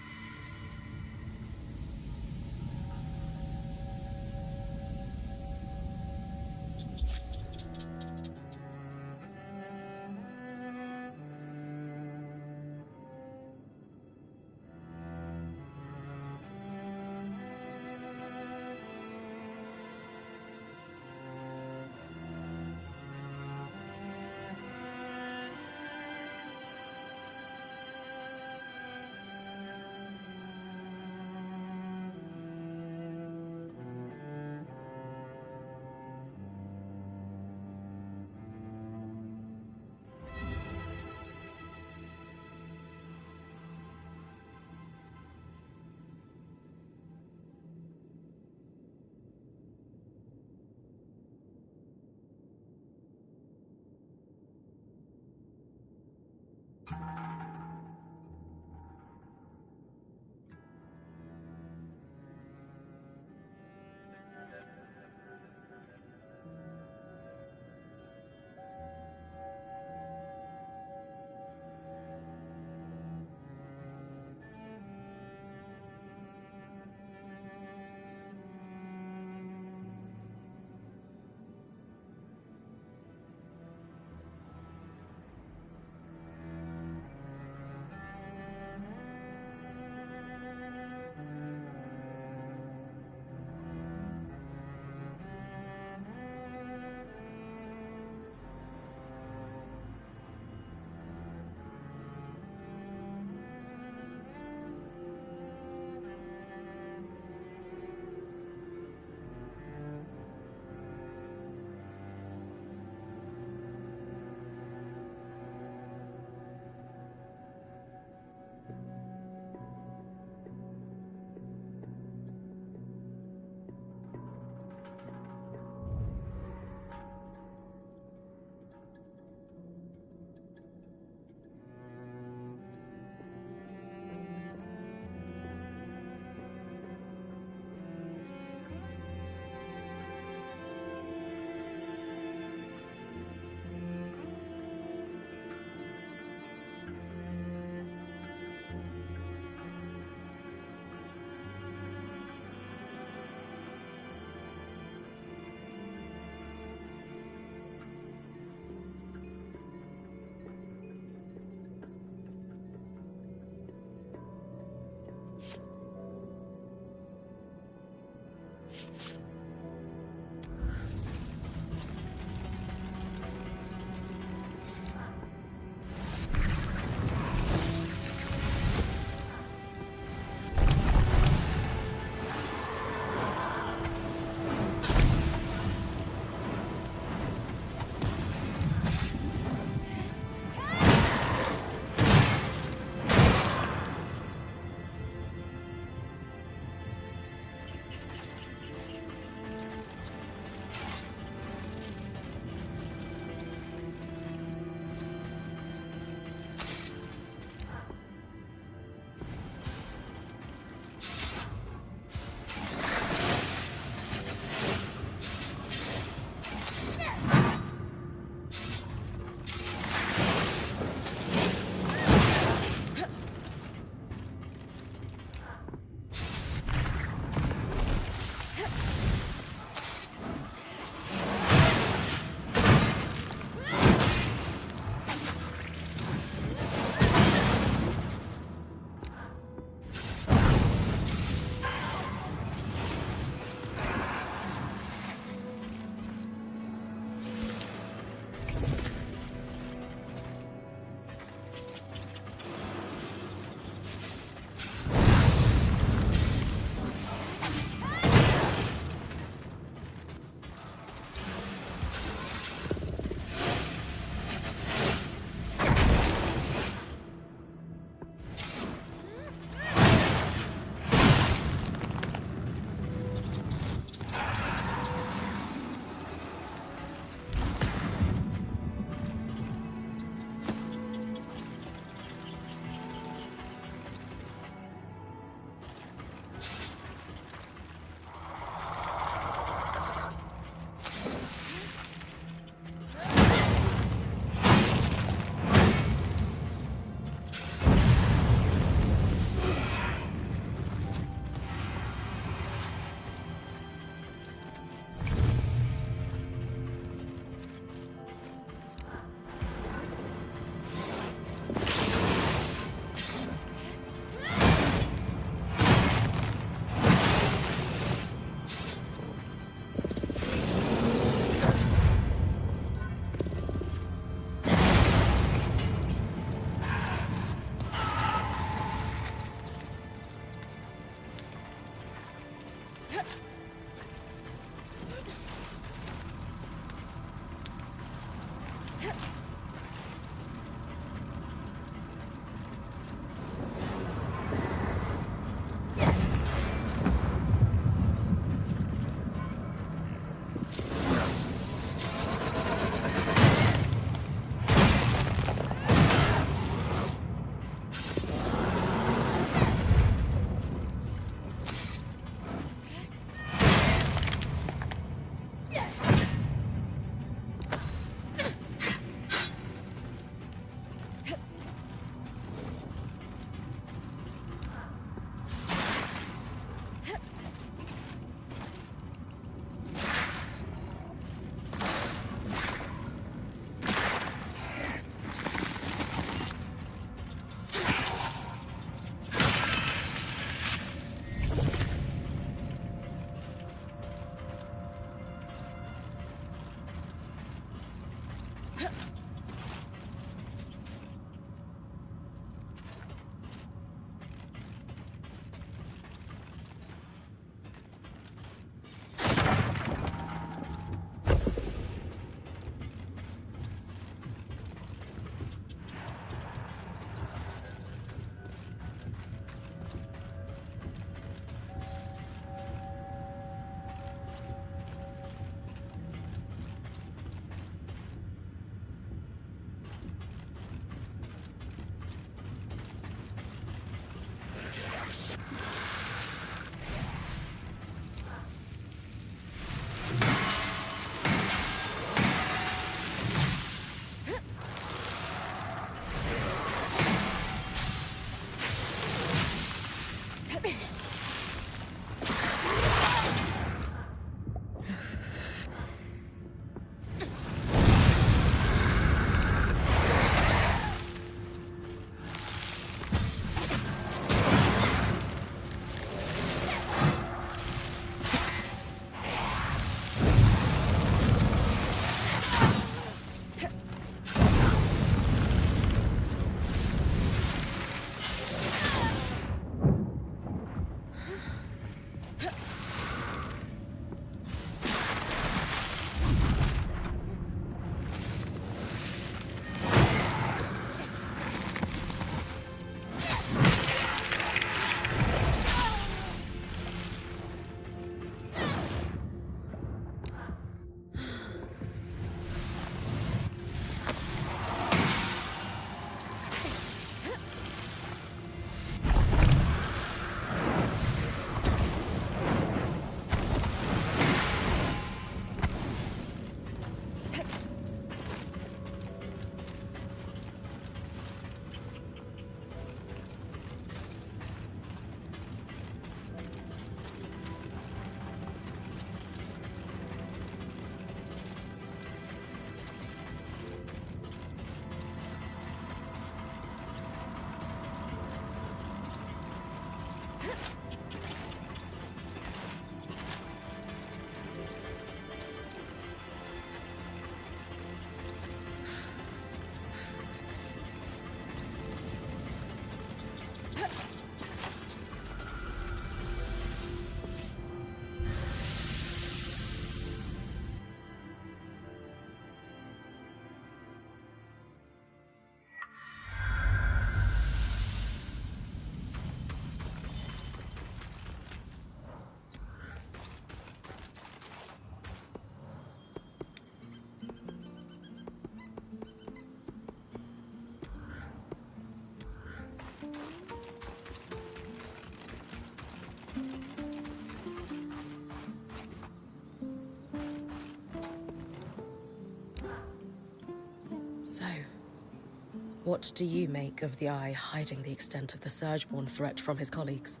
What do you make of the Eye hiding the extent of the Surgeborn threat from his colleagues?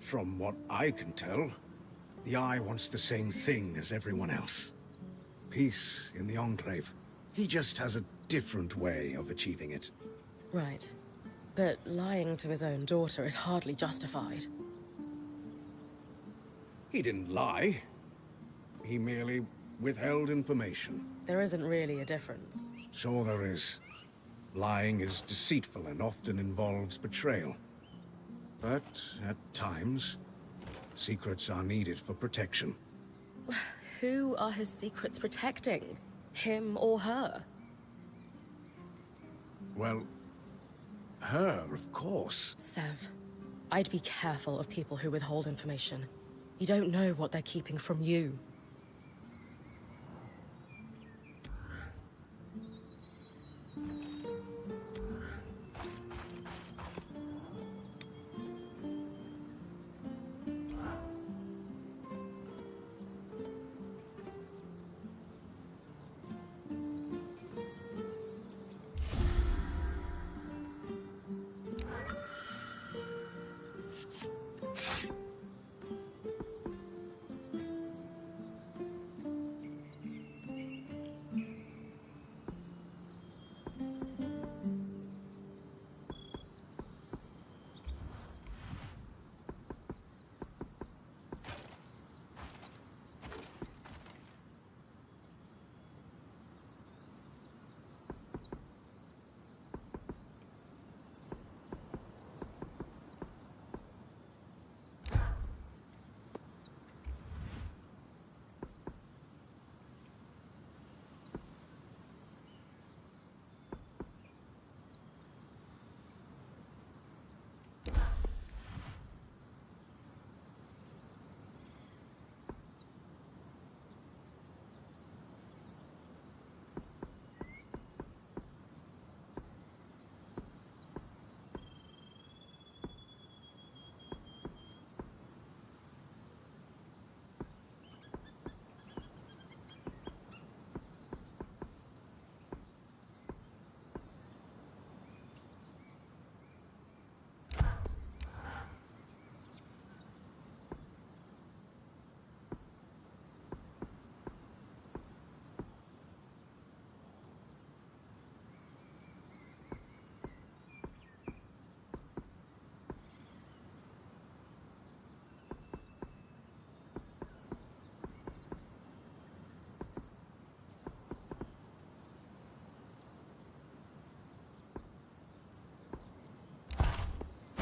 From what I can tell, the Eye wants the same thing as everyone else. Peace in the Enclave. He just has a different way of achieving it. Right. But lying to his own daughter is hardly justified. He didn't lie. He merely withheld information. There isn't really a difference. Sure there is. Lying is deceitful and often involves betrayal. But at times, secrets are needed for protection. Who are his secrets protecting? Him or her? Well, her, of course. Sev, I'd be careful of people who withhold information. You don't know what they're keeping from you.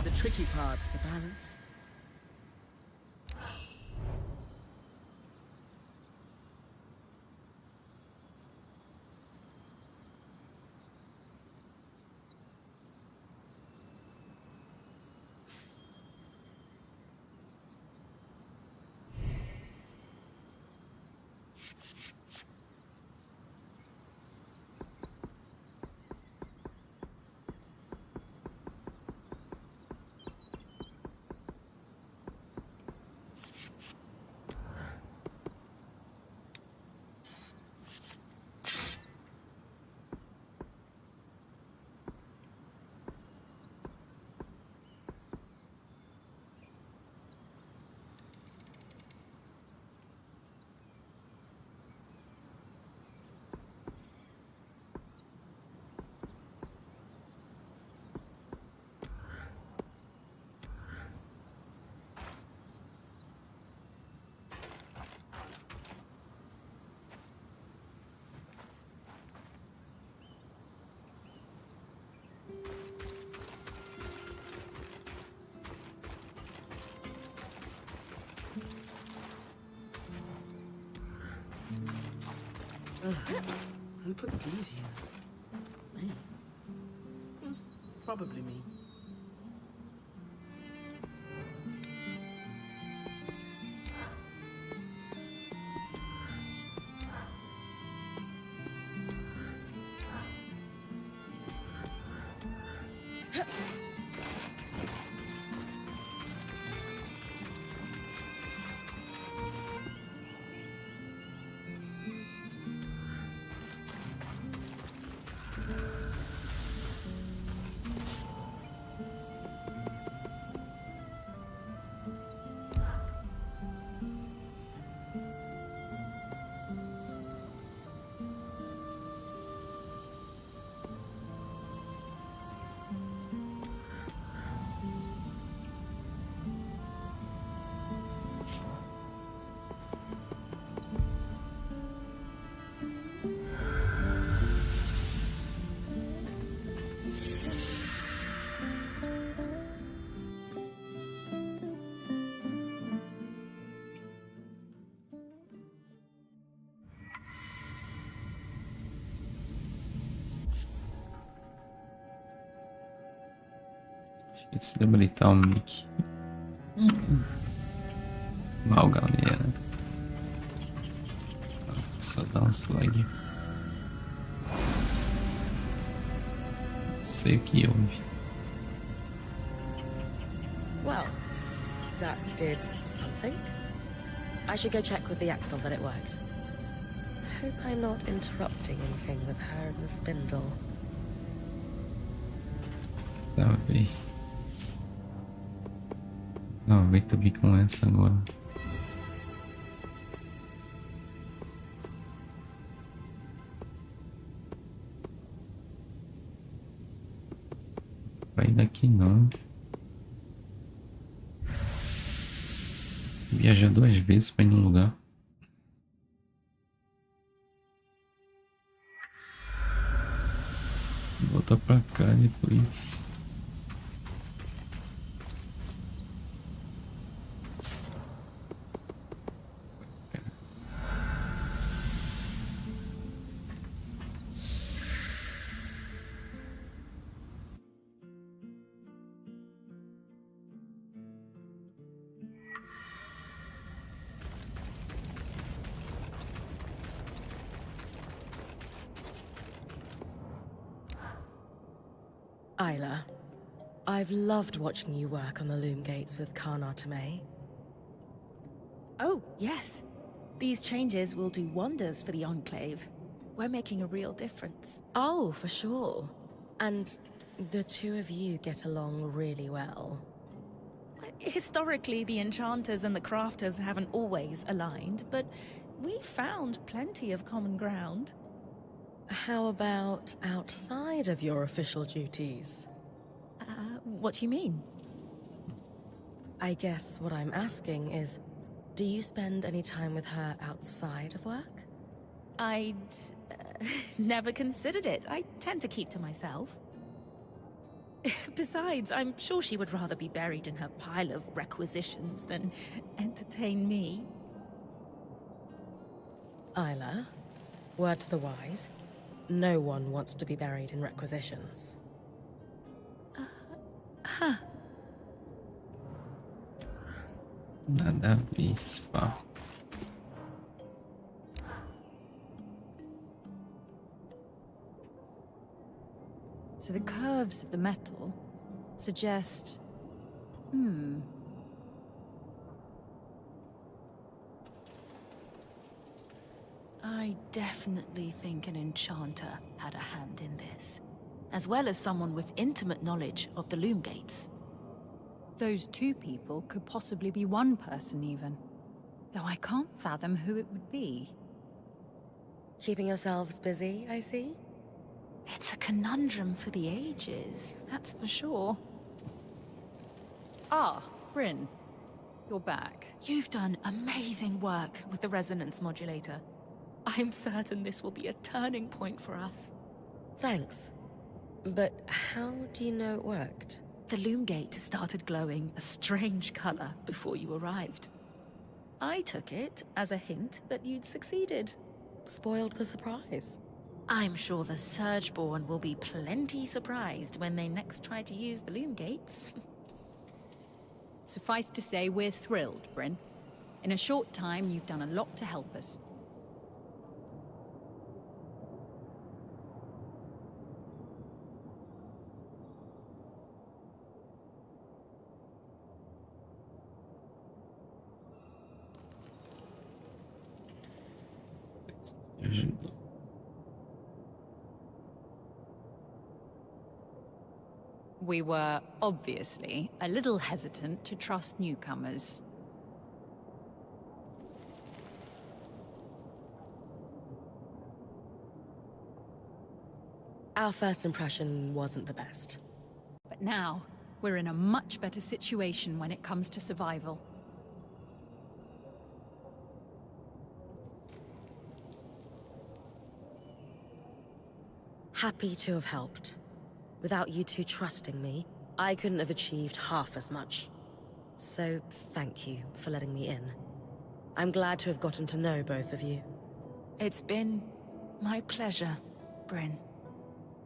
The tricky part's the balance. Who put these here? Me. Probably me. Esqueci de habilitar o mic. Mal, galera. Só dá um slag. Não sei o que houve. Well, that did something. I should go check with the axle that it worked. Hope I'm not interrupting anything with her and the spindle. Talvez. Não, vem também com essa agora. Vai daqui não. Viajar 2 vezes para ir num lugar. Voltar pra cá depois. Isla, I've loved watching you work on the loom gates with Kana Tomei. Oh, yes. These changes will do wonders for the Enclave. We're making a real difference. Oh, for sure. And the two of you get along really well. Historically, the enchanters and the crafters haven't always aligned, but we've found plenty of common ground. How about outside of your official duties? What do you mean? I guess what I'm asking is, do you spend any time with her outside of work? I'd never considered it. I tend to keep to myself. Besides, I'm sure she would rather be buried in her pile of requisitions than entertain me. Isla, word to the wise, no one wants to be buried in requisitions. Nada a ver, spa. So the curves of the metal suggest... I definitely think an enchanter had a hand in this, as well as someone with intimate knowledge of the loom gates. Those two people could possibly be one person even. Though I can't fathom who it would be. Keeping yourselves busy, I see? It's a conundrum for the ages, that's for sure. Ah, Bryn. You're back. You've done amazing work with the resonance modulator. I'm certain this will be a turning point for us. Thanks. But how do you know it worked? The loom gate started glowing a strange color before you arrived. I took it as a hint that you'd succeeded. Spoiled the surprise. I'm sure the Surgeborn will be plenty surprised when they next try to use the loom gates. Suffice to say, we're thrilled, Bryn. In a short time, you've done a lot to help us. We were, obviously, a little hesitant to trust newcomers. Our first impression wasn't the best. But now, we're in a much better situation when it comes to survival. Happy to have helped. Without you two trusting me, I couldn't have achieved half as much. So thank you for letting me in. I'm glad to have gotten to know both of you. It's been my pleasure, Bryn.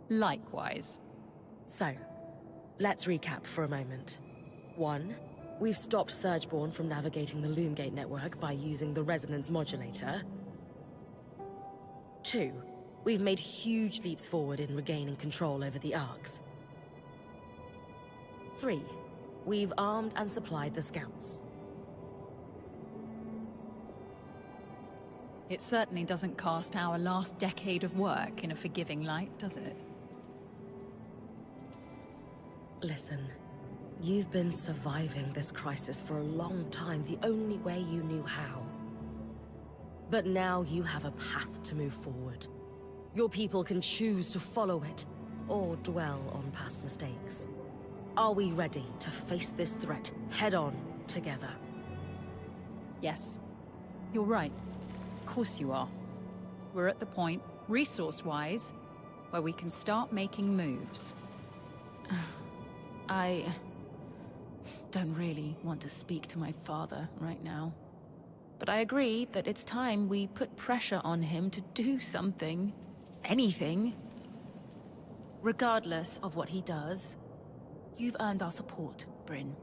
Likewise. So, Let's recap for a moment. 1. We've stopped Surgeborn from navigating the Loomgate network by using the resonance modulator. 2. We've made huge leaps forward in regaining control over the arcs. 3. We've armed and supplied the scouts. It certainly doesn't cast our last decade of work in a forgiving light, does it? Listen, you've been surviving this crisis for a long time the only way you knew how. But now you have a path to move forward. Your people can choose to follow it, or dwell on past mistakes. Are we ready to face this threat head-on together? Yes. You're right. Of course you are. We're at the point, resource-wise, where we can start making moves. I don't really want to speak to my father right now. But I agree that it's time we put pressure on him to do something. Anything. Regardless of what he does, you've earned our support, Bryn.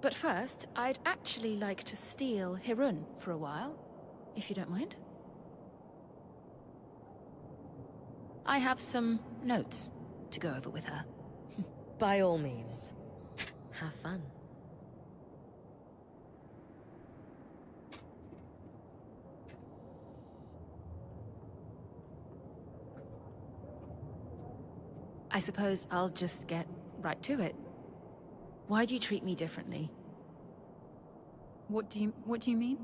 But first, I'd actually like to steal Hirun for a while, if you don't mind. I have some notes to go over with her. By all means. Have fun. I suppose I'll just get right to it. Why do you treat me differently? What do you mean?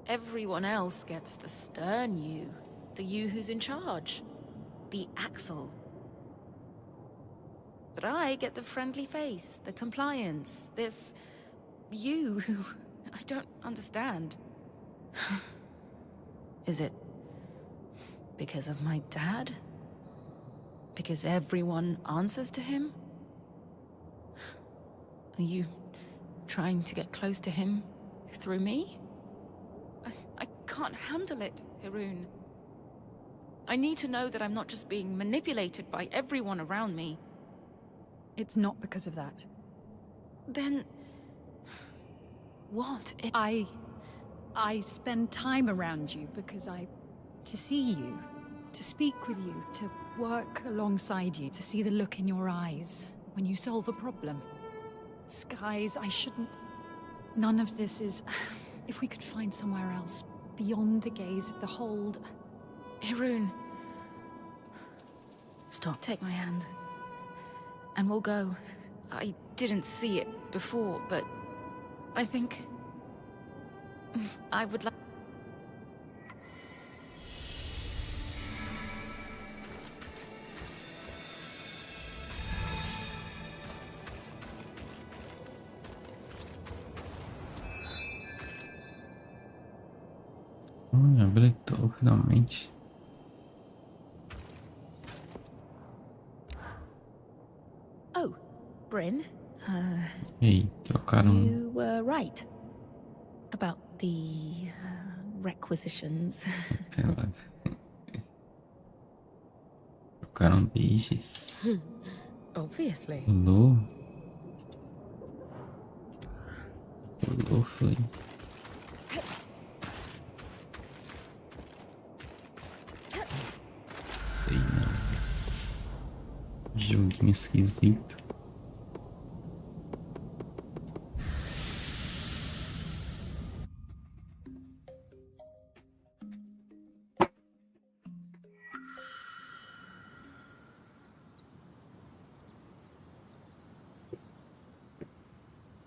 Everyone else gets the stern you, the you who's in charge, the Axel. But I get the friendly face, the compliance, this you who I don't understand. Is it because of my dad? Because everyone answers to him? Are you trying to get close to him through me? I can't handle it, Hirun. I need to know that I'm not just being manipulated by everyone around me. It's not because of that. Then... what? I spend time around you because to see you, to speak with you, to work alongside you, to see the look in your eyes when you solve a problem. Skies, I shouldn't... None of this is... If we could find somewhere else, beyond the gaze of the hold... Hirun. Stop. Take my hand. And we'll go. I didn't see it before, but... I think... I would like... Habilitou finalmente. Oh, Bryn. Ei, trocaram. You were right about the requisitions. Aquela. Trocaram beijos. Obviously. Rolou, foi. Sei não. Joguinho esquisito.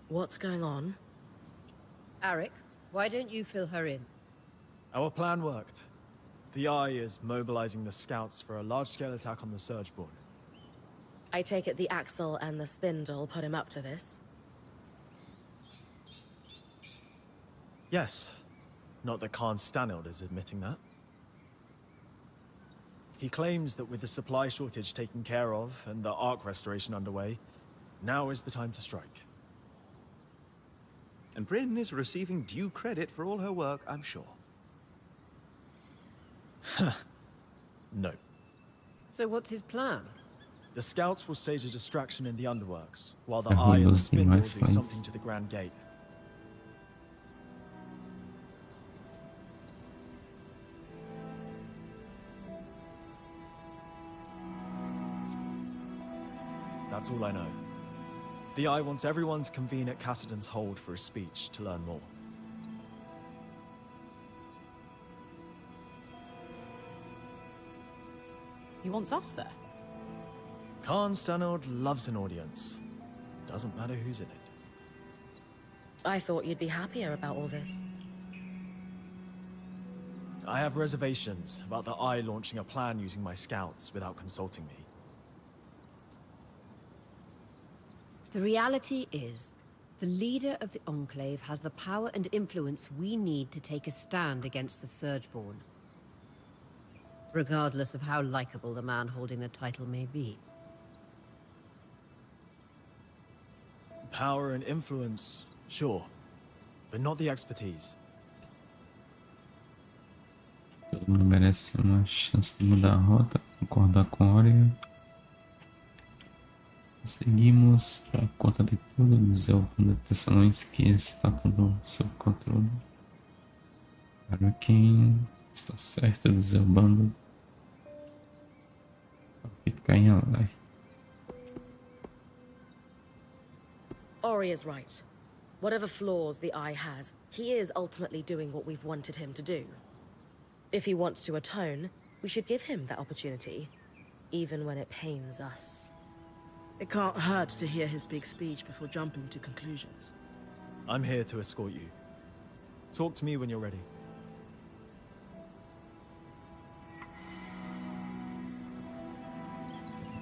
What's going on? Arik, why don't you fill her in? Our plan worked. The Eye is mobilizing the scouts for a large-scale attack on the Surgeborn. I take it the Axel and the Spindle put him up to this? Yes. Not that Khan Stanild is admitting that. He claims that with the supply shortage taken care of and the Ark restoration underway, now is the time to strike. And Bryn is receiving due credit for all her work, I'm sure. No. So what's his plan? The scouts will stage a distraction in the underworks, while the É eye and the ruidoso spindle demais, do mas... something to the grand gate. That's all I know. The Eye wants everyone to convene at Cassidon's Hold for a speech to learn more. He wants us there. Khan Sanod loves an audience. Doesn't matter who's in it. I thought you'd be happier about all this. I have reservations about the Eye launching a plan using my scouts without consulting me. The reality is, the leader of the Enclave has the power and influence we need to take a stand against the Surgeborn. Regardless of how likable the man holding the title may be. Power and influence, sure, but not the expertise. Todo mundo merece uma chance de mudar a rota, concordar com a Ori. Seguimos para conta de tudo, dizer ao Tessalões que está tudo sob controle. Para quem está certo, dizer ao bando para ficar em alerta. Ori is right. Whatever flaws the Eye has, he is ultimately doing what we've wanted him to do. If he wants to atone, we should give him that opportunity, even when it pains us. It can't hurt to hear his big speech before jumping to conclusions. I'm here to escort you. Talk to me when you're ready.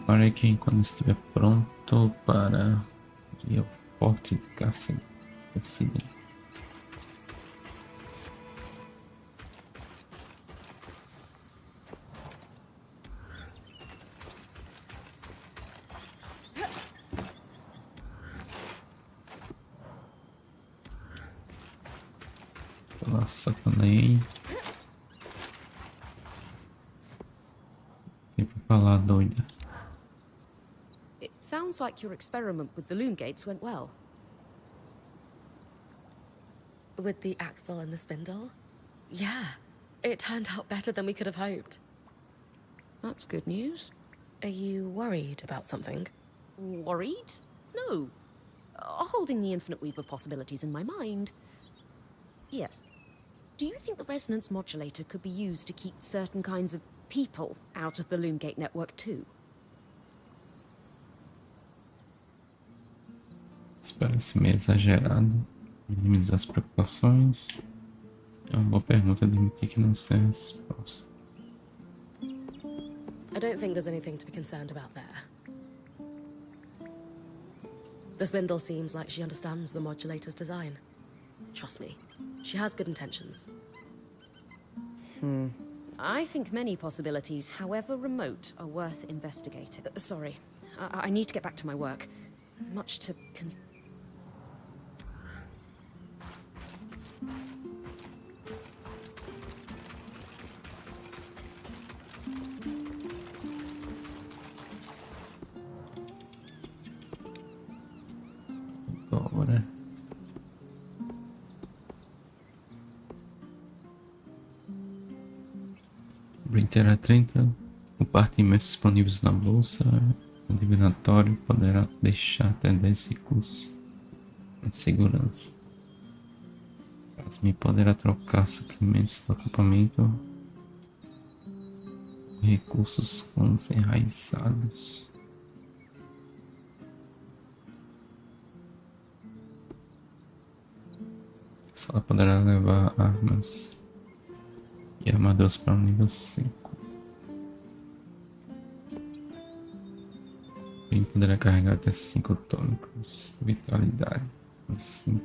Para quem quando estiver pronto para ir ao forte de caça, decide. Nossa, também. Tem pra falar, doida. It sounds like your experiment with the loom gates went well. With the axle and the spindle? Yeah, it turned out better than we could have hoped. That's good news. Are you worried about something? Worried? No. Holding the infinite weave of possibilities in my mind. Yes. Do you think the resonance modulator could be used to keep certain kinds of people out of the Loomgate network too? Isso parece meio exagerado. Minimizar as preocupações. É uma boa pergunta, admitir que não sei a resposta. I don't think there's anything to be concerned about there. The spindle seems like she understands the modulator's design. Trust me, she has good intentions. I think many possibilities, however remote, are worth investigating. Sorry, I need to get back to my work. Much to Agora. Terá 30 compartimentos disponíveis na bolsa. O divinatório poderá deixar até 10 recursos de segurança. Asmi poderá trocar suprimentos do acampamento por recursos com os enraizados. Só ela poderá levar armas e armaduras para o nível 5. Bem, poderá carregar até 5 tônicos. Vitalidade. Assim.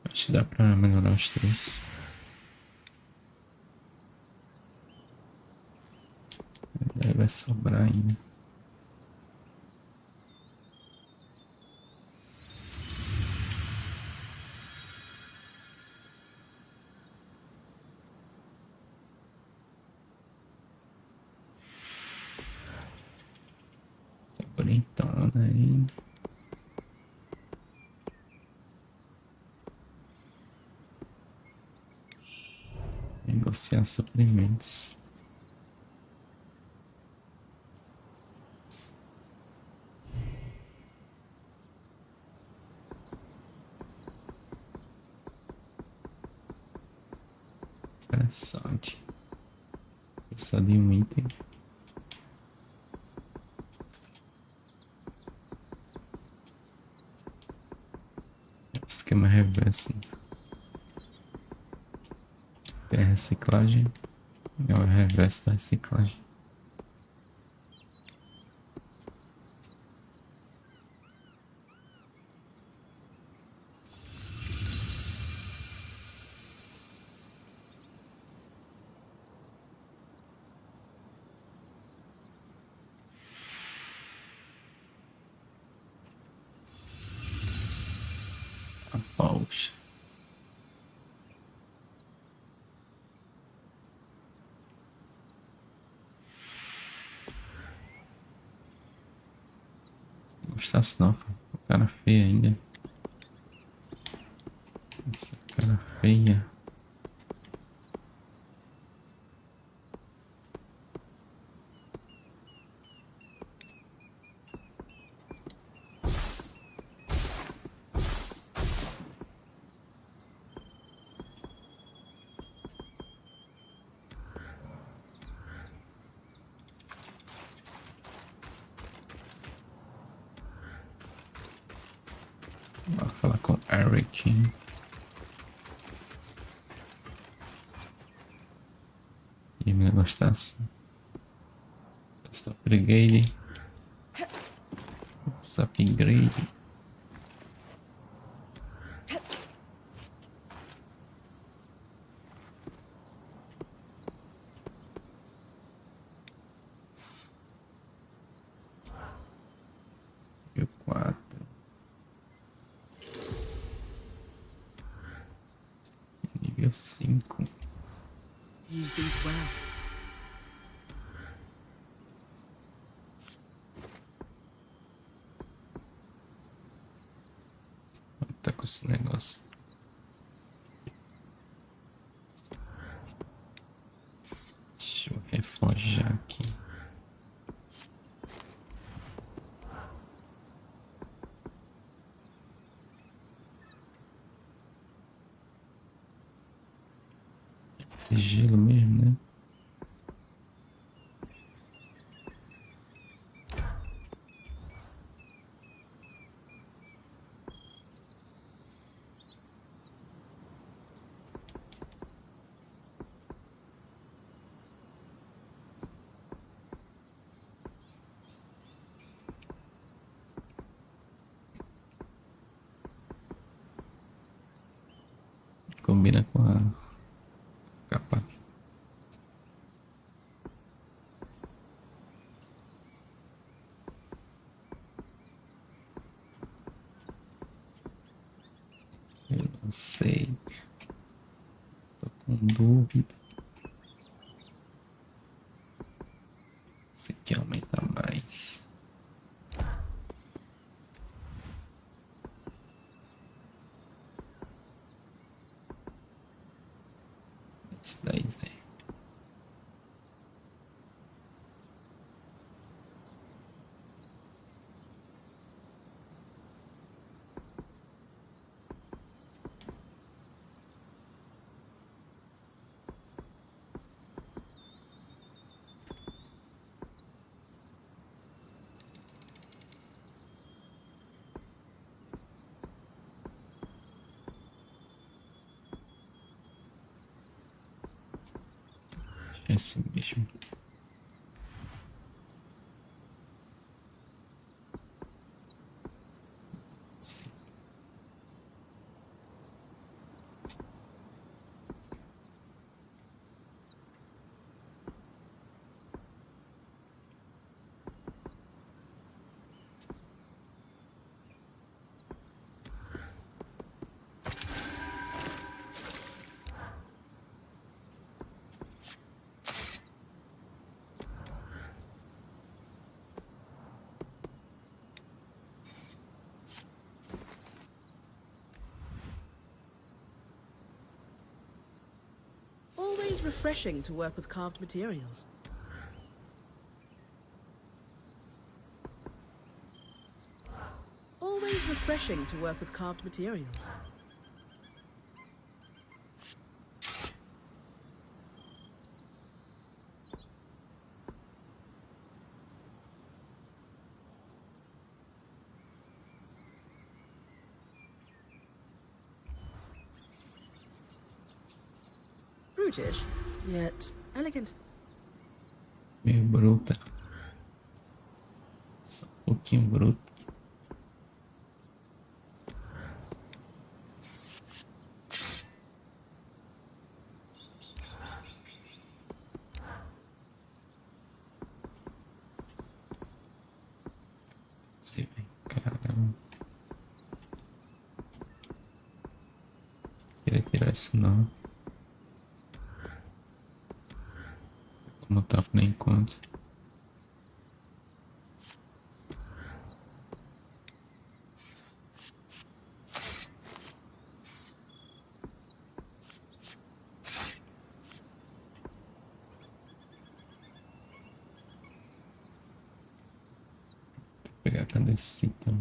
Acho que dá pra melhorar os 3. vai sobrar ainda. Bonitona aí. Negociar suprimentos. Interessante. Só de um item. Esquema reverso. Tem a reciclagem. É o reverso da reciclagem. Poxa. Não gostasse não, o cara feio ainda. Essa cara feia. Vou falar com Eric. E me gostasse. Essa upgrade. Essa upgrade. Nível 4. Nível 5. Use these well. Tá com esse negócio. Deixa eu reforjar aqui. É gelo mesmo, né? Combina com a capa. Eu não sei. Tô com dúvida. Isso aqui aumenta mais. Esse 10 aí. Esse mesmo. Sim. always refreshing to work with carved materials. Always refreshing to work with carved materials. Brutish, yet elegant. Meio bruta. Só um pouquinho bruta. Se vem, caramba. Queria tirar isso não. Como tá por enquanto. Vou pegar a cadecita.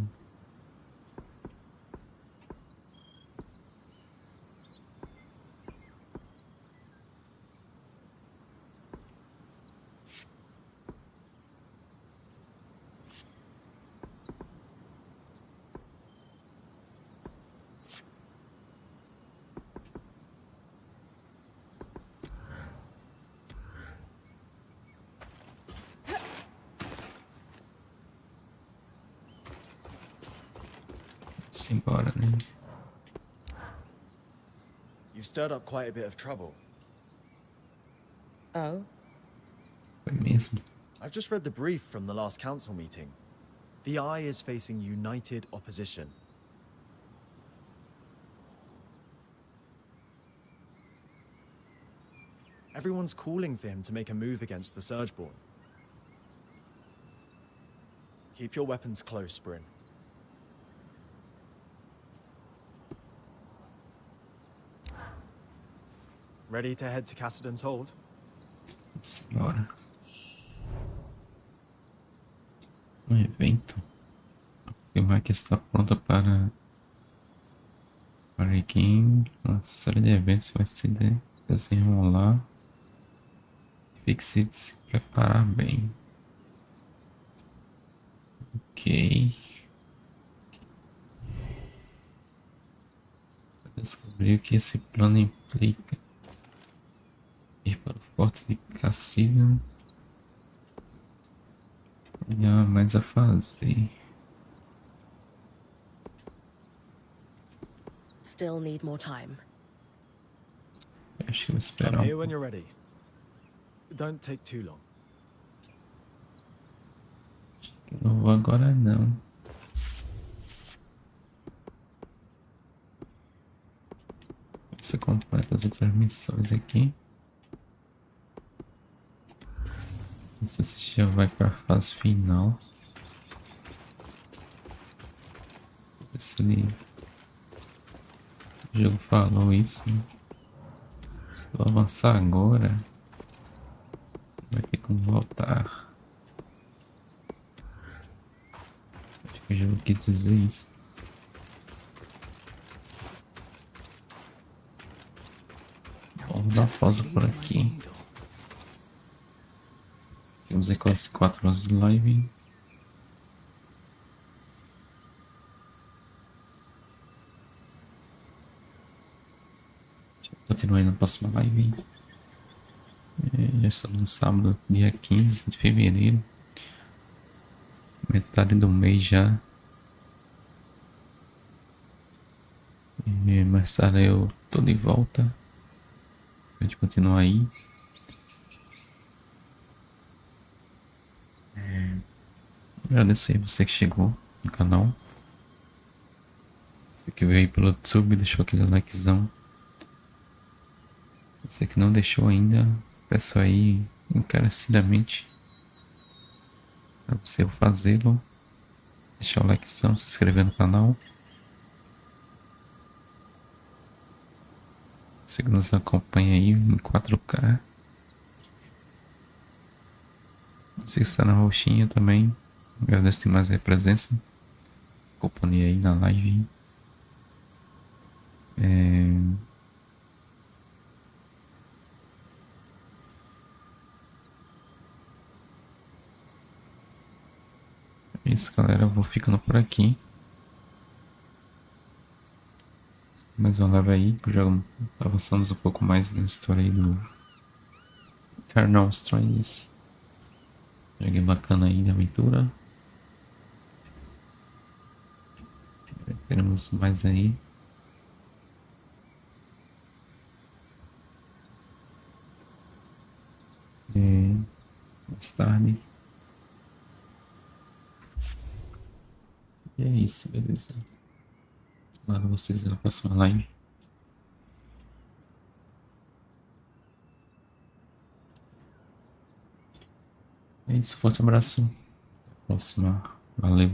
Simbora, né? You've stirred up quite a bit of trouble. Oh? Foi mesmo. I've just read the brief from the last council meeting. The Eye is facing united opposition. Everyone's calling for him to make a move against the Surgeborn. Keep your weapons close, Bryn. Ready to head to Cassidon's Hold? Simbora. Um evento. Afirmar que está pronta para game. Uma série de eventos vai se desenrolar. Fique-se de se preparar bem. Ok. Descobrir o que esse plano implica. Ir para o forte de Cassidon. E há mais a fazer. Still need more time. Acho que vou esperar. I'm here when you're ready. Don't take too long. Não vou agora não. Você completa as outras missões aqui. Não sei se já vai para a fase final. Ver se ele... O jogo falou isso, né? Se eu avançar agora, vai ter como voltar. Acho que o jogo quis dizer isso. Bom, vou dar pausa por aqui. Vamos aí com as 4 horas de live. Continuar aí na próxima live. Já estamos no sábado, dia 15 de fevereiro. Metade do mês já. E mais tarde eu tô de volta. A gente continuar aí. Agradeço aí você que chegou no canal. Você que veio aí pelo YouTube, deixou aquele likezão. Você que não deixou ainda, peço aí encarecidamente para você fazê-lo. Deixar o likezão, se inscrever no canal. Você que nos acompanha aí em 4K. Você que está na roxinha também. Agradeço demais a presença. Companhia aí na live. É isso, galera. Eu vou ficando por aqui. Mais uma live aí. Já avançamos um pouco mais na história aí do STRANDS. Joguei bacana aí na aventura. Teremos mais aí. Mais tarde. E é isso, beleza. Agora vocês na próxima live. É isso, forte abraço. Até a próxima. Valeu.